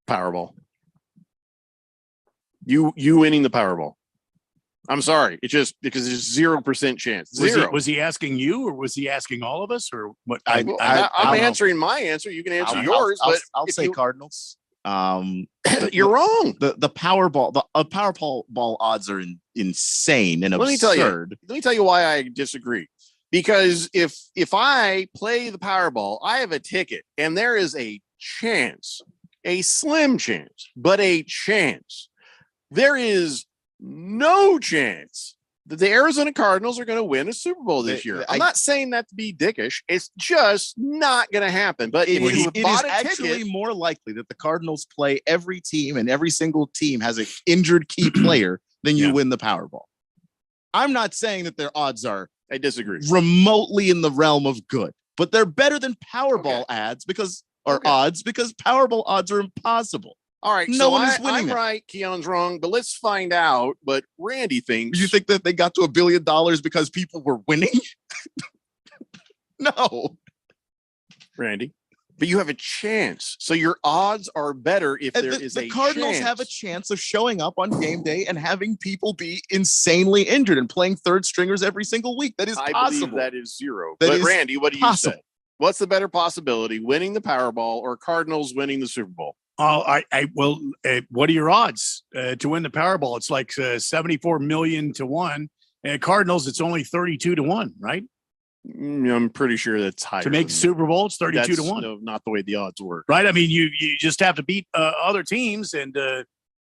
Powerball. You winning the Powerball. I'm sorry. It's just because there's 0% chance. Was he asking you, or was he asking all of us, or what? I'm answering my answer. You can answer yours, but I'll say Cardinals. You're wrong. The Powerball odds are insane and absurd. Let me tell you why I disagree. Because if I play the Powerball, I have a ticket, and there is a chance, a slim chance, but a chance. There is no chance that the Arizona Cardinals are going to win a Super Bowl this year. I'm not saying that to be dickish. It's just not going to happen. But it is actually more likely that the Cardinals play every team and every single team has an injured key player than you win the Powerball. I'm not saying that their odds are I disagree. Remotely in the realm of good, but they're better than Powerball odds because Powerball odds are impossible. All right, no one is winning. I'm right, Keon's wrong, but let's find out. But Randy thinks. You think that they got to $1 billion because people were winning? No, Randy. But you have a chance, so your odds are better if there is a chance. The Cardinals have a chance of showing up on game day and having people be insanely injured and playing third stringers every single week. That is possible. I believe that is zero. But Randy, what do you say? What's the better possibility, winning the Powerball or Cardinals winning the Super Bowl? What are your odds to win the Powerball? It's like 74 million to 1. And Cardinals, it's only 32 to 1, right? I'm pretty sure that's higher. To make the Super Bowl, it's 32 to 1. No, not the way the odds work. Right? I mean, you just have to beat other teams, and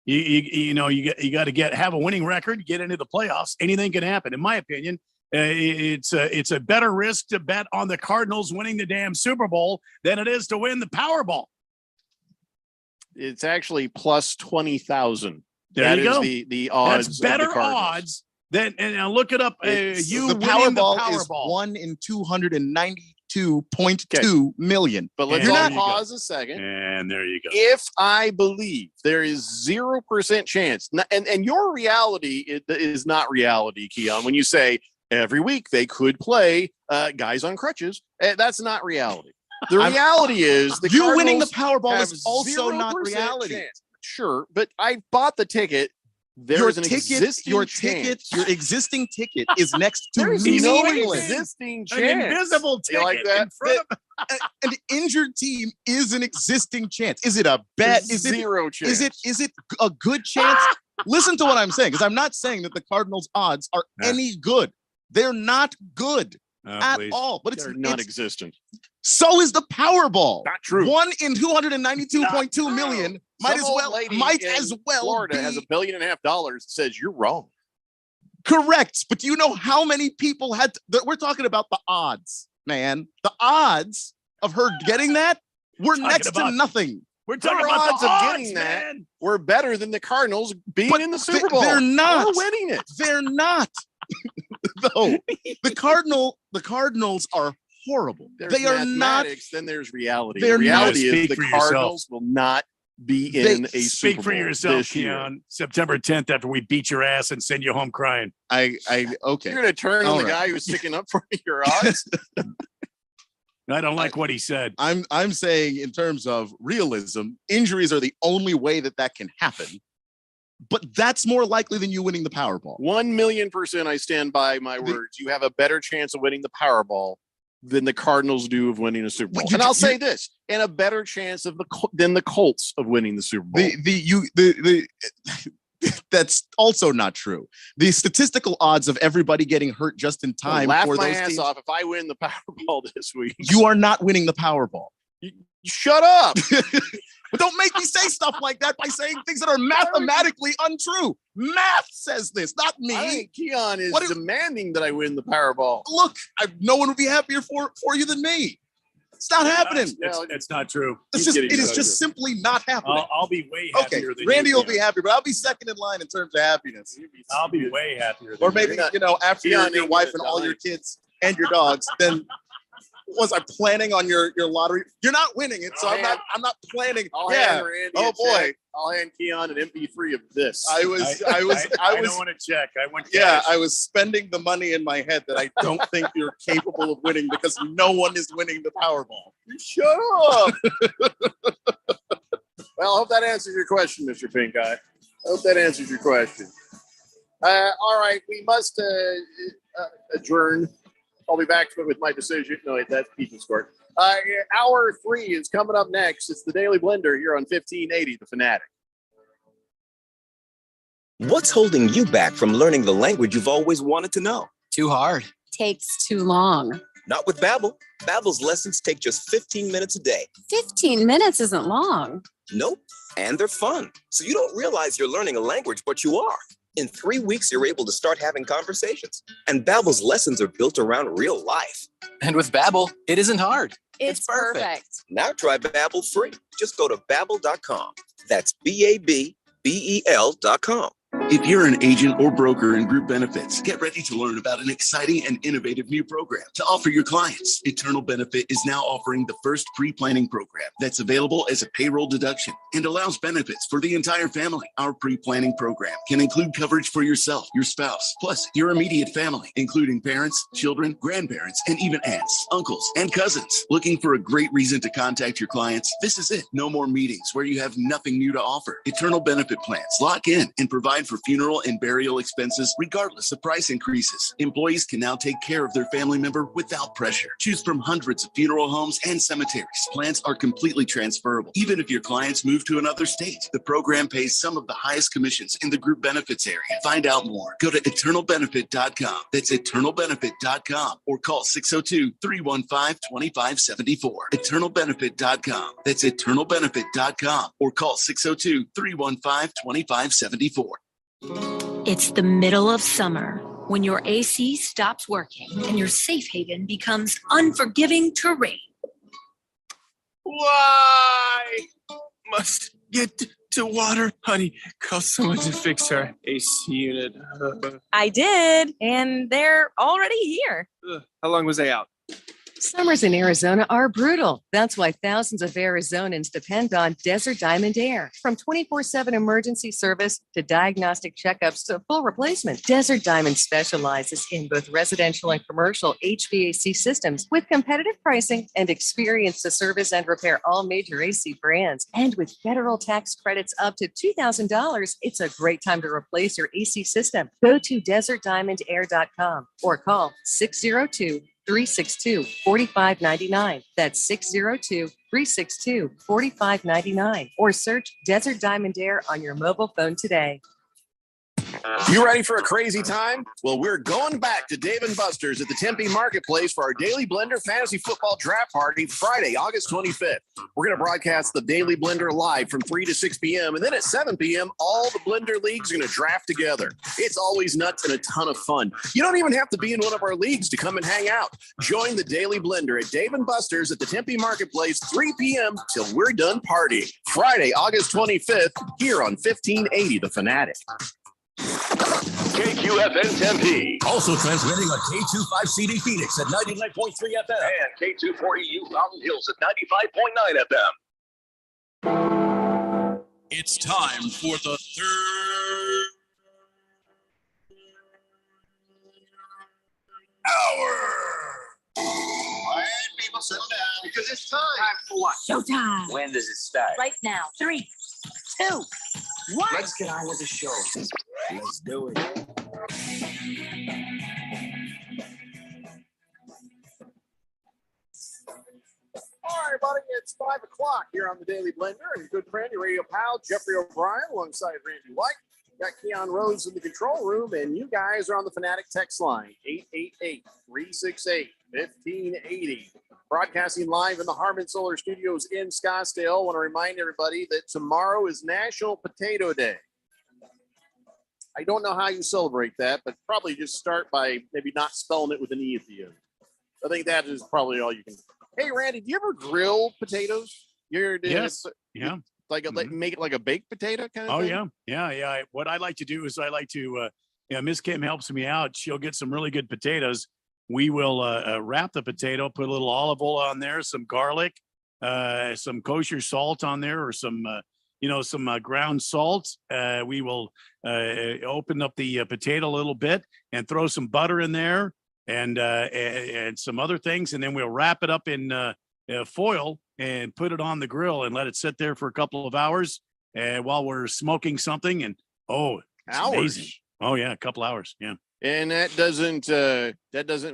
you got to have a winning record, get into the playoffs. Anything can happen. In my opinion, it's a better risk to bet on the Cardinals winning the damn Super Bowl than it is to win the Powerball. It's actually plus 20,000. There you go. The odds. That's better odds than, and I'll look it up. The Powerball is 1 in 292.2 million. But let's all pause a second. And there you go. If I believe there is 0% chance, and your reality is not reality, Keon, when you say every week they could play guys on crutches, that's not reality. The reality is the Cardinals winning the Powerball is also not reality. Chance. Sure, but I bought the ticket. Your existing ticket is next to no existing chance. An invisible ticket like that? in front of an injured team is an existing chance. Is it a bet? Is zero chance? Is it a good chance? Listen to what I'm saying, because I'm not saying that the Cardinals' odds are any good. They're not good at all. But they're non-existent. So is the Powerball. Not true. 1 in 292.2 million might as well Florida be. Has $1.5 billion says you're wrong. Correct. But do you know how many people had we're talking about the odds, man. The odds of her getting that were next to nothing. We're talking about odds the of getting that were better than the Cardinals being in the Super Bowl. They're not winning it. They're not. No. The Cardinals are horrible. They are not. Then there's reality. The reality is the Cardinals will not be in a Super Bowl. Speak for yourself, Keon. September 10th, after we beat your ass and send you home crying. Okay. You're gonna turn on the guy who's sticking up for your odds. I don't like what he said. I'm saying in terms of realism, injuries are the only way that can happen. But that's more likely than you winning the Powerball. 1,000,000%. I stand by my words. You have a better chance of winning the Powerball than the Cardinals do of winning a Super Bowl. And I'll say this, and a better chance than the Colts of winning the Super Bowl. That's also not true. The statistical odds of everybody getting hurt just in time laugh for my those ass teams, off if I win the Powerball this week. You are not winning the Powerball. You shut up. But don't make me say stuff like that by saying things that are mathematically untrue. Math says this, not me. I think Keon is demanding that I win the Powerball. Look, no one would be happier for you than me. It's not happening. It's not true. It is just simply not happening. I'll be way Okay, happier than Randy you. will be happy, but I'll be second in line in terms of happiness. I'll be way happier. Or maybe, after your wife and all your kids and your dogs, then was I planning on your lottery? You're not winning it, so I'm not planning. I'll hand Randy Oh a boy. check. I'll hand Keon an MP3 of this. I don't want to check. I want cash. Yeah, I was spending the money in my head that I don't think you're capable of winning because no one is winning the Powerball. Shut up. Well, I hope that answers your question, Mr. Pink Eye. I hope that answers your question. All right, we must adjourn. I'll be back with my decision. No, that's Peaches Court. Hour 3 is coming up next. It's the Daily Blender here on 1580, The Fanatic. What's holding you back from learning the language you've always wanted to know? Too hard. Takes too long. Not with Babbel. Babbel's lessons take just 15 minutes a day. 15 minutes isn't long. Nope. And they're fun. So you don't realize you're learning a language, but you are. In 3 weeks, you're able to start having conversations. And Babbel's lessons are built around real life. And with Babbel, it isn't hard. It's perfect. Now try Babbel free. Just go to Babbel.com. That's BABBEL.com. If you're an agent or broker in group benefits, get ready to learn about an exciting and innovative new program to offer your clients. Eternal Benefit is now offering the first pre-planning program that's available as a payroll deduction and allows benefits for the entire family. Our pre-planning program can include coverage for yourself, your spouse, plus your immediate family, including parents, children, grandparents, and even aunts, uncles, and cousins. Looking for a great reason to contact your clients? This is it. No more meetings where you have nothing new to offer. Eternal Benefit plans lock in and provide for funeral and burial expenses regardless of price increases. Employees can now take care of their family member without pressure. Choose from hundreds of funeral homes and cemeteries. Plans are completely transferable. Even if your clients move to another state, the program pays some of the highest commissions in the group benefits area. Find out more. Go to eternalbenefit.com. That's eternalbenefit.com or call 602-315-2574. Eternalbenefit.com. That's eternalbenefit.com or call 602-315-2574. It's the middle of summer when your AC stops working and your safe haven becomes unforgiving terrain. Why must get to water? Honey, call someone to fix our AC unit. I did, and they're already here. How long was they out? Summers in Arizona are brutal. That's why thousands of Arizonans depend on Desert Diamond Air. From 24/7 emergency service to diagnostic checkups to full replacement, Desert Diamond specializes in both residential and commercial HVAC systems with competitive pricing and experience to service and repair all major AC brands. And with federal tax credits up to $2,000, it's a great time to replace your AC system. Go to desertdiamondair.com or call 602-362-4599. That's 602-362-4599. Or search Desert Diamond Air on your mobile phone today. You ready for a crazy time? Well, we're going back to Dave & Buster's at the Tempe Marketplace for our Daily Blender Fantasy Football Draft Party Friday, August 25th. We're going to broadcast the Daily Blender live from 3 to 6 p.m. And then at 7 p.m., all the Blender leagues are going to draft together. It's always nuts and a ton of fun. You don't even have to be in one of our leagues to come and hang out. Join the Daily Blender at Dave & Buster's at the Tempe Marketplace, 3 p.m. till we're done partying. Friday, August 25th, here on 1580 The Fanatic. KQFN Tempe. Also transmitting on K25CD Phoenix at 99.3 FM and K24EU Fountain Hills at 95.9 FM. It's time for the third hour. Quiet, people, settle down. Because it's time. Time for what? Showtime. When does it start? Right now. 3, 2, 1. Let's get on with the show. Let's do it. All right, buddy, it's 5 o'clock here on the Daily Blender, and good friend, your radio pal, Jeffrey O'Brien, alongside Randy White. Got Keon Rose in the control room, and you guys are on the Fanatic text line, 888-368-1580. Broadcasting live in the Harmon Solar Studios in Scottsdale. I want to remind everybody that tomorrow is National Potato Day. I don't know how you celebrate that, but probably just start by maybe not spelling it with an E at the end. I think that is probably all you can Hey, Randy, do you ever grill potatoes? Yes. Yeah. Like make it like a baked potato kind of thing? Yeah. What I like to do is I like to, Miss Kim helps me out. She'll get some really good potatoes. We will wrap the potato, put a little olive oil on there, some garlic, some kosher salt on there, or some ground salt. We will open up the potato a little bit and throw some butter in there and some other things. And then we'll wrap it up in foil and put it on the grill and let it sit there for a couple of hours while we're smoking something. And it's amazing. Oh yeah, a couple hours. Yeah. And that doesn't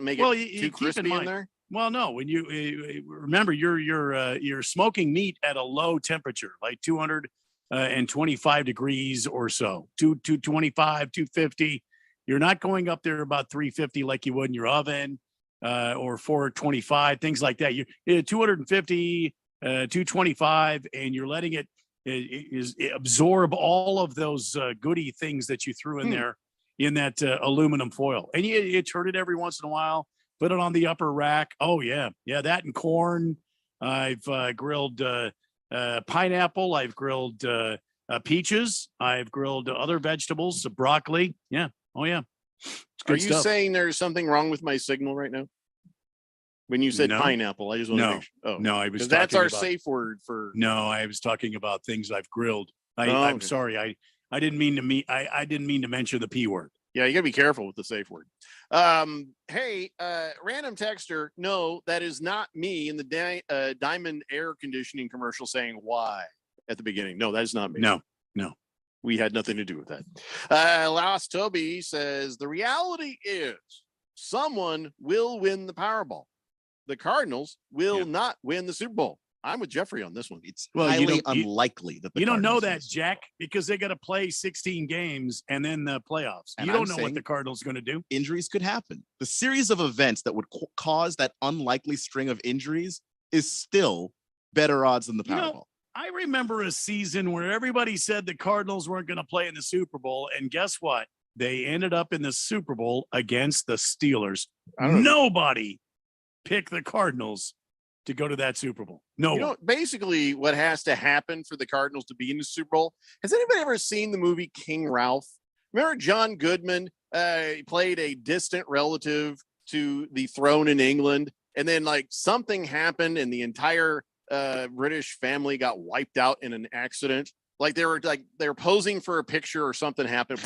make it too crispy in there. Well, no. When you remember, you're smoking meat at a low temperature, like 225 degrees or so, 225, 250. You're not going up there about 350 like you would in your oven, or 425, things like that. You're 250, 225, and you're letting it absorb all of those goody things that you threw in there in that aluminum foil. And you turn it every once in a while, put it on the upper rack. Oh yeah. That and corn. I've grilled pineapple. I've grilled peaches. I've grilled other vegetables, broccoli. Yeah. Oh yeah. Are you saying there's something wrong with my signal right now? When you said pineapple, I just want to make sure. No, I was. That's our safe word for. No, I was talking about things I've grilled. I'm sorry. I didn't mean to I didn't mean to mention the P word. Yeah, you gotta be careful with the safe word. Hey, random texter. No, that is not me in the Diamond air conditioning commercial saying why at the beginning. No, that is not me. No. We had nothing to do with that. Last Toby says the reality is someone will win the Powerball. The Cardinals will not win the Super Bowl. I'm with Jeffrey on this one. It's highly unlikely that you don't know that, Jack, because they got to play 16 games and then the playoffs. You don't know what the Cardinals are going to do. Injuries could happen. The series of events that would cause that unlikely string of injuries is still better odds than the Powerball. I remember a season where everybody said the Cardinals weren't going to play in the Super Bowl, and guess what? They ended up in the Super Bowl against the Steelers. Nobody picked the Cardinals to go to that Super Bowl. No. Basically what has to happen for the Cardinals to be in the Super Bowl. Has anybody ever seen the movie King Ralph? Remember John Goodman played a distant relative to the throne in England, and then like something happened and the entire British family got wiped out in an accident. Like they were posing for a picture or something happened.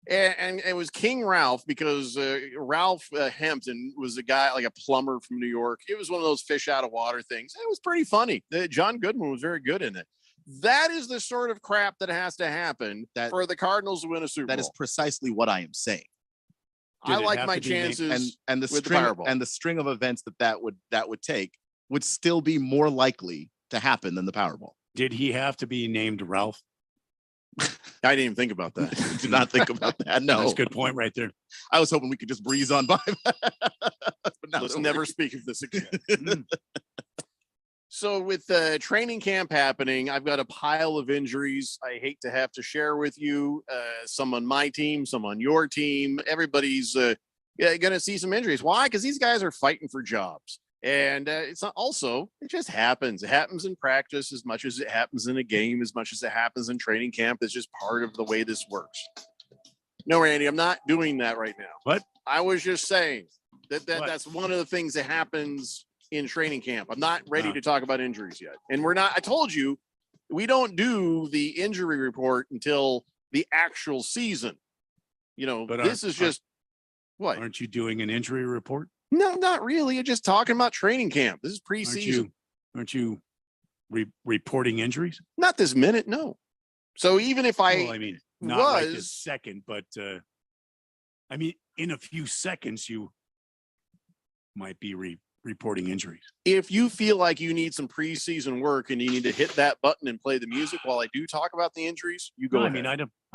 And it was King Ralph because Ralph Hampton was a guy, like a plumber from New York. It was one of those fish out of water things. It was pretty funny. John Goodman was very good in it. That is the sort of crap that has to happen for the Cardinals to win a Super Bowl. That is precisely what I am saying. I like my chances and the string of events that would take would still be more likely to happen than the Powerball. Did he have to be named Ralph? I didn't even think about that. Did not think about that. No, that's a good point right there. I was hoping we could just breeze on by. Let's never speak of this again. So with training camp happening, I've got a pile of injuries I hate to have to share with you. Some on my team, some on your team. Everybody's going to see some injuries. Why? Because these guys are fighting for jobs. And it's not also, it just happens. It happens in practice as much as it happens in a game, as much as it happens in training camp. It's just part of the way this works. No, Randy, I'm not doing that right now. What? I was just saying that's one of the things that happens in training camp. I'm not ready to talk about injuries yet. And I told you, we don't do the injury report until the actual season. But this is just what? Aren't you doing an injury report? No, not really. You're just talking about training camp. This is preseason. Aren't you reporting injuries? Not this minute, no. So even if not right this second, but in a few seconds you might be reporting injuries. If you feel like you need some preseason work and you need to hit that button and play the music while I do talk about the injuries, you go. I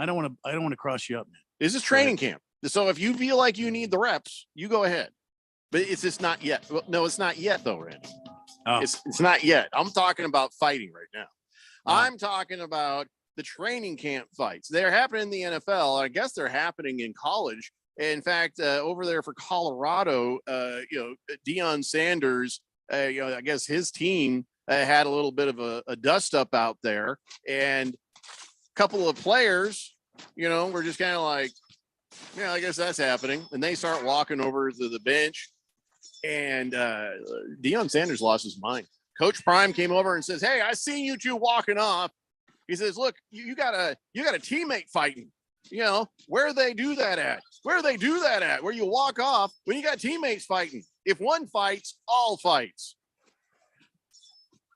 don't want to cross you up, man. This is training camp. So if you feel like you need the reps, you go ahead. But it's just not yet. Well, no, it's not yet, though, Randy. Oh. It's not yet. I'm talking about fighting right now. I'm talking about the training camp fights. They're happening in the NFL. I guess they're happening in college. In fact, over there for Colorado, Deion Sanders, I guess his team had a little bit of a dust up out there, and a couple of players, were just kind of like, yeah, I guess that's happening. And they start walking over to the bench, and Deion Sanders lost his mind. Coach Prime came over and says, "Hey, I seen you two walking off." He says, "Look, you got a teammate fighting. Where they do that at? Where they do that at? Where you walk off when you got teammates fighting. If one fights, all fights."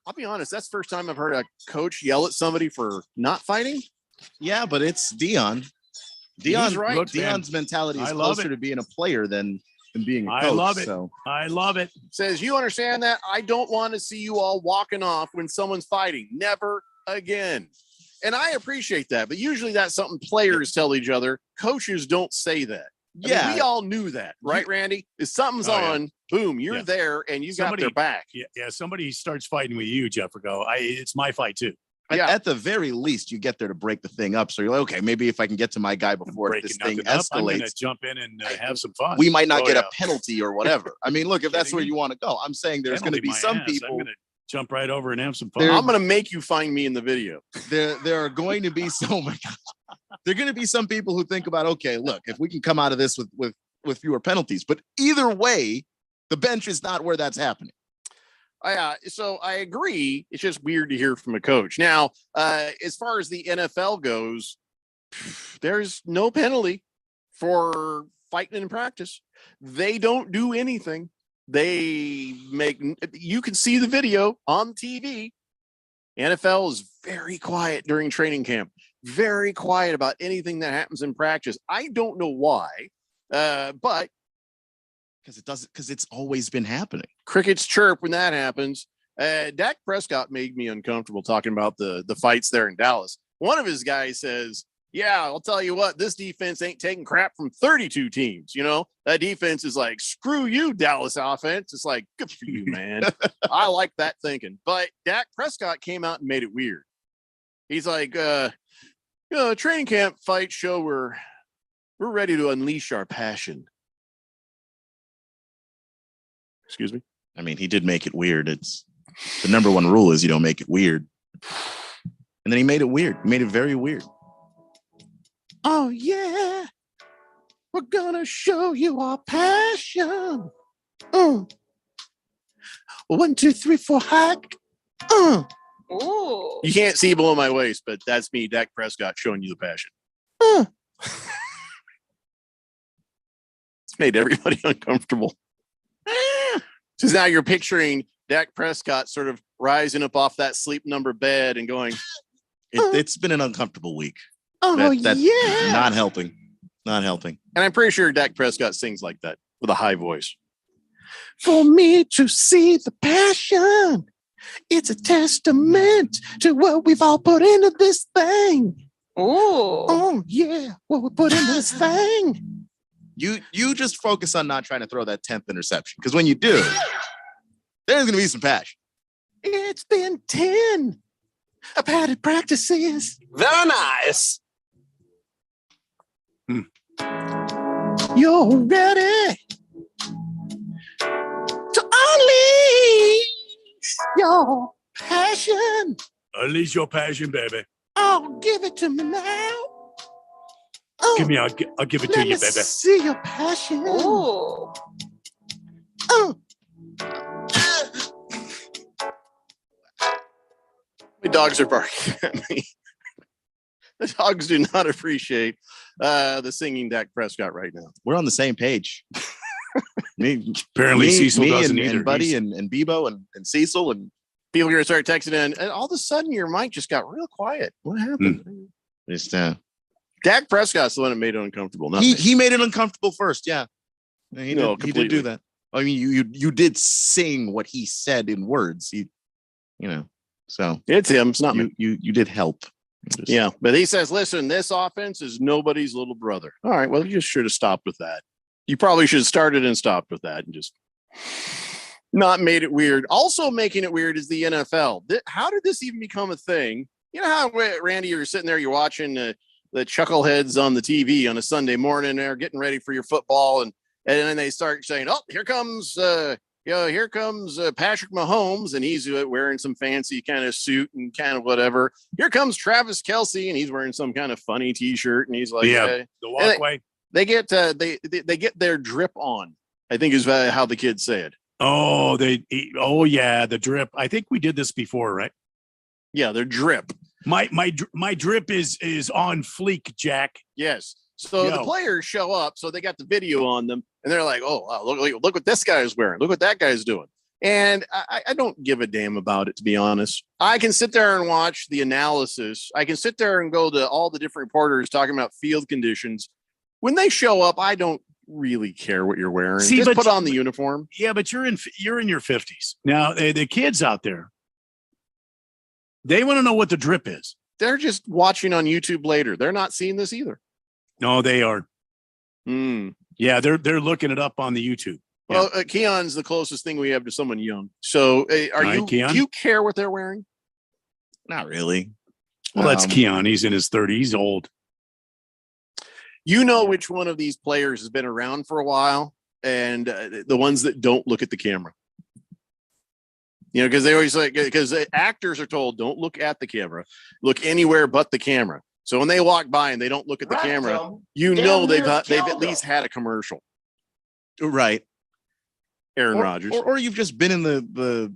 I'll be honest, that's the first time I've heard a coach yell at somebody for not fighting. Yeah, but it's Deion. Deion's right. Deion's mentality is closer to being a player than being a coach. I love it. So. I love it. Says, you understand that? I don't want to see you all walking off when someone's fighting. Never again. And I appreciate that. But usually that's something players tell each other. Coaches don't say that. I mean, we all knew that, right, Randy? If something's on, boom, you're there and you got their back. Yeah, somebody starts fighting with you, Jeffrey. It's my fight too. At the very least, you get there to break the thing up. So you're like, okay, maybe if I can get to my guy before this thing escalates, I'm going to jump in and have some fun. We might not get a penalty or whatever. I mean, look, if that's where you want to go, I'm saying there's going to be some people. I'm going to jump right over and have some fun. I'm going to make you find me in the video. There are going to be there are going to be some people who think about, okay, look, if we can come out of this with fewer penalties, but either way, the bench is not where that's happening. So I agree. It's just weird to hear from a coach. Now, as far as the NFL goes, there's no penalty for fighting in practice. They don't do anything. You can see the video on TV. NFL is very quiet during training camp, very quiet about anything that happens in practice. I don't know why, but because it's always been happening. Crickets chirp when that happens. Dak Prescott made me uncomfortable talking about the fights there in Dallas. One of his guys says, "Yeah, I'll tell you what, this defense ain't taking crap from 32 teams. That defense is like, screw you, Dallas offense." It's like, good for you, man. I like that thinking. But Dak Prescott came out and made it weird. He's like, training camp fight show, we're ready to unleash our passion. Excuse me. I mean, he did make it weird. It's the number one rule is you don't make it weird. And then he made it weird. He made it very weird. Oh, yeah. We're going to show you our passion. 1, 2, 3, 4, hack. Ooh. You can't see below my waist, but that's me, Dak Prescott, showing you the passion. It's made everybody uncomfortable. Because now you're picturing Dak Prescott sort of rising up off that sleep number bed and going, it's been an uncomfortable week. That's yeah. Not helping. Not helping. And I'm pretty sure Dak Prescott sings like that with a high voice. For me to see the passion, it's a testament to what we've all put into this thing. Oh, yeah. What we put into this thing. You just focus on not trying to throw that 10th interception. Because when you do, there's going to be some passion. It's been 10. I've had it practices. Very nice. You're ready to unleash your passion. Unleash your passion, baby. Oh, give it to me now. Give me, I'll give it to you, baby. See your passion. Ooh. My dogs are barking at me. The dogs do not appreciate the singing Dak Prescott right now. We're on the same page. Apparently Cecil doesn't either. And Buddy and Bebo and Cecil and people are going to start texting in, and all of a sudden your mic just got real quiet. What happened? Just Dak Prescott's the one that made it uncomfortable. He made it uncomfortable first. Yeah, he did do that. I mean, you did sing what he said in words. So it's him. It's not me. You did help. Yeah, but he says, listen, this offense is nobody's little brother. All right, well, you just should have stopped with that. You probably should have started and stopped with that and just not made it weird. Also making it weird is the NFL. How did this even become a thing? You know how, Randy, you're sitting there, you're watching the chuckleheads on the TV on a Sunday morning. They're getting ready for your football, and then they start saying, "Oh, here comes Patrick Mahomes," and he's wearing some fancy kind of suit and kind of whatever. Here comes Travis Kelce, and he's wearing some kind of funny T-shirt, and he's like, the walkway. They get they get their drip on, I think is how the kids say it. Oh, the drip. I think we did this before, right? Yeah, their drip. My drip is on fleek, Jack. Yes. So the players show up, so they got the video on them, and they're like, "Oh, wow, look what this guy is wearing. Look what that guy's doing." And I don't give a damn about it, to be honest. I can sit there and watch the analysis. I can sit there and go to all the different reporters talking about field conditions. When they show up, I don't really care what you're wearing. Just put on the uniform. Yeah, but you're in your 50s now. The kids out there, they want to know what the drip is. They're just watching on YouTube later. They're not seeing this either. No, they are. Yeah, they're looking it up on the YouTube. Well, Keon's the closest thing we have to someone young. So, do you care what they're wearing? Not really. Well, that's Keon. He's in his 30s. He's old. You know which one of these players has been around for a while, and the ones that don't look at the camera. You know, because they always because actors are told don't look at the camera, look anywhere but the camera. So when they walk by and they don't look at the camera, you know they've at least had a commercial, right? Aaron Rodgers, or you've just been in the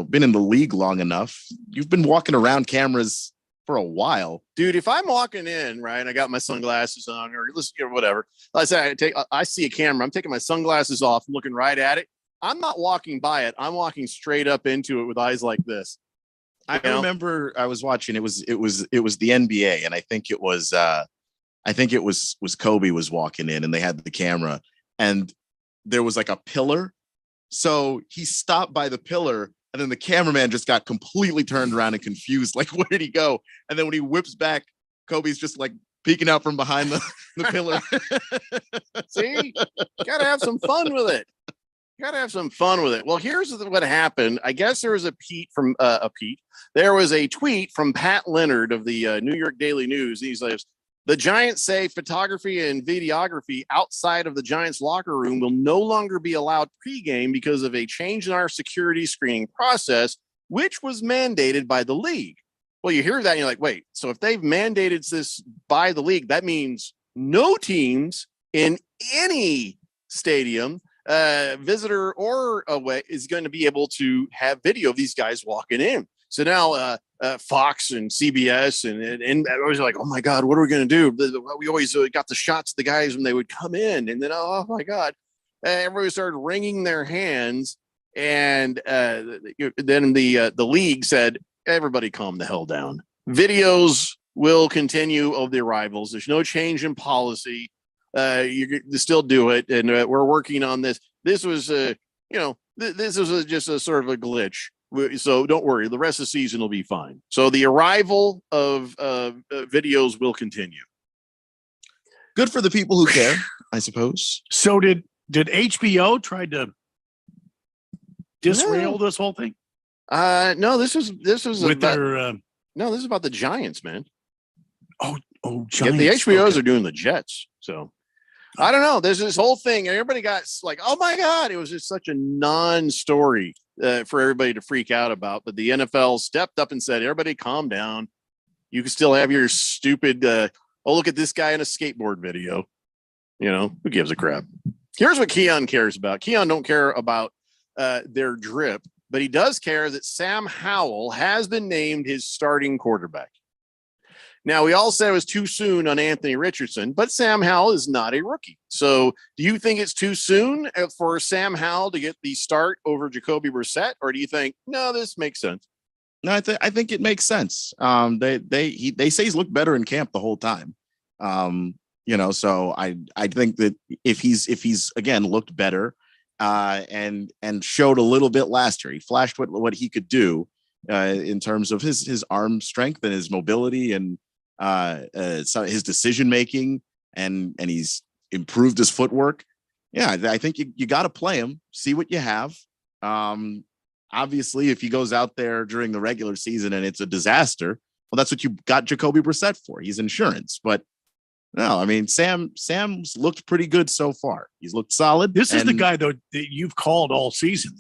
been in the league long enough. You've been walking around cameras for a while, dude. If I'm walking in, right, I got my sunglasses on or whatever. I say I see a camera. I'm taking my sunglasses off. I'm looking right at it. I'm not walking by it. I'm walking straight up into it with eyes like this. I remember I was watching. It was the NBA, and I think it was Kobe was walking in, and they had the camera, and there was like a pillar. So he stopped by the pillar, and then the cameraman just got completely turned around and confused. Like, where did he go? And then when he whips back, Kobe's just like peeking out from behind the pillar. See, gotta have some fun with it. Well, here's what happened. I guess there was there was a tweet from Pat Leonard of the New York Daily News. He says, the Giants say photography and videography outside of the Giants locker room will no longer be allowed pregame because of a change in our security screening process, which was mandated by the league. Well, you hear that and you're like, wait, so if they've mandated this by the league, that means no teams in any stadium, visitor or away, is going to be able to have video of these guys walking in. So now Fox and CBS and I was like, oh my God, what are we going to do? We always got the shots of the guys when they would come in, and then oh my God, everybody started wringing their hands, and then the league said, everybody calm the hell down. Videos will continue of the arrivals. There's no change in policy. You still do it, and we're working on this. This was this was just a sort of a glitch. So don't worry, the rest of the season will be fine. So the arrival of videos will continue. Good for the people who care, I suppose. So did HBO try to disrail this whole thing? No, this was with about, no, this is about the Giants, man. Oh, Giants. Yeah, the HBOs are doing the Jets. So I don't know. There's this whole thing, and everybody got like, oh my God, it was just such a non-story for everybody to freak out about. But the NFL stepped up and said, everybody calm down. You can still have your stupid, look at this guy in a skateboard video. You know, who gives a crap? Here's what Keon cares about. Keon don't care about their drip, but he does care that Sam Howell has been named his starting quarterback. Now, we all said it was too soon on Anthony Richardson, but Sam Howell is not a rookie. So do you think it's too soon for Sam Howell to get the start over Jacoby Brissett, or do you think, no, this makes sense? No, I think it makes sense. They say he's looked better in camp the whole time. So I think that if he's again looked better and showed a little bit last year, he flashed what he could do in terms of his arm strength and his mobility and his decision making, and he's improved his footwork. Yeah, I think you got to play him, see what you have. Obviously, if he goes out there during the regular season and it's a disaster, well, that's what you got Jacoby Brissett for. He's insurance. But No, I mean Sam's looked pretty good so far. He's looked solid. This is the guy though that you've called all season.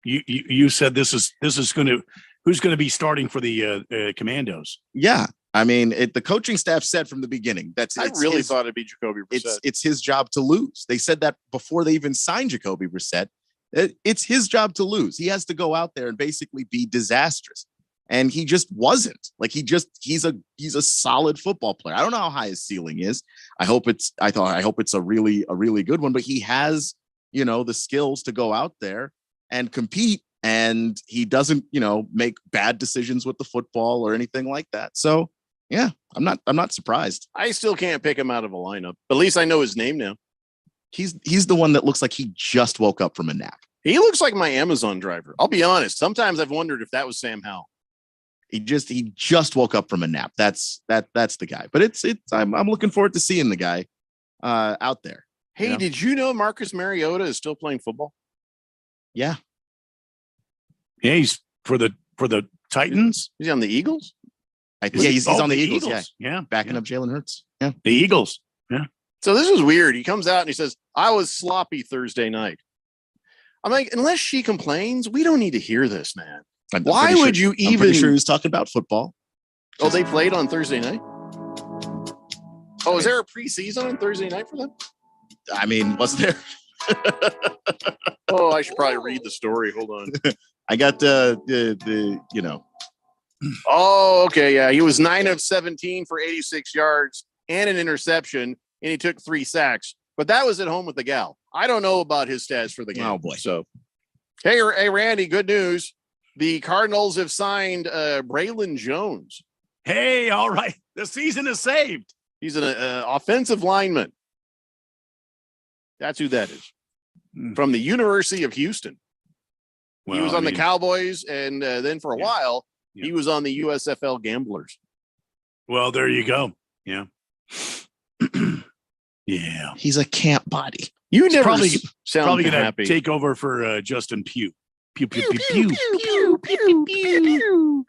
You said this is who's going to be starting for the Commandos. Yeah, I mean the coaching staff said from the beginning I really thought it'd be Jacoby Brissett. It's his job to lose. They said that before they even signed Jacoby Brissett. It's his job to lose. He has to go out there and basically be disastrous. And he just wasn't. Like he's a solid football player. I don't know how high his ceiling is. I hope it's a really good one, but he has, the skills to go out there and compete, and he doesn't, make bad decisions with the football or anything like that. So yeah, I'm not surprised. I still can't pick him out of a lineup. At least I know his name now. He's the one that looks like he just woke up from a nap. He looks like my Amazon driver. I'll be honest. Sometimes I've wondered if that was Sam Howell. He just woke up from a nap. That's the guy. But I'm looking forward to seeing the guy out there. Hey, did you know Marcus Mariota is still playing football? Yeah. Yeah, he's for the Titans. He's on the Eagles. He's on the Eagles. Yeah, backing up Jalen Hurts. Yeah, the Eagles. Yeah. So this was weird. He comes out and he says, "I was sloppy Thursday night." I'm like, unless she complains, we don't need to hear this, man. Why would you even? I'm pretty sure he was talking about football. Oh, they played on Thursday night? Oh, is there a preseason on Thursday night for them? I mean, was there? Oh, I should probably read the story. Hold on. I got the. Oh, okay. Yeah. He was 9 of 17 for 86 yards and an interception, and he took 3 sacks. But that was at home with the gal. I don't know about his stats for the game. Oh, boy. So, hey, Randy, good news. The Cardinals have signed Braylon Jones. Hey, all right. The season is saved. He's an offensive lineman. That's who that is. From the University of Houston. Well, he was on the Cowboys, and then for a while, he was on the USFL Gamblers. Well, there you go. Yeah. Yeah. He's a camp body. You never probably sound going happy. to take over for Justin Pugh. Pew.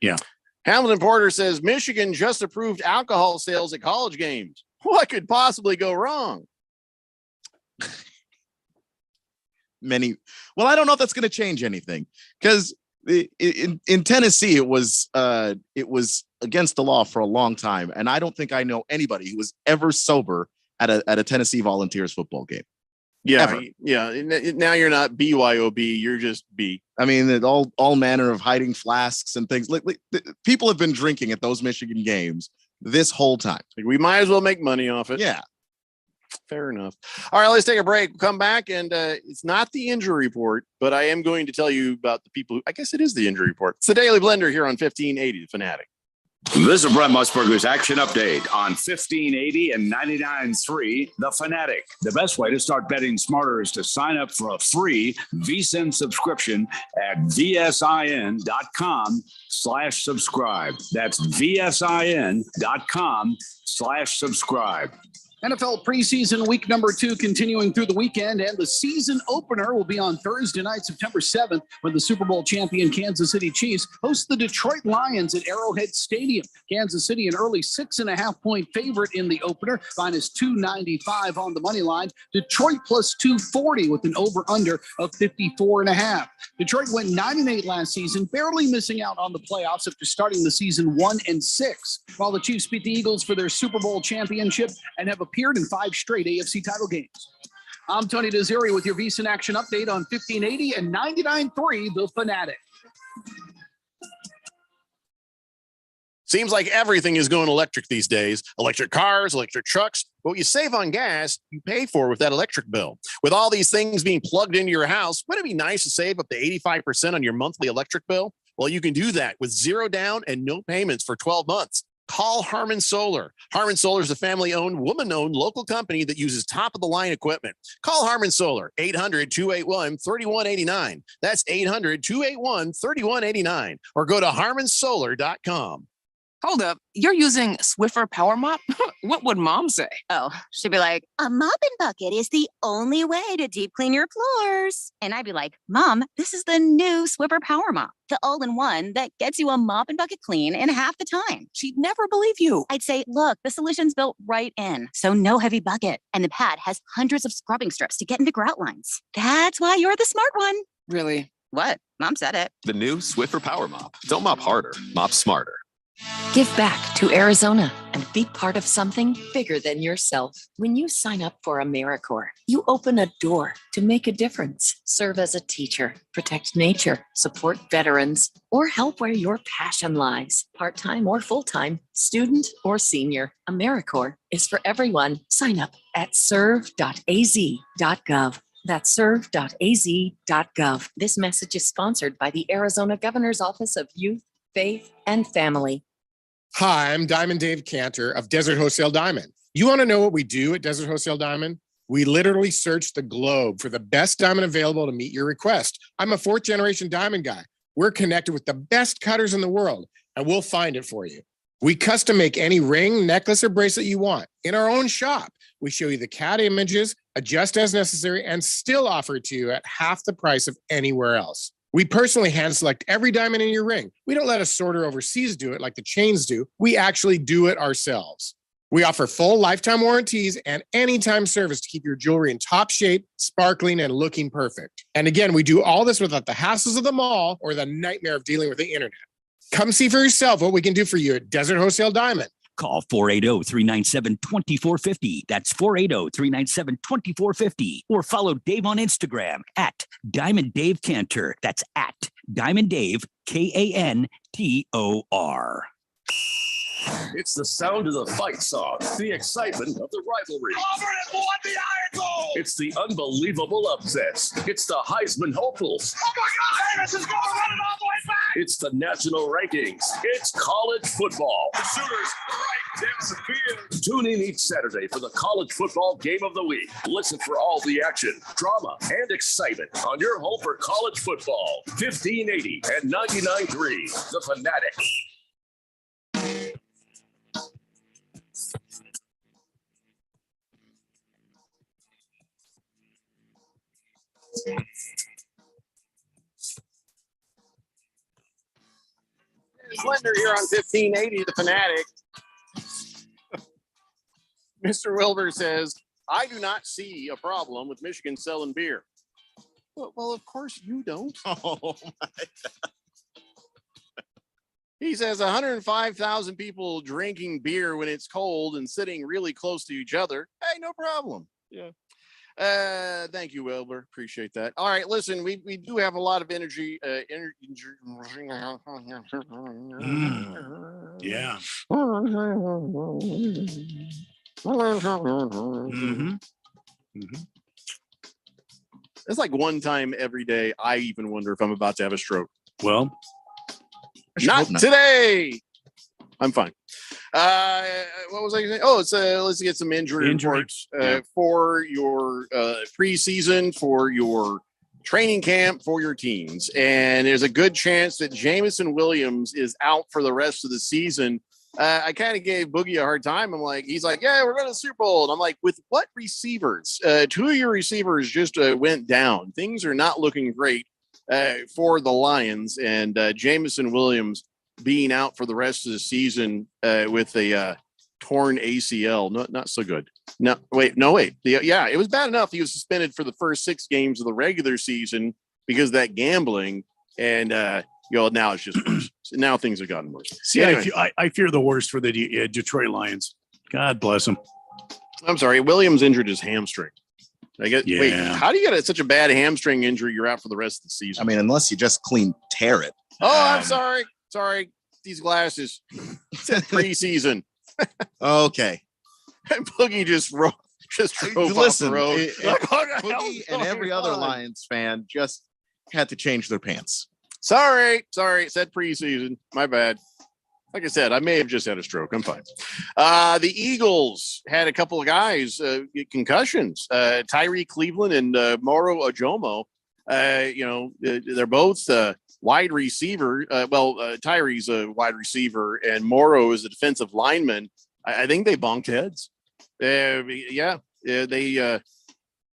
Yeah. Hamilton Porter says Michigan just approved alcohol sales at college games. What could possibly go wrong? Well, I don't know if that's going to change anything, because in Tennessee it was against the law for a long time, and I don't think I know anybody who was ever sober at a Tennessee Volunteers football game. Yeah, ever. Yeah. Now you're not BYOB, you're just B. I mean, all manner of hiding flasks and things. Like people have been drinking at those Michigan games this whole time. We might as well make money off it. Yeah. Fair enough. All right, let's take a break. We'll come back, and it's not the injury report, but I am going to tell you about the people who, I guess it is the injury report. It's the Daily Blender here on 1580 The Fanatic. This is Brent Musburger's action update on 1580 and 99.3 The Fanatic. The best way to start betting smarter is to sign up for a free VSiN subscription at vsin.com/subscribe. That's vsin.com/subscribe. NFL preseason week number 2 continuing through the weekend, and the season opener will be on Thursday night, September 7th, when the Super Bowl champion Kansas City Chiefs host the Detroit Lions at Arrowhead Stadium. Kansas City, an early 6.5-point favorite in the opener, minus 295 on the money line. Detroit plus 240 with an over-under of 54.5. Detroit went 9-8 last season, barely missing out on the playoffs after starting the season 1-6, while the Chiefs beat the Eagles for their Super Bowl championship and have appeared in 5 straight AFC title games. I'm Tony Desiri with your VSiN action update on 1580 and 99.3 The Fanatic. Seems like everything is going electric these days. Electric cars, electric trucks. But what you save on gas, you pay for with that electric bill. With all these things being plugged into your house, wouldn't it be nice to save up to 85% on your monthly electric bill? Well, you can do that with 0 down and no payments for 12 months. Call Harmon Solar. Harmon Solar is a family-owned, woman-owned local company that uses top-of-the-line equipment. Call Harmon Solar, 800-281-3189. That's 800-281-3189. Or go to harmonsolar.com. Hold up. You're using Swiffer Power Mop? What would mom say? Oh, she'd be like, a mopping bucket is the only way to deep clean your floors. And I'd be like, Mom, this is the new Swiffer Power Mop, the all-in-one that gets you a mop and bucket clean in half the time. She'd never believe you. I'd say, look, the solution's built right in, so no heavy bucket. And the pad has hundreds of scrubbing strips to get into grout lines. That's why you're the smart one. Really? What? Mom said it. The new Swiffer Power Mop. Don't mop harder, mop smarter. Give back to Arizona and be part of something bigger than yourself. When you sign up for AmeriCorps, you open a door to make a difference. Serve as a teacher, protect nature, support veterans, or help where your passion lies. Part-time or full-time, student or senior, AmeriCorps is for everyone. Sign up at serve.az.gov. That's serve.az.gov. This message is sponsored by the Arizona Governor's Office of Youth, Faith, and Family. Hi, I'm Diamond Dave Cantor of Desert Wholesale Diamond. You want to know what we do at Desert Wholesale Diamond? We literally search the globe for the best diamond available to meet your request. I'm a 4th generation diamond guy. We're connected with the best cutters in the world, and we'll find it for you. We custom make any ring, necklace, or bracelet you want in our own shop. We show you the CAD images, adjust as necessary, and still offer it to you at half the price of anywhere else. We personally hand select every diamond in your ring. We don't let a sorter overseas do it like the chains do. We actually do it ourselves. We offer full lifetime warranties and anytime service to keep your jewelry in top shape, sparkling, and looking perfect. And again, we do all this without the hassles of the mall or the nightmare of dealing with the internet. Come see for yourself what we can do for you at Desert Wholesale Diamond. Call 480-397-2450. That's 480-397-2450. Or follow Dave on Instagram at Diamond Dave Cantor. That's at Diamond Dave, Kantor. It's the sound of the fight song, the excitement of the rivalry. It's the unbelievable upsets. It's the Heisman hopefuls. Oh my God, Davis is going to run it all the way back. It's the national rankings. It's college football. The Sooners right disappear. Tune in each Saturday for the college football game of the week. Listen for all the action, drama, and excitement on your home for college football. 1580 and 99.3, The Fanatic. Slender here on 1580, The Fanatic. Mr. Wilbur says, I do not see a problem with Michigan selling beer. Well, of course you don't. Oh, my God. He says 105,000 people drinking beer when it's cold and sitting really close to each other. Hey, no problem. Yeah. Thank you, Wilbur. Appreciate that. All right, listen, we do have a lot of energy. Yeah. It's like one time every day. I even wonder if I'm about to have a stroke. Well, not today. I'm fine. What was I saying? Oh, it's let's get some injury reports for your preseason, for your training camp, for your teams. And there's a good chance that Jameson Williams is out for the rest of the season. I kind of gave Boogie a hard time. He's like, yeah, we're going to the Super Bowl. And I'm like, with what receivers? 2 of your receivers just went down. Things are not looking great for the Lions. And Jameson Williams being out for the rest of the season with a torn ACL. Not so good. No, wait. Yeah, it was bad enough. He was suspended for the first 6 games of the regular season because of that gambling. And, now it's just worse. Now things have gotten worse. See, anyway. I fear the worst for the Detroit Lions. God bless them. I'm sorry. Williams injured his hamstring. Yeah. Wait, how do you get such a bad hamstring injury? You're out for the rest of the season. I mean, unless you just clean tear it. Oh, I'm sorry. Sorry. These glasses. It's preseason. Okay. And Boogie just drove Listen, off the road. Boogie and every other Lions fan just had to change their pants. Sorry. It said preseason. My bad. Like I said, I may have just had a stroke. I'm fine. The Eagles had a couple of guys get concussions. Tyree Cleveland and Moro Ojomo. They're both wide receiver. Tyree's a wide receiver, and Morrow is a defensive lineman. I think they bunked heads. They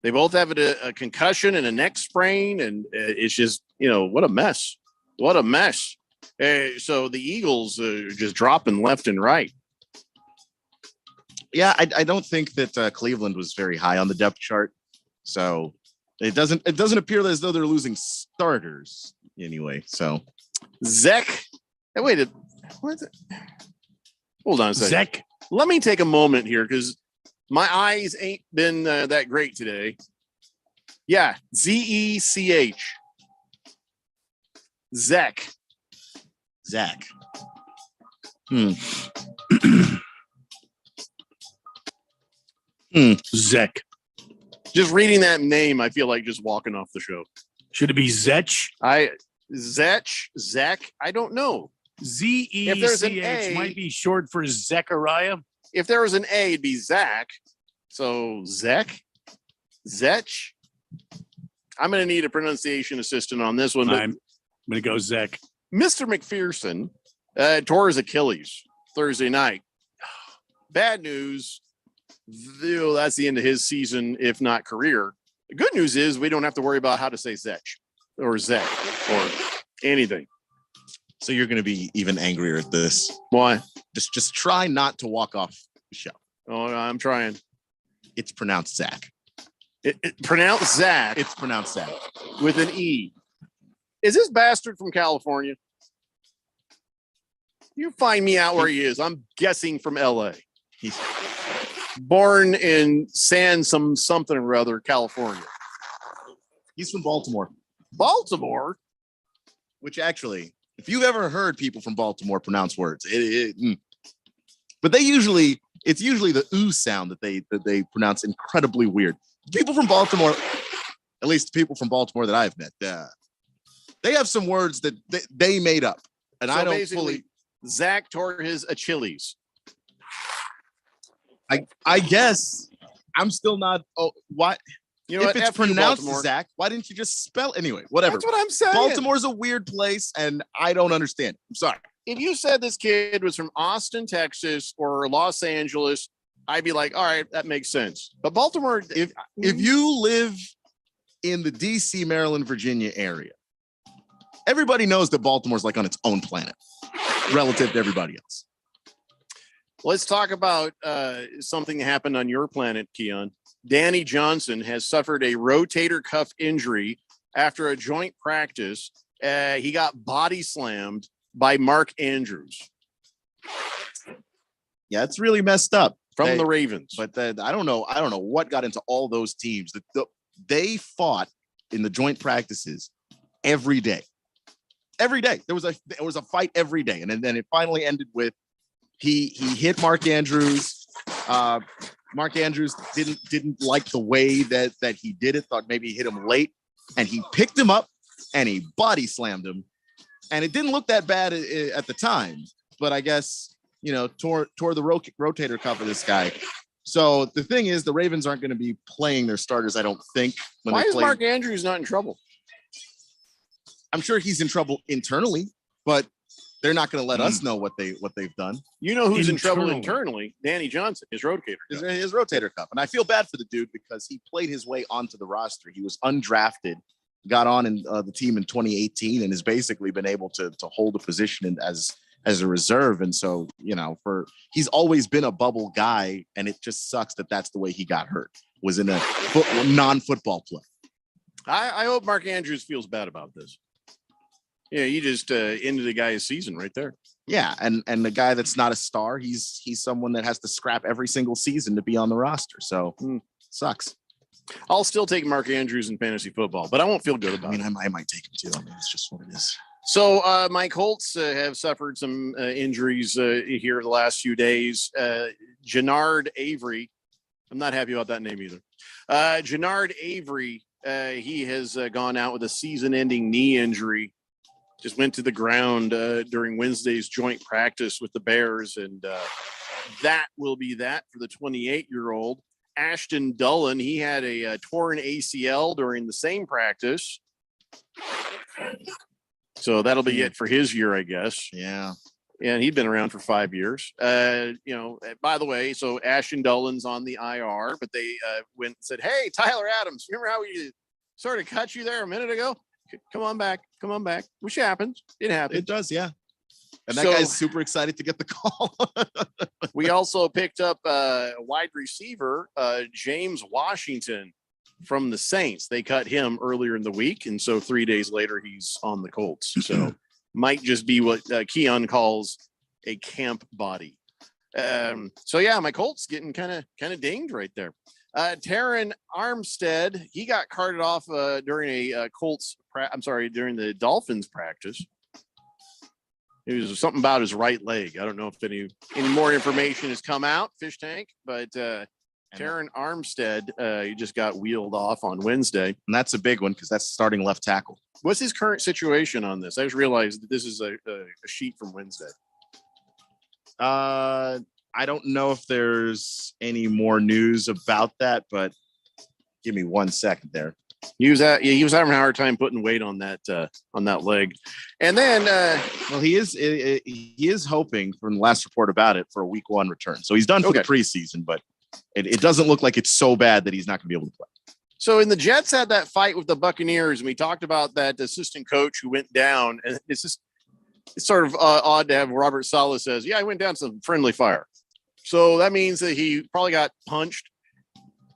both have a concussion and a neck sprain, and it's just, what a mess. What a mess. So the Eagles are just dropping left and right. Yeah, I don't think that Cleveland was very high on the depth chart. So it doesn't appear as though they're losing starters anyway. So Zach, what is it? Hold on a second. Zach. Let me take a moment here because my eyes ain't been that great today. Yeah, Zech. Zach. Zach. Just reading that name, I feel like just walking off the show. Should it be Zech? Zach. I don't know. Zech might be short for Zechariah. If there was an A, it'd be Zach. So Zech. I'm going to need a pronunciation assistant on this one. I'm going to go Zach. Mr. McPherson tore his Achilles Thursday night. Bad news. That's the end of his season, if not career. The good news is we don't have to worry about how to say Zech or Zach or anything. So you're going to be even angrier at this. Why? Just try not to walk off the show. Oh, I'm trying. It's pronounced Zach. Pronounced Zach. It's pronounced Zach with an E. Is this bastard from California? You find me out where he is. I'm guessing from LA. He's born in something or other, California. He's from Baltimore. Baltimore? Which actually, if you've ever heard people from Baltimore pronounce words, but it's usually the ooh sound that they pronounce incredibly weird. People from Baltimore, at least people from Baltimore that I've met, they have some words that they made up, and so I don't fully. Zach tore his Achilles. I guess I'm still not. Oh, why? You know if what? it's pronounced Baltimore. Zach, why didn't you just spell anyway? Whatever. That's what I'm saying. Baltimore's a weird place, and I don't understand. I'm sorry. If you said this kid was from Austin, Texas, or Los Angeles, I'd be like, all right, that makes sense. But Baltimore, if you live in the DC, Maryland, Virginia area, everybody knows that Baltimore's like on its own planet relative to everybody else. Let's talk about something that happened on your planet, Keon. Danny Johnson has suffered a rotator cuff injury after a joint practice. He got body slammed by Mark Andrews. Yeah, it's really messed up from the Ravens. But I don't know what got into all those teams. They fought in the joint practices every day. Every day there was a fight every day, and then it finally ended with he hit Mark Andrews. Mark Andrews didn't like the way that he did it. Thought maybe he hit him late, and he picked him up and he body slammed him. And it didn't look that bad at the time, but I guess tore the rotator cuff of this guy. So the thing is, the Ravens aren't going to be playing their starters, I don't think. Why is Mark Andrews not in trouble? I'm sure he's in trouble internally, but they're not going to let us know what they've done. You know who's in trouble internally? Danny Johnson, his rotator cuff. His rotator cuff. And I feel bad for the dude because he played his way onto the roster. He was undrafted, got on in the team in 2018, and has basically been able to hold a position as a reserve. And so, he's always been a bubble guy, and it just sucks that that's the way he got hurt, was in a non-football play. I hope Mark Andrews feels bad about this. Yeah, you just ended the guy's season right there. Yeah, and the guy that's not a star, he's someone that has to scrap every single season to be on the roster. So sucks. I'll still take Mark Andrews in fantasy football, but I won't feel good about it. I might take him too. I mean, it's just what it is. So my Colts have suffered some injuries here the last few days. Jannard Avery, I'm not happy about that name either. Jannard Avery, he has gone out with a season-ending knee injury. Just went to the ground during Wednesday's joint practice with the Bears, and that will be that for the 28-year-old. Ashton Dullen, he had a torn ACL during the same practice. So that'll be it for his year, I guess. Yeah. And he'd been around for 5 years. By the way, so Ashton Dolan's on the IR, but they went and said, "Hey, Tyler Adams, remember how we sort of cut you there a minute ago? Come on back, which happens. It happens. It does, yeah. And that guy's super excited to get the call. We also picked up a wide receiver, James Washington from the Saints. They cut him earlier in the week, and so 3 days later, he's on the Colts. So might just be what Keon calls a camp body. My Colts getting kind of dinged right there. Terran Armstead, he got carted off during a during the Dolphins practice. It was something about his right leg. I don't know if any more information has come out, Fish Tank, but Terran Armstead, he just got wheeled off on Wednesday. And that's a big one because that's starting left tackle. What's his current situation on this? I just realized that this is a sheet from Wednesday. I don't know if there's any more news about that, but give me 1 second there. He was having a hard time putting weight on that leg. And then he is hoping from the last report about it for a week 1 return. So he's done for the preseason, but it doesn't look like it's so bad that he's not going to be able to play. So in the Jets had that fight with the Buccaneers, and we talked about that assistant coach who went down, and it's sort of odd to have Robert Saleh says, "Yeah, I went down some friendly fire." So that means that he probably got punched,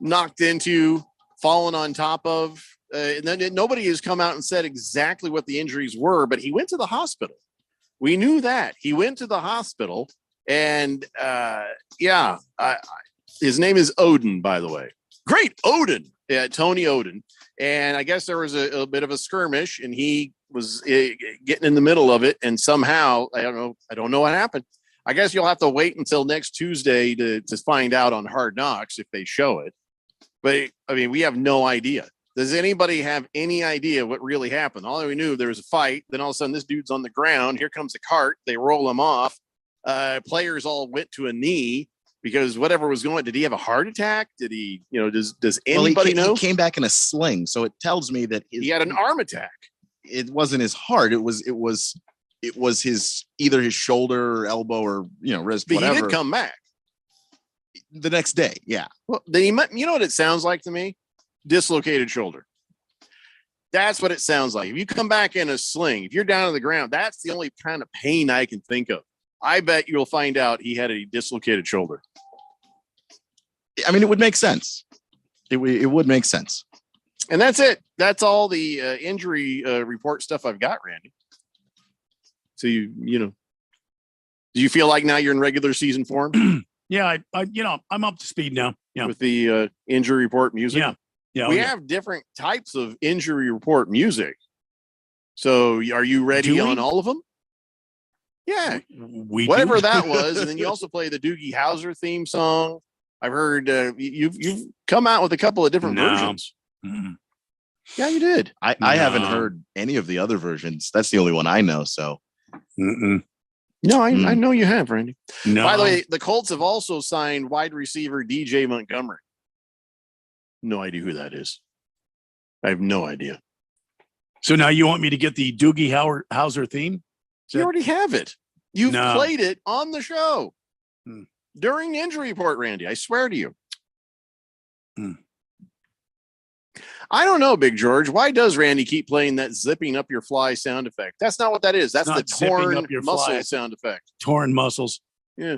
knocked into, fallen on top of, and then nobody has come out and said exactly what the injuries were, but he went to the hospital. We knew that. He went to the hospital, and his name is Odin, by the way. Great, Odin. Yeah, Tony Odin. And I guess there was a bit of a skirmish, and he was getting in the middle of it, and somehow, I don't know what happened. I guess you'll have to wait until next Tuesday to find out on Hard Knocks if they show it. But I mean, we have no idea. Does anybody have any idea what really happened? All we knew, there was a fight. Then all of a sudden, this dude's on the ground. Here comes a cart. They roll him off. Players all went to a knee because whatever was going. Did he have a heart attack? Did he? Does anybody know? He came back in a sling, so it tells me that he had an arm attack. It wasn't his heart. It was his either his shoulder or elbow or wrist. But whatever. He did come back the next day. Yeah. Well, then you know what it sounds like to me? Dislocated shoulder. That's what it sounds like. If you come back in a sling, if you're down on the ground, that's the only kind of pain I can think of. I bet you'll find out he had a dislocated shoulder. I mean, it would make sense. It would make sense. And that's it. That's all the injury report stuff I've got, Randy. So do you feel like now you're in regular season form? Yeah, I'm up to speed now. Yeah, with the injury report music. Yeah. We have different types of injury report music. So are you ready on all of them? Yeah, whatever that was, and then you also play the Doogie Howser theme song. I've heard you've come out with a couple of different versions. Mm-hmm. Yeah, you did. I haven't heard any of the other versions. That's the only one I know. So. Mm-mm. No, I know you have, Randy. No. By the way, the Colts have also signed wide receiver DJ Montgomery. No idea who that is. I have no idea. So now you want me to get the Doogie Howser theme? You already have it. You've played it on the show during the injury report, Randy. I swear to you. I don't know, Big George. Why does Randy keep playing that zipping up your fly sound effect? That's not what that is. That's the torn muscle sound effect. Torn muscles. Yeah.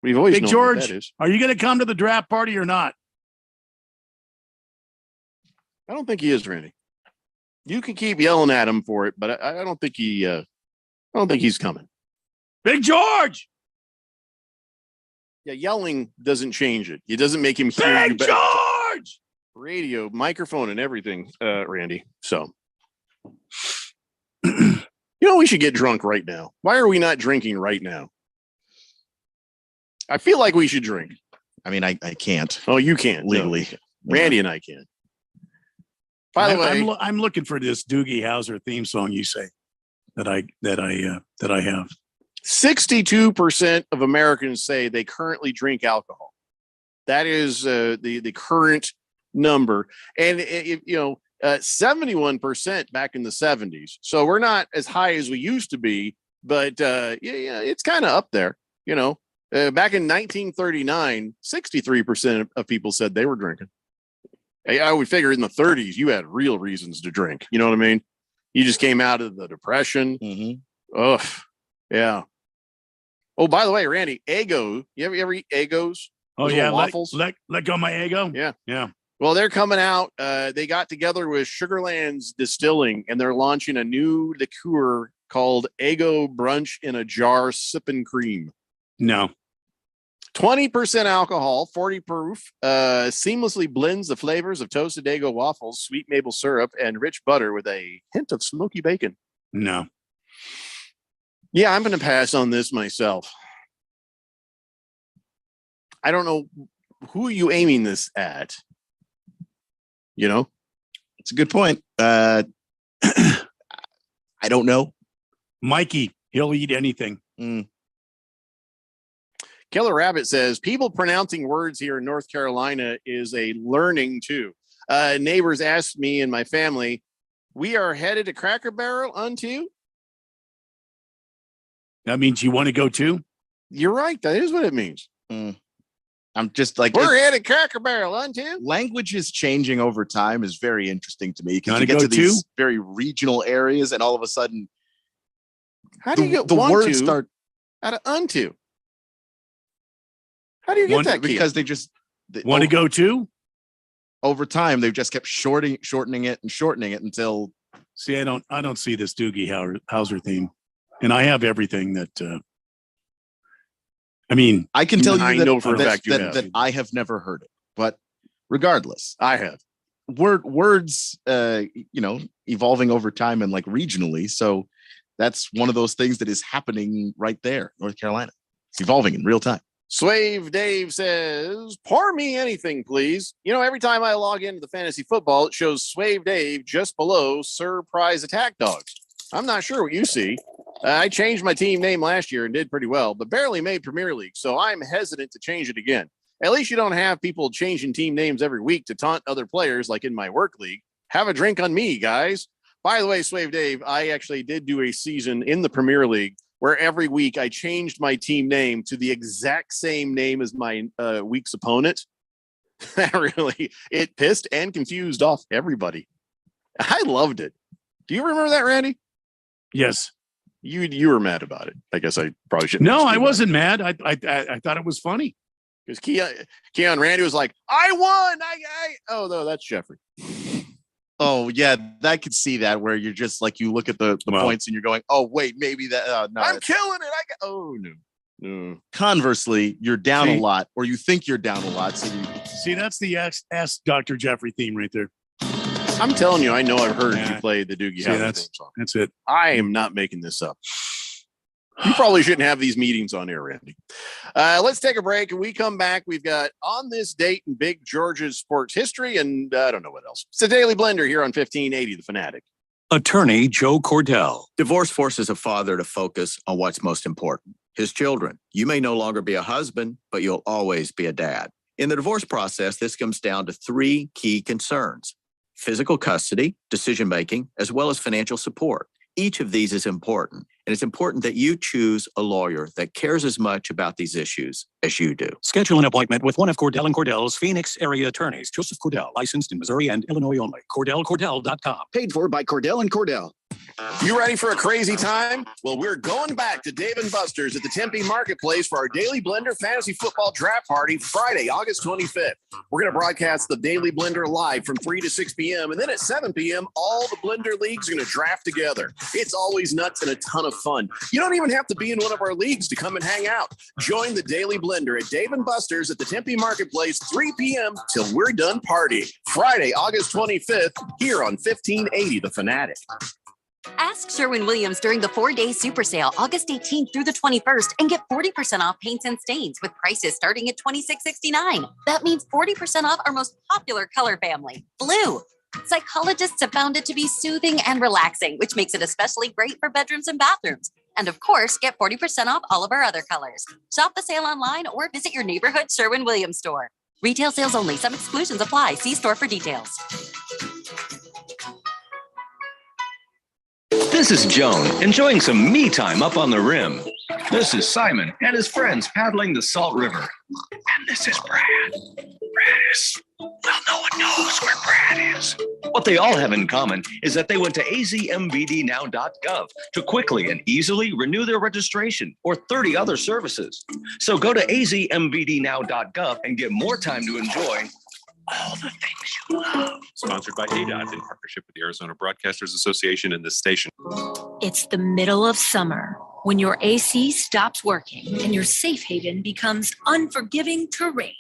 We've always Big known George, what that is. are you going to come to the draft party or not? I don't think he is, Randy. You can keep yelling at him for it, but I don't think he's coming. Big George. Yeah, yelling doesn't change it. It doesn't make him hear Big George. Radio, microphone, and everything, Randy. So, we should get drunk right now. Why are we not drinking right now? I feel like we should drink. I mean, I can't. Oh, you can't legally. No. Randy and I can. By the way, I'm looking for this Doogie Howser theme song you say that I have. 62% of Americans say they currently drink alcohol. That is the current number. And 71% back in the 70s. So we're not as high as we used to be, but yeah, it's kind of up there. Back in 1939, 63% of people said they were drinking. I would figure in the 30s, you had real reasons to drink. You know what I mean? You just came out of the Depression. Ugh. Yeah. Oh, by the way, Randy, Eggo. You ever eat Eggos? Oh, Those yeah. little waffles? Let go my Eggo. Yeah. Yeah. Well, they're coming out. They got together with Sugarlands Distilling, and they're launching a new liqueur called Eggo Brunch in a Jar Sippin' Cream. No. 20% alcohol, 40 proof, seamlessly blends the flavors of toasted Eggo waffles, sweet maple syrup, and rich butter with a hint of smoky bacon. No. Yeah, I'm going to pass on this myself. I don't know who are you aiming this at. It's a good point. I don't know. Mikey, he'll eat anything. Killer Rabbit says people pronouncing words here in North Carolina is a learning too. Neighbors asked me and my family, we are headed to Cracker Barrel unto. That means you want to go too? You're right. That is what it means. I'm just like, we're headed Cracker Barrel unto. Languages changing over time is very interesting to me because Gotta you get go to these to? very regional areas and all of a sudden How do you get the want words to start out of unto? How do you get that? Because they just want to go to? Over time, they've just kept shortening it until. See, I don't see this Doogie Howser theme, and I have everything that. I mean, I can tell you I know for a fact that I have never heard it, but regardless, I have words, evolving over time and like regionally. So that's one of those things that is happening right there, North Carolina. It's evolving in real time. Swave Dave says, pour me anything, please. Every time I log into the fantasy football, it shows Swave Dave just below Sir Prize Attack Dogs. I'm not sure what you see. I changed my team name last year and did pretty well, but barely made Premier League, so I'm hesitant to change it again. At least you don't have people changing team names every week to taunt other players like in my work league. Have a drink on me, guys. By the way, Swave Dave, I actually did do a season in the Premier League where every week I changed my team name to the exact same name as my week's opponent. That really, it pissed and confused off everybody. I loved it. Do you remember that, Randy? Yes. You were mad about it. I guess I probably shouldn't. No, I wasn't mad. I thought it was funny. Because Keon Randy was like, I won. Oh, no, that's Jeffrey. Oh, yeah, I could see that where you're just like, you look at the points and you're going, oh, wait, maybe that. No, I'm killing it. No. Conversely, you're down a lot, or you think you're down a lot. So see, that's the Ask Dr. Jeffrey theme right there. I'm telling you, I know I've heard you play the Doogie Howser theme song. That's it. I am not making this up. You probably shouldn't have these meetings on air, Randy. Let's take a break. And we come back. We've got On This Date in Big George's sports history, and I don't know what else. It's a Daily Blender here on 1580 The Fanatic. Attorney Joe Cordell. Divorce forces a father to focus on what's most important, his children. You may no longer be a husband, but you'll always be a dad. In the divorce process, this comes down to three key concerns: physical custody, decision-making, as well as financial support. Each of these is important, and it's important that you choose a lawyer that cares as much about these issues as you do. Schedule an appointment with one of Cordell & Cordell's Phoenix area attorneys. Joseph Cordell, licensed in Missouri and Illinois only. CordellCordell.com. Paid for by Cordell & Cordell. You ready for a crazy time? Well, we're going back to Dave & Buster's at the Tempe Marketplace for our Daily Blender Fantasy Football Draft Party Friday, August 25th. We're going to broadcast the Daily Blender live from 3 to 6 p.m. And then at 7 p.m., all the Blender leagues are going to draft together. It's always nuts and a ton of fun. You don't even have to be in one of our leagues to come and hang out. Join the Daily Blender at Dave & Buster's at the Tempe Marketplace, 3 p.m. till we're done party. Friday, August 25th, here on 1580 The Fanatic. Ask Sherwin-Williams during the 4-day super sale, August 18th through the 21st, and get 40% off paints and stains with prices starting at $26.69. That means 40% off our most popular color family, blue. Psychologists have found it to be soothing and relaxing, which makes it especially great for bedrooms and bathrooms. And of course, get 40% off all of our other colors. Shop the sale online or visit your neighborhood Sherwin-Williams store. Retail sales only. Some exclusions apply. See store for details. This is Joan, enjoying some me time up on the rim. This is Simon and his friends paddling the Salt River. And this is Brad. Brad is, well, no one knows where Brad is. What they all have in common is that they went to azmvdnow.gov to quickly and easily renew their registration or 30 other services. So go to azmvdnow.gov and get more time to enjoy all the things you love. Sponsored by ADOT in partnership with the Arizona Broadcasters Association and this station. It's the middle of summer when your AC stops working and your safe haven becomes unforgiving terrain.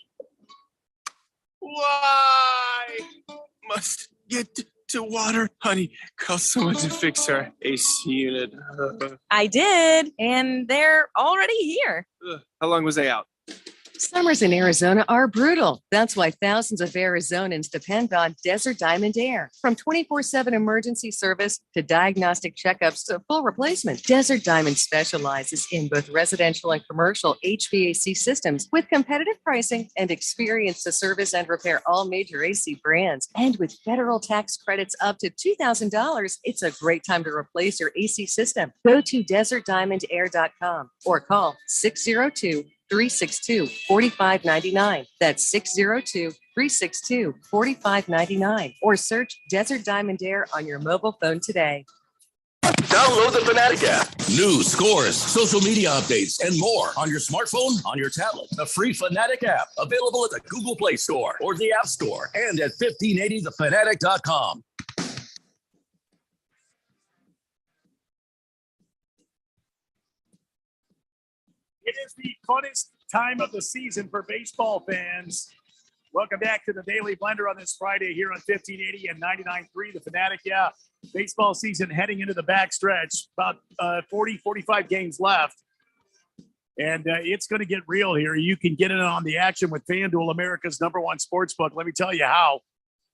Why must get to water, honey? Call someone to fix our AC unit. I did, and they're already here. How long was they out? Summers in Arizona are brutal. That's why thousands of Arizonans depend on Desert Diamond Air. From 24/7 emergency service to diagnostic checkups to full replacement, Desert Diamond specializes in both residential and commercial HVAC systems with competitive pricing and experience to service and repair all major AC brands. And with federal tax credits up to $2,000, it's a great time to replace your AC system. Go to desertdiamondair.com or call 602-362-4599. That's 602-362-4599. Or search Desert Diamond Air on your mobile phone today. Download the Fanatic app. News, scores, social media updates, and more on your smartphone, on your tablet. The free Fanatic app, available at the Google Play Store or the App Store and at 1580thefanatic.com. It is the funnest time of the season for baseball fans. Welcome back to the Daily Blender on this Friday here on 1580 and 99.3 The Fanatic. Yeah, baseball season heading into the backstretch. About 45 games left. And it's going to get real here. You can get in on the action with FanDuel, America's #1 sportsbook. Let me tell you how.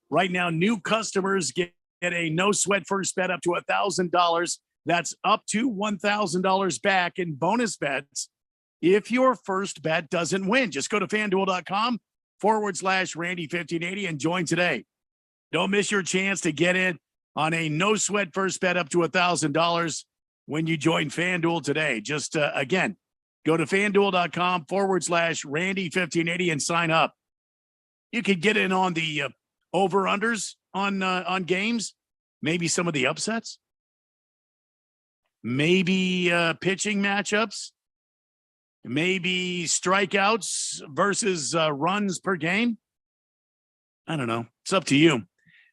Right now, new customers get a no-sweat first bet up to $1,000. That's up to $1,000 back in bonus bets if your first bet doesn't win. Just go to FanDuel.com/Randy1580 and join today. Don't miss your chance to get in on a no-sweat first bet up to $1,000 when you join FanDuel today. Just, again, go to FanDuel.com/Randy1580 and sign up. You could get in on the over-unders on games, maybe some of the upsets, maybe pitching matchups, maybe strikeouts versus runs per game. I don't know. It's up to you.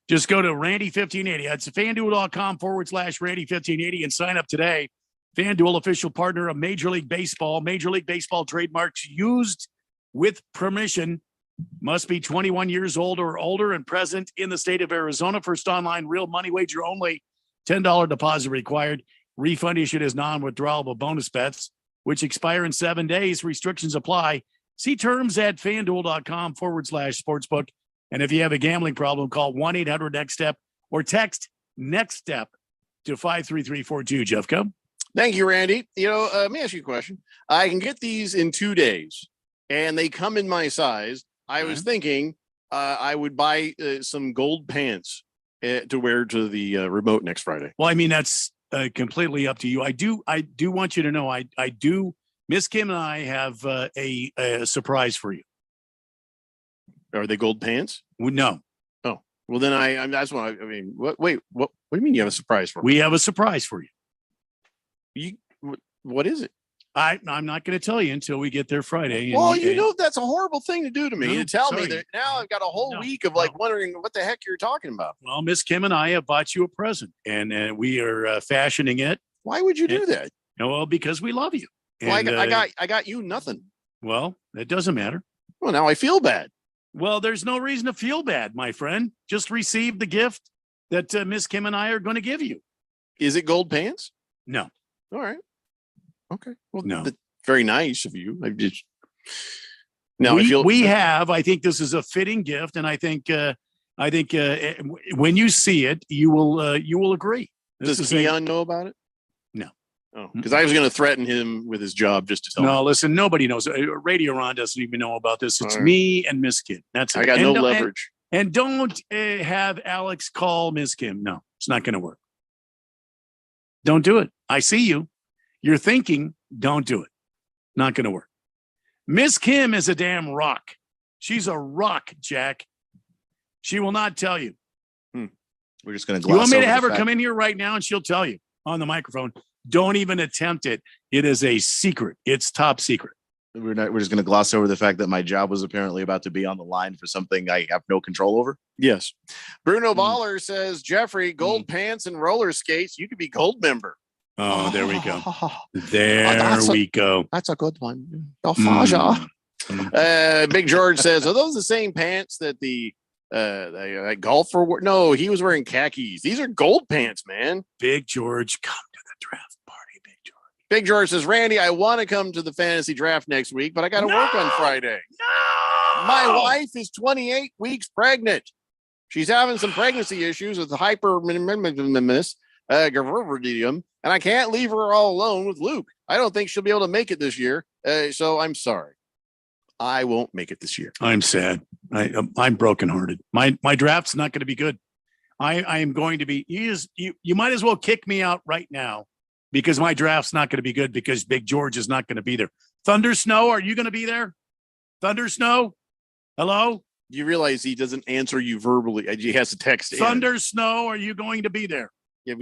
Just go to Randy1580. That's FanDuel.com/Randy1580 and sign up today. FanDuel, official partner of Major League Baseball. Major League Baseball trademarks used with permission. Must be 21 years old or older and present in the state of Arizona. First online real money wager only. $10 deposit required. Refund issued as non-withdrawable bonus bets, which expire in 7 days. Restrictions apply. See terms at FanDuel.com/sportsbook. And if you have a gambling problem, call 1-800-NEXT-STEP or text NEXT STEP to 53342. Jeff, go. Thank you, Randy. Let me ask you a question. I can get these in 2 days, and they come in my size. I was thinking I would buy some gold pants to wear to the remote next Friday. Well, I mean, that's completely up to you. I do want you to know, Miss Kim and I have a surprise for you. Are they gold pants? No. Oh, well then that's what I mean. What do you mean you have a surprise for me? We have a surprise for you. What is it? I'm not going to tell you until we get there Friday. Well, that's a horrible thing to do to me. To tell me that now I've got a whole week of wondering what the heck you're talking about. Well, Miss Kim and I have bought you a present, and we are fashioning it. Why would you do that? Well, because we love you. Well, I got you nothing. Well, that doesn't matter. Well, now I feel bad. Well, there's no reason to feel bad, my friend. Just receive the gift that Miss Kim and I are going to give you. Is it gold pants? No. All right. Okay. Well, no. Very nice of you. I think this is a fitting gift, and I think when you see it, you will agree. Does Keon know about it? No. Oh, because I was going to threaten him with his job just to tell him. No, listen, nobody knows. Radio Ron doesn't even know about this. It's me and Miss Kim. That's it. I got no leverage. And don't have Alex call Miss Kim. No, it's not going to work. Don't do it. I see you. You're thinking, don't do it. Not going to work. Miss Kim is a damn rock. She's a rock, Jack. She will not tell you. We're just going to You want me to have her fact- come in here right now and she'll tell you on the microphone. Don't even attempt it. It is a secret. It's top secret. We're just going to gloss over the fact that my job was apparently about to be on the line for something I have no control over. Yes. Bruno Baller says, Jeffrey, gold pants and roller skates. You could be gold member. Oh, there we go. There we go. That's a good one. Big George says, are those the same pants that the golfer wore? No, he was wearing khakis. These are gold pants, man. Big George, come to the draft party, Big George. Big George says, Randy, I want to come to the fantasy draft next week, but I got to work on Friday. No! My wife is 28 weeks pregnant. She's having some pregnancy issues with hyperminimus, and I can't leave her all alone with Luke. I don't think she'll be able to make it this year. So I'm sorry. I won't make it this year. I'm sad. I'm brokenhearted. My draft's not going to be good. I am going to be. You might as well kick me out right now because my draft's not going to be good because Big George is not going to be there. Thunder Snow, are you going to be there? Thunder Snow, hello. You realize he doesn't answer you verbally. He has to text. Thunder Snow, are you going to be there? Yeah,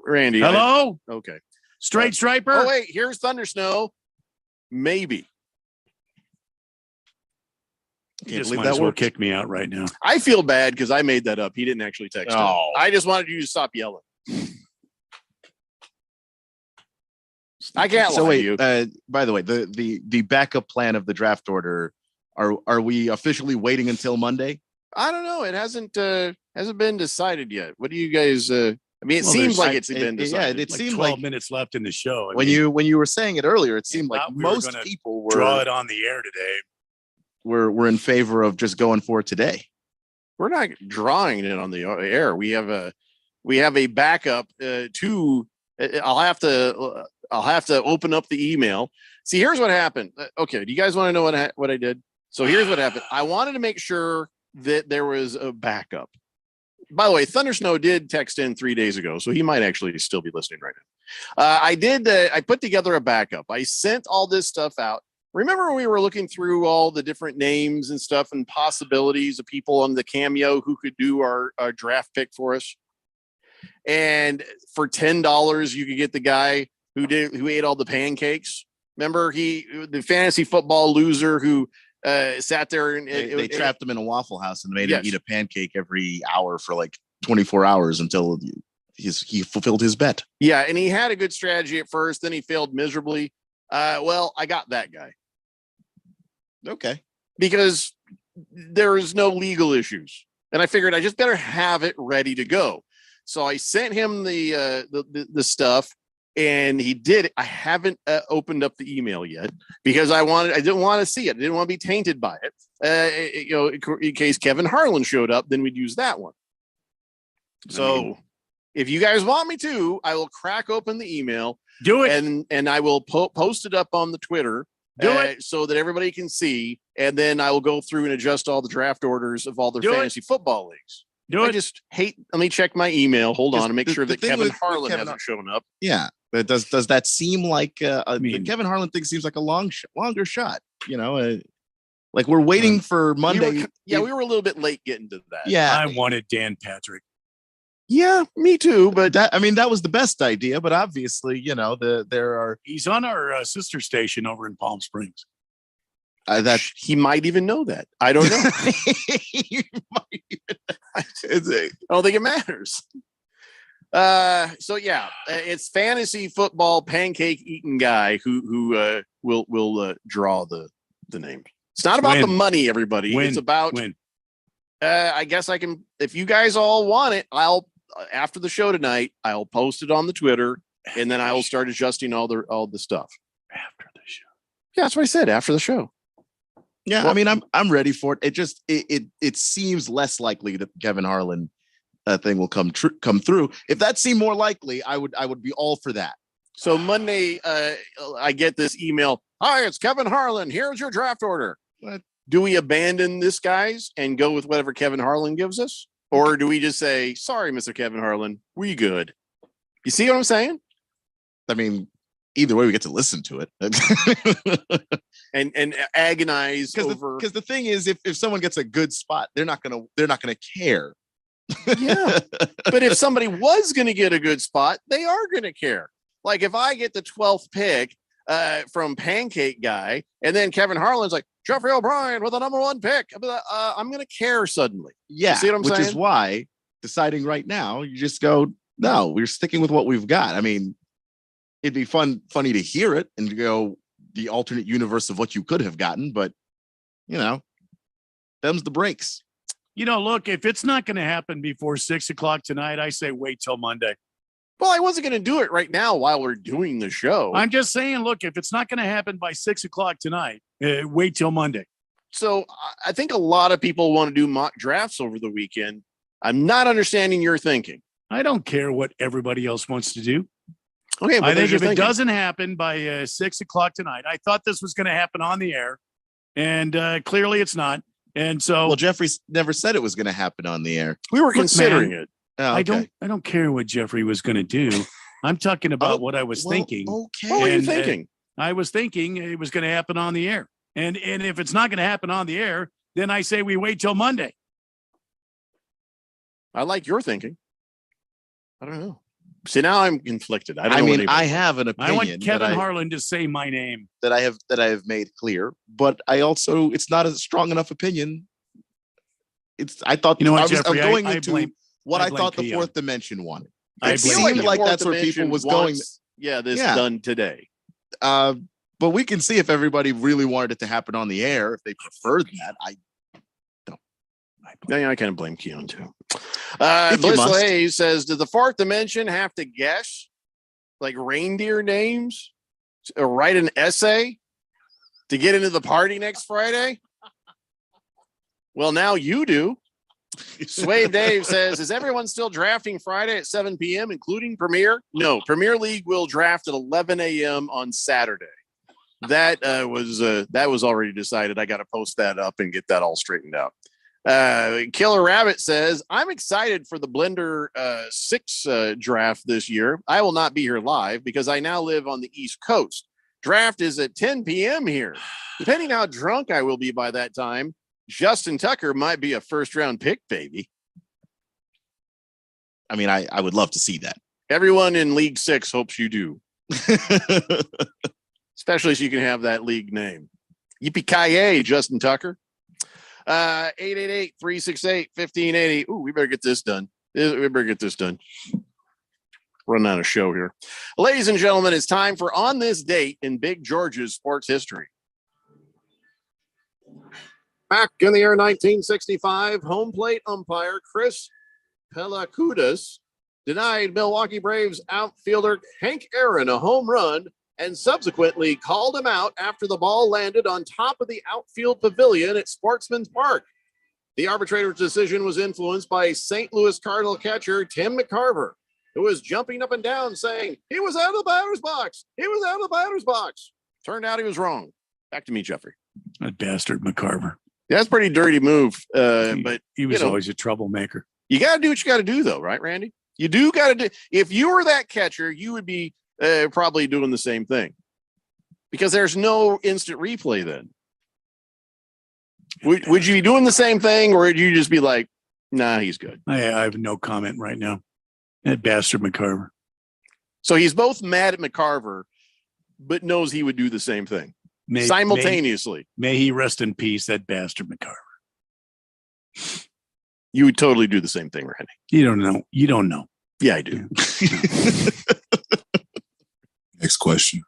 Randy. Hello. Okay. Straight Striper. Oh wait, here's Thunder Snow. Maybe. You just might as well kick me out right now. I feel bad because I made that up. He didn't actually text it. I just wanted you to stop yelling. I can't lie to you. By the way, the backup plan of the draft order, are we officially waiting until Monday? I don't know. It hasn't been decided yet. What do you guys? I mean, it seems like it's been decided. Yeah, it like seemed 12 like minutes left in the show. when you were saying it earlier, it seemed like most people were draw it on the air today. We're in favor of just going for it today. We're not drawing it on the air. We have a backup to. I'll have to open up the email. See, here's what happened. Okay, do you guys want to know what I did? So here's what happened. I wanted to make sure that there was a backup. By the way, Thunder Snow did text in 3 days ago, so he might actually still be listening right now. I put together a backup. I sent all this stuff out. Remember we were looking through all the different names and stuff and possibilities of people on the Cameo who could do our draft pick for us? And for $10, you could get the guy who ate all the pancakes. Remember the fantasy football loser who sat there and they trapped him in a Waffle House and made him eat a pancake every hour for like 24 hours until he fulfilled his bet. Yeah, and he had a good strategy at first, then he failed miserably. Well, I got that guy. Okay. Because there is no legal issues. And I figured I just better have it ready to go. So I sent him the stuff and he did it. I haven't opened up the email yet because I didn't want to see it. I didn't want to be tainted by it. In case Kevin Harlan showed up, then we'd use that one. So if you guys want me to, I will crack open the email. Do it. And I will post it up on the Twitter. Do it so that everybody can see. And then I will go through and adjust all the draft orders of all the fantasy football leagues. I just hate. Let me check my email. Hold on and make sure that Kevin Harlan hasn't shown up. Yeah, but does that seem like the Kevin Harlan thing seems like a longer shot? Like we're waiting for Monday. We were a little bit late getting to that. Yeah, I wanted Dan Patrick. Yeah, me too. But that was the best idea. But obviously, there are. He's on our sister station over in Palm Springs. That he might even know that. I don't know. I don't think it matters. So yeah, it's fantasy football pancake eating guy who will draw the name. It's not about the money, everybody. It's about I guess I can. If you guys all want it, I'll after the show tonight. I'll post it on the Twitter, and then I will start adjusting all the stuff after the show. Yeah, that's what I said. After the show. Yeah, well, I mean, I'm ready for it. It just it seems less likely that the Kevin Harlan thing will come through. If that seemed more likely, I would be all for that. So Monday, I get this email. Hi, it's Kevin Harlan. Here's your draft order. What? Do we abandon this, guys, and go with whatever Kevin Harlan gives us, or do we just say, "Sorry, Mr. Kevin Harlan, we good"? You see what I'm saying? I mean, either way, we get to listen to it and agonize over. Because the thing is, if someone gets a good spot, they're not gonna care. Yeah, but if somebody was gonna get a good spot, they are gonna care. Like if I get the 12th pick from Pancake Guy, and then Kevin Harlan's like Jeffrey O'Brien with the number 1 pick, I'm gonna care suddenly. Yeah, you see what I'm saying? Which is why deciding right now, you just go, no, we're sticking with what we've got. I mean, it'd be funny to hear it and go the alternate universe of what you could have gotten, but them's the breaks. Look, if it's not going to happen before 6 o'clock tonight, I say wait till Monday. Well, I wasn't going to do it right now while we're doing the show. I'm just saying, look, if it's not going to happen by 6 o'clock tonight, wait till Monday. So I think a lot of people want to do mock drafts over the weekend. I'm not understanding your thinking. I don't care what everybody else wants to do. Okay, I think if it doesn't happen by 6 o'clock tonight, I thought this was going to happen on the air, and clearly it's not. And so, well, Jeffrey never said it was going to happen on the air. We were considering it. Oh, okay. I don't care what Jeffrey was going to do. I'm talking about what I was thinking. Okay. What were you thinking? I was thinking it was going to happen on the air, and if it's not going to happen on the air, then I say we wait till Monday. I like your thinking. I don't know. See, now I'm conflicted. I mean, I have an opinion. I want Kevin Harlan to say my name that I have made clear, but I also it's not a strong enough opinion. I thought Jeffrey, I'm going into what I thought the fourth dimension wanted. It seemed like that's where people was going. Yeah, this done today. But we can see if everybody really wanted it to happen on the air. If they preferred that, I kind of blame Keon too. Bliss Hayes says, "Did the fourth dimension have to guess like reindeer names or write an essay to get into the party next Friday?" Well, now you do. Swave Dave says, "Is everyone still drafting Friday at 7 p.m., including Premier?" No, Premier League will draft at 11 a.m. on Saturday. That was already decided. I got to post that up and get that all straightened out. Killer Rabbit says, "I'm excited for the Blender 6 draft this year. I will not be here live because I now live on the East Coast. Draft is at 10 p.m. here. Depending how drunk I will be by that time, Justin Tucker might be a first-round pick, baby." I mean, I would love to see that. Everyone in League 6 hopes you do. Especially so you can have that league name. Yippee-ki-yay, Justin Tucker. 888-368-1580. Ooh, we better get this done. Running out of show here. Ladies and gentlemen, it's time for On This Date in Big George's sports history. Back in the year 1965, home plate umpire Chris Pelakoudas denied Milwaukee Braves outfielder Hank Aaron a home run and subsequently called him out after the ball landed on top of the outfield pavilion at Sportsman's Park. The arbitrator's decision was influenced by St. Louis Cardinal catcher Tim McCarver, who was jumping up and down saying, "He was out of the batter's box. He was out of the batter's box." Turned out he was wrong. Back to me, Jeffrey. That bastard McCarver. Yeah, that's a pretty dirty move. But he was always a troublemaker. You got to do what you got to do, though, right, Randy? You do got to do. If you were that catcher, you would be probably doing the same thing because there's no instant replay then. Would you be doing the same thing, or would you just be like, "Nah, he's good"? I have no comment right now. That bastard McCarver. So he's both mad at McCarver, but knows he would do the same thing simultaneously. May he rest in peace, that bastard McCarver. You would totally do the same thing, Randy. You don't know. You don't know. Yeah, I do. Next question.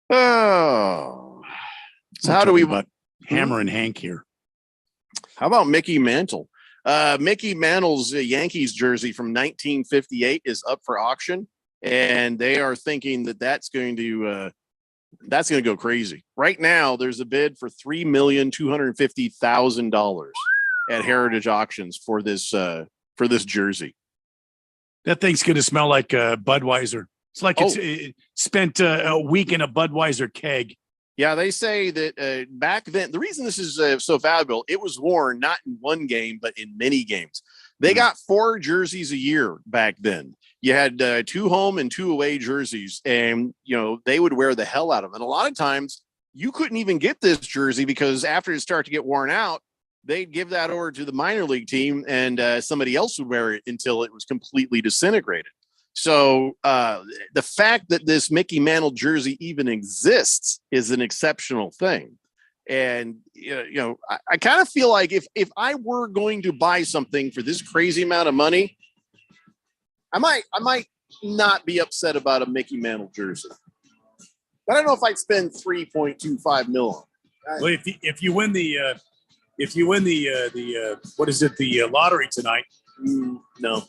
Oh, so how do we about Hammer and Hank here? How about Mickey Mantle? Mickey Mantle's Yankees jersey from 1958 is up for auction, and they are thinking that that's going to go crazy. Right now, there's a bid for $3,250,000 at Heritage Auctions for this jersey. That thing's going to smell like Budweiser. It's like it's spent a week in a Budweiser keg. Yeah, they say that back then, the reason this is so valuable, it was worn not in one game, but in many games. They got 4 jerseys a year back then. you had 2 home and 2 away jerseys, and they would wear the hell out of them. And a lot of times you couldn't even get this jersey because after it started to get worn out, they'd give that over to the minor league team, and somebody else would wear it until it was completely disintegrated. So the fact that this Mickey Mantle jersey even exists is an exceptional thing. And, I kind of feel like if I were going to buy something for this crazy amount of money, I might not be upset about a Mickey Mantle jersey. But I don't know if I'd spend $3.25 million on it. Well, if you win the what is it, the lottery tonight? No.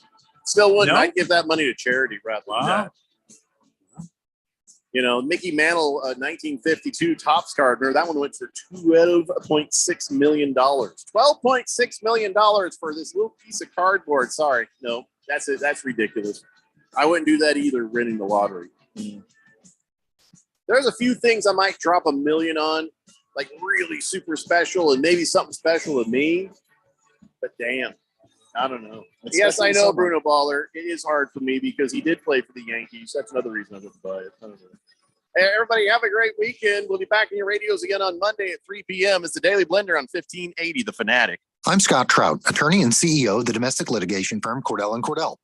Still wouldn't. No? I'd give that money to charity rather than that. Mickey Mantle, 1952 Topps card, that one went for $12.6 million. $12.6 million for this little piece of cardboard. Sorry. No, that's it. That's ridiculous. I wouldn't do that either, winning the lottery. There's a few things I might drop $1 million on, like really super special and maybe something special to me. But damn, I don't know. Yes, I know, Bruno Baller. It is hard for me because he did play for the Yankees. That's another reason I wouldn't buy it. I don't know. Hey, everybody, have a great weekend. We'll be back in your radios again on Monday at 3 p.m. It's the Daily Blender on 1580 The Fanatic. I'm Scott Trout, attorney and CEO of the domestic litigation firm Cordell & Cordell.